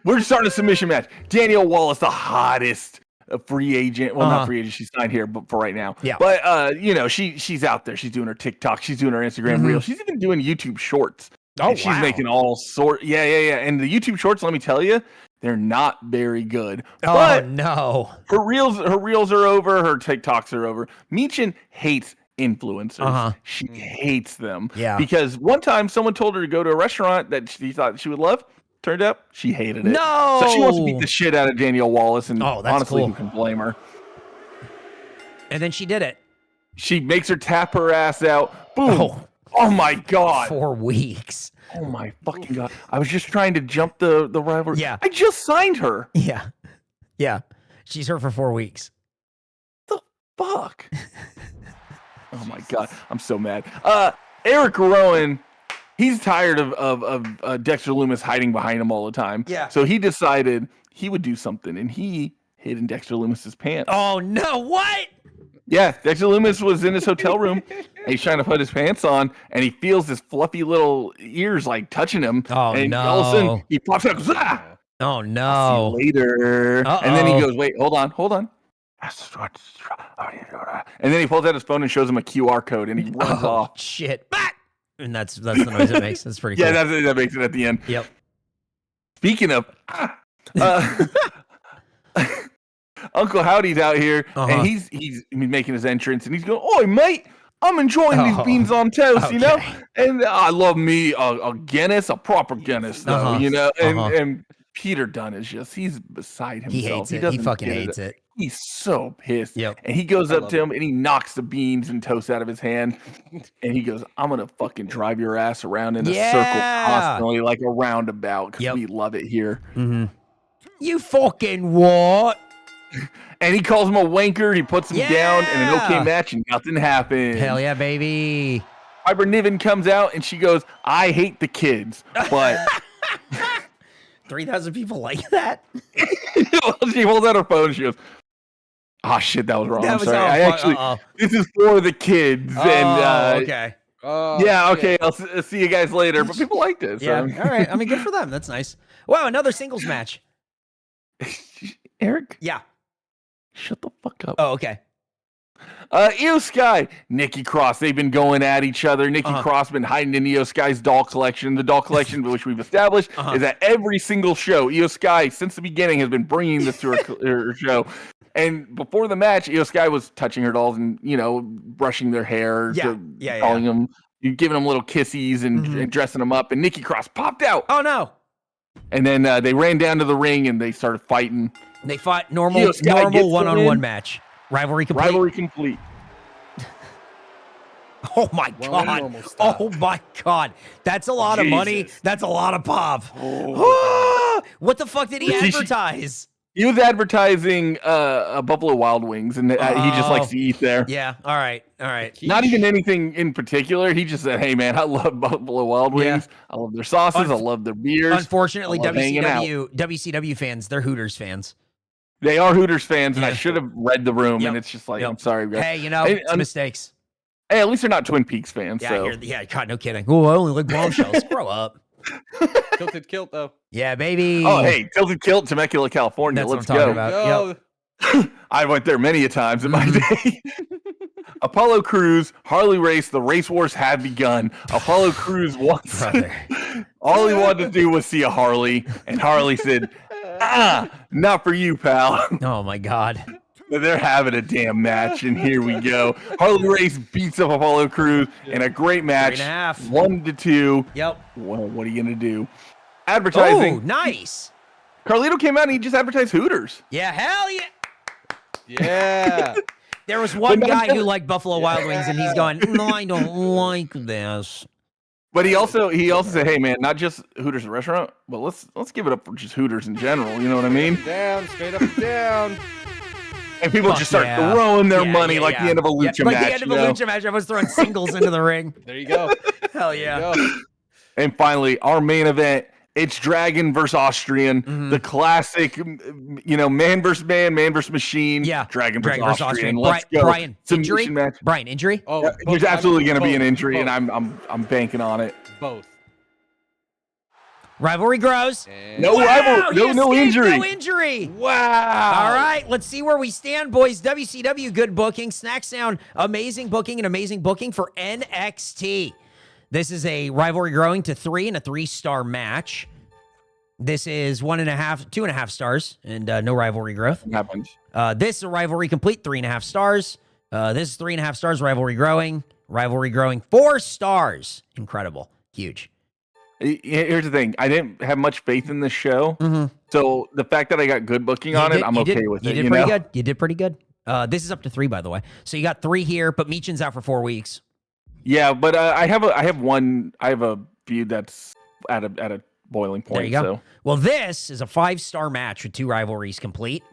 S3: We're starting a submission match. Danielle Wallace, the hottest free agent. Well, not free agent. She's signed here, but for right now.
S1: Yeah.
S3: But she's out there. She's doing her TikTok. She's doing her Instagram Reel. She's even doing YouTube Shorts.
S1: Oh,
S3: she's making all sorts. Yeah. And the YouTube Shorts, let me tell you, they're not very good. But
S1: no.
S3: Her reels are over. Her TikToks are over. Meechin hates influencers. She hates them.
S1: Yeah.
S3: Because one time someone told her to go to a restaurant that she thought she would love. Turned out she hated it.
S1: No.
S3: So she wants to beat the shit out of Danielle Wallace, and
S1: that's
S3: honestly,
S1: cool.
S3: who can blame her?
S1: And then she did it.
S3: She makes her tap her ass out. Boom. Oh my God.
S1: 4 weeks.
S3: Oh my fucking God. I was just trying to jump the rivalry.
S1: Yeah.
S3: I just signed her.
S1: Yeah. She's hurt for 4 weeks.
S3: The fuck? Oh my God. I'm so mad. Eric Rowan, he's tired of Dexter Lumis hiding behind him all the time.
S1: Yeah.
S3: So he decided he would do something, and he hid in Dexter Lumis's pants.
S1: Oh no, what?
S3: Yeah, Dexter Lumis was in his hotel room, and he's trying to put his pants on, and he feels his fluffy little ears like touching him.
S1: Oh,
S3: and
S1: no.
S3: all of a sudden, he pops out, goes, ah!
S1: Oh no.
S3: I'll see you later. And then he goes, wait, hold on. And then he pulls out his phone and shows him a QR code, and he runs off.
S1: Shit. And that's the noise it makes. That's pretty cool.
S3: Yeah, that makes it at the end.
S1: Yep.
S3: Speaking of, Uncle Howdy's out here, and he's making his entrance, and he's going, "Oi, mate, I'm enjoying these beans on toast, you know." And I love me a Guinness, a proper Guinness, though, you know. And Peter Dunne is he's beside himself.
S1: He hates it. He fucking hates it.
S3: He's so pissed.
S1: Yep.
S3: And he goes up to him and he knocks the beans and toast out of his hand. And he goes, I'm going to fucking drive your ass around in a circle constantly, like a roundabout, because we love it here.
S1: Mm-hmm. You fucking what?
S3: And he calls him a wanker. He puts him down in an okay match, and nothing happens.
S1: Hell yeah, baby.
S3: Piper Niven comes out and she goes, I hate the kids, but
S1: 3,000 people like that?
S3: She holds out her phone and she goes, "Oh shit, that was wrong. I'm sorry. I actually this is for the kids."
S1: Okay.
S3: Yeah, okay. I'll see you guys later. But people liked it. So.
S1: Yeah. All right. I mean, good for them. That's nice. Wow, another singles match.
S3: Eric?
S1: Yeah.
S3: Shut the fuck up.
S1: Oh, okay.
S3: Io Sky, Nikki Cross, they've been going at each other. Nikki Cross been hiding in Io Sky's doll collection. The doll collection, which we've established, is at every single show. Io Sky, since the beginning, has been bringing this to her show. And before the match, Io Sky was touching her dolls and, brushing their hair, calling them, giving them little kissies and dressing them up. And Nikki Cross popped out.
S1: Oh, no.
S3: And then they ran down to the ring and they started fighting.
S1: They fought normal one-on-one match. Rivalry complete. Oh my god. Oh my god. That's a lot of money. That's a lot of pop. What the fuck did he advertise?
S3: He was advertising Buffalo Wild Wings, and he just likes to eat there.
S1: Yeah. All right.
S3: Not even anything in particular. He just said, "Hey man, I love Buffalo Wild Wings. I love their sauces. I love their beers."
S1: Unfortunately, WCW fans, they're Hooters fans.
S3: They are Hooters fans, and I should have read the room, and it's just like, I'm sorry, guys.
S1: Hey, it's mistakes.
S3: Hey, at least they're not Twin Peaks fans.
S1: Yeah, God, no kidding. Oh, I only like bombshells. Grow up.
S2: Tilted Kilt, though.
S1: Yeah, baby.
S3: Oh, hey, Tilted Kilt, Temecula, California.
S1: That's
S3: Let's
S1: what I'm
S3: go.
S1: talking about. Yep.
S3: I went there many a times in my day. Apollo Crews, Harley Race, the race wars have begun. Apollo Crews wants all he wanted to do was see a Harley, and Harley said, not for you, pal.
S1: Oh my god.
S3: They're having a damn match, and here we go. Harley Race beats up Apollo Crews in a great match.
S1: 3.5.
S3: 1-2.
S1: Yep.
S3: Well, what are you gonna do? Advertising.
S1: Oh, nice.
S3: Carlito came out and he just advertised Hooters.
S1: Yeah, hell yeah.
S2: Yeah.
S1: There was one guy who liked Buffalo Wild Wings, and he's going, "No, I don't like this."
S3: But he also said, "Hey man, not just Hooters the restaurant, but let's give it up for just Hooters in general." You know what I mean?
S2: Down, straight up and down.
S3: And people just start throwing their money like the end of a lucha match.
S1: Like the end of a lucha match, I was throwing singles into the ring.
S2: There you go.
S1: Hell yeah.
S3: And finally, our main event. It's Dragon versus Austrian, the classic, man versus man, man versus machine.
S1: Yeah,
S3: Dragon versus Austrian. Let's go.
S1: Bryan,
S3: injury?
S1: Bryan, injury?
S3: Oh, there's absolutely going to be an injury, and I'm banking on it.
S2: Both.
S1: Rivalry grows.
S3: No injury.
S1: No injury.
S3: Wow.
S1: All right, let's see where we stand, boys. WCW, good booking. Snack Sound, amazing booking, and amazing booking for NXT. This is a rivalry growing to 3 and a 3-star match. This is 2.5 stars, and no rivalry growth. This is a rivalry complete, 3.5 stars. This is 3.5 stars, rivalry growing 4 stars. Incredible, huge.
S3: Here's the thing. I didn't have much faith in this show. So the fact that I got good booking on it, I'm okay with it.
S1: You did pretty good. You did pretty good. This is up to 3, by the way. So you got 3 here, but Meechan's out for 4 weeks.
S3: Yeah, but I have a feud that's at a boiling point.
S1: There you go.
S3: So.
S1: Well, this is a 5-star match with 2 rivalries complete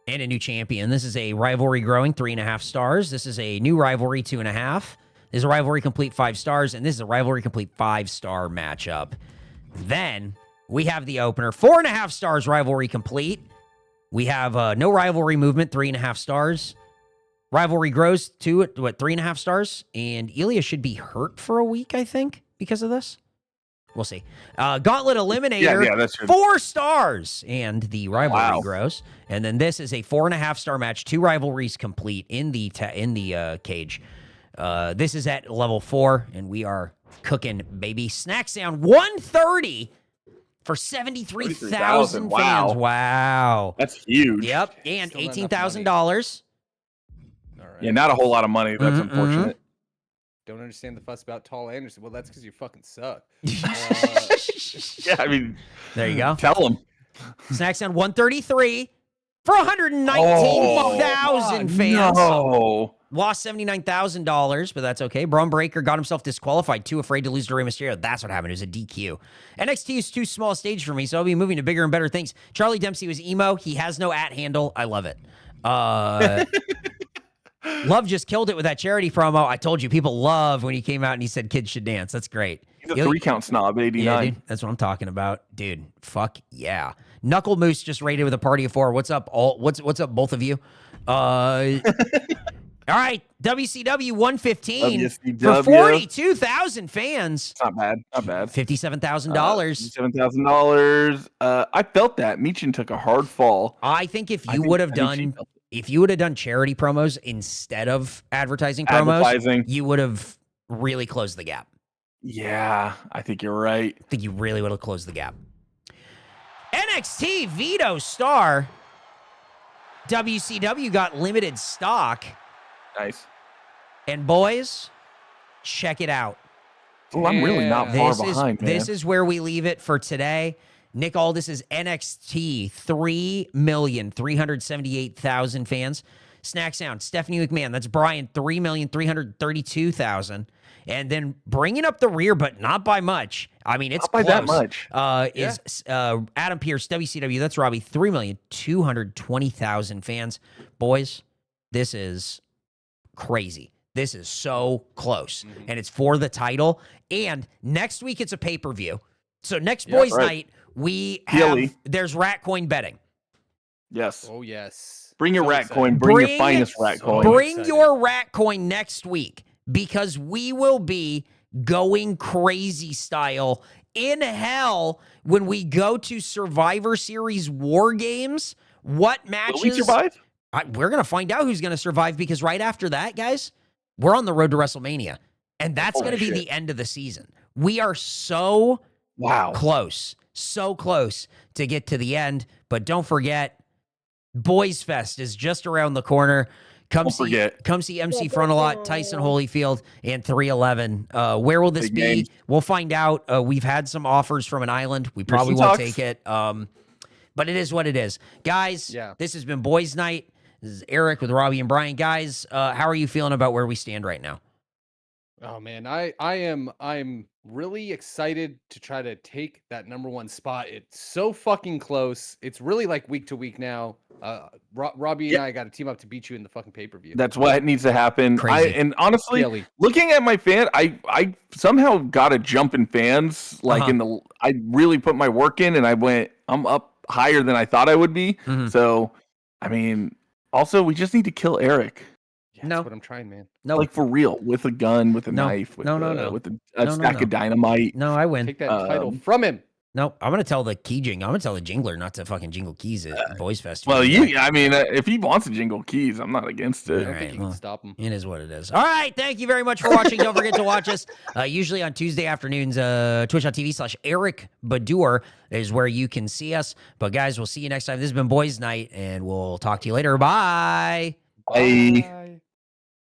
S1: and a new champion. This is a rivalry growing 3.5 stars. This is a new rivalry 2.5. This is a rivalry complete 5 stars, and this is a rivalry complete 5-star matchup. Then we have the opener, 4.5 stars rivalry complete. We have no rivalry movement, 3.5 stars. Rivalry grows to 3.5 stars, and Ilya should be hurt for a week, I think, because of this. We'll see. Gauntlet Eliminator,
S3: that's good.
S1: 4 stars, and the rivalry grows. And then this is a 4.5-star match, 2 rivalries complete in the cage. This is at level 4, and we are cooking, baby. Snack Sound 130 for 73,000 fans. Wow,
S3: that's huge.
S1: Yep, and $18,000.
S3: Yeah, not a whole lot of money. That's unfortunate.
S2: Don't understand the fuss about Tall Anderson. Well, that's because you fucking suck.
S3: Yeah, I mean,
S1: there you go.
S3: Tell them.
S1: Snack Sound 133 for 119,000 fans.
S3: No.
S1: Lost $79,000, but that's okay. Braun Breaker got himself disqualified, too afraid to lose to Rey Mysterio. That's what happened. It was a DQ. NXT is too small a stage for me, so I'll be moving to bigger and better things. Charlie Dempsey was emo. He has no @ handle. I love it. Love just killed it with that charity promo. I told you, people love when he came out and he said kids should dance. That's great.
S3: He's a 3-count snob, 89.
S1: Yeah, dude, that's what I'm talking about, dude. Fuck yeah. Knuckle Moose just raided with a party of 4. What's up, what's up, both of you? All right, WCW 115
S3: WCW.
S1: for 42,000 fans.
S3: Not bad. Not bad.
S1: $57,000.
S3: $57,000. I felt that Michin took a hard fall.
S1: I think if you would have done charity promos instead of advertising promos, you would have really closed the gap.
S3: Yeah, I think you're right.
S1: I think you really would have closed the gap. NXT Vito Star. WCW got limited stock.
S3: Nice.
S1: And boys, check it out.
S3: Oh, I'm really not far behind, man.
S1: This is where we leave it for today. Nick Aldis' NXT, 3,378,000 fans. Snack Sound, Stephanie McMahon, that's Bryan, 3,332,000. And then bringing up the rear, but not by much. I mean, it's
S3: not by
S1: close.
S3: that much.
S1: Is Adam Pearce, WCW, that's Robbie, 3,220,000 fans. Boys, this is crazy. This is so close. And it's for the title. And next week, it's a pay-per-view. So next Boys Night, we have, there's rat coin betting.
S3: Yes.
S2: Oh, yes.
S3: Bring your rat coin. Bring your finest rat coin.
S1: Bring your rat coin next week because we will be going crazy style in hell when we go to Survivor Series War Games. What matches?
S3: Will we survive?
S1: We're going to find out who's going to survive because right after that, guys, we're on the road to WrestleMania. And that's going to be the end of the season. We are so close to get to the end. But don't forget, Boys Fest is just around the corner. Come see MC Frontalot, Tyson Holyfield, and 311. Where will this be? Games. We'll find out. We've had some offers from an island. We probably won't take it. But it is what it is. Guys, this has been Boys Night. This is Eric with Robbie and Bryan. Guys, how are you feeling about where we stand right now?
S2: Oh man, I'm really excited to try to take that #1 spot. It's so fucking close. It's really like week to week now. Robbie and I got to team up to beat you in the fucking pay-per-view.
S3: That's what needs to happen. And honestly, looking at my fan, I somehow got a jump in fans. Like I really put my work in, and I'm up higher than I thought I would be. So, I mean, also we just need to kill Eric.
S2: Yeah, that's what I'm trying, man.
S3: No, like for real, with a gun, with a knife, with with a stack of dynamite.
S1: No, I win.
S2: Take that title from him.
S1: No, I'm gonna tell the I'm gonna tell the Jingler not to fucking jingle keys at Boys Fest.
S3: Well, I mean, if he wants to jingle keys, I'm not against it.
S2: I don't think you can stop him.
S1: It is what it is. All right, thank you very much for watching. Don't forget to watch us usually on Tuesday afternoons. Twitch.tv/Eric Badur is where you can see us. But guys, we'll see you next time. This has been Boys Night, and we'll talk to you later. Bye.
S3: Bye.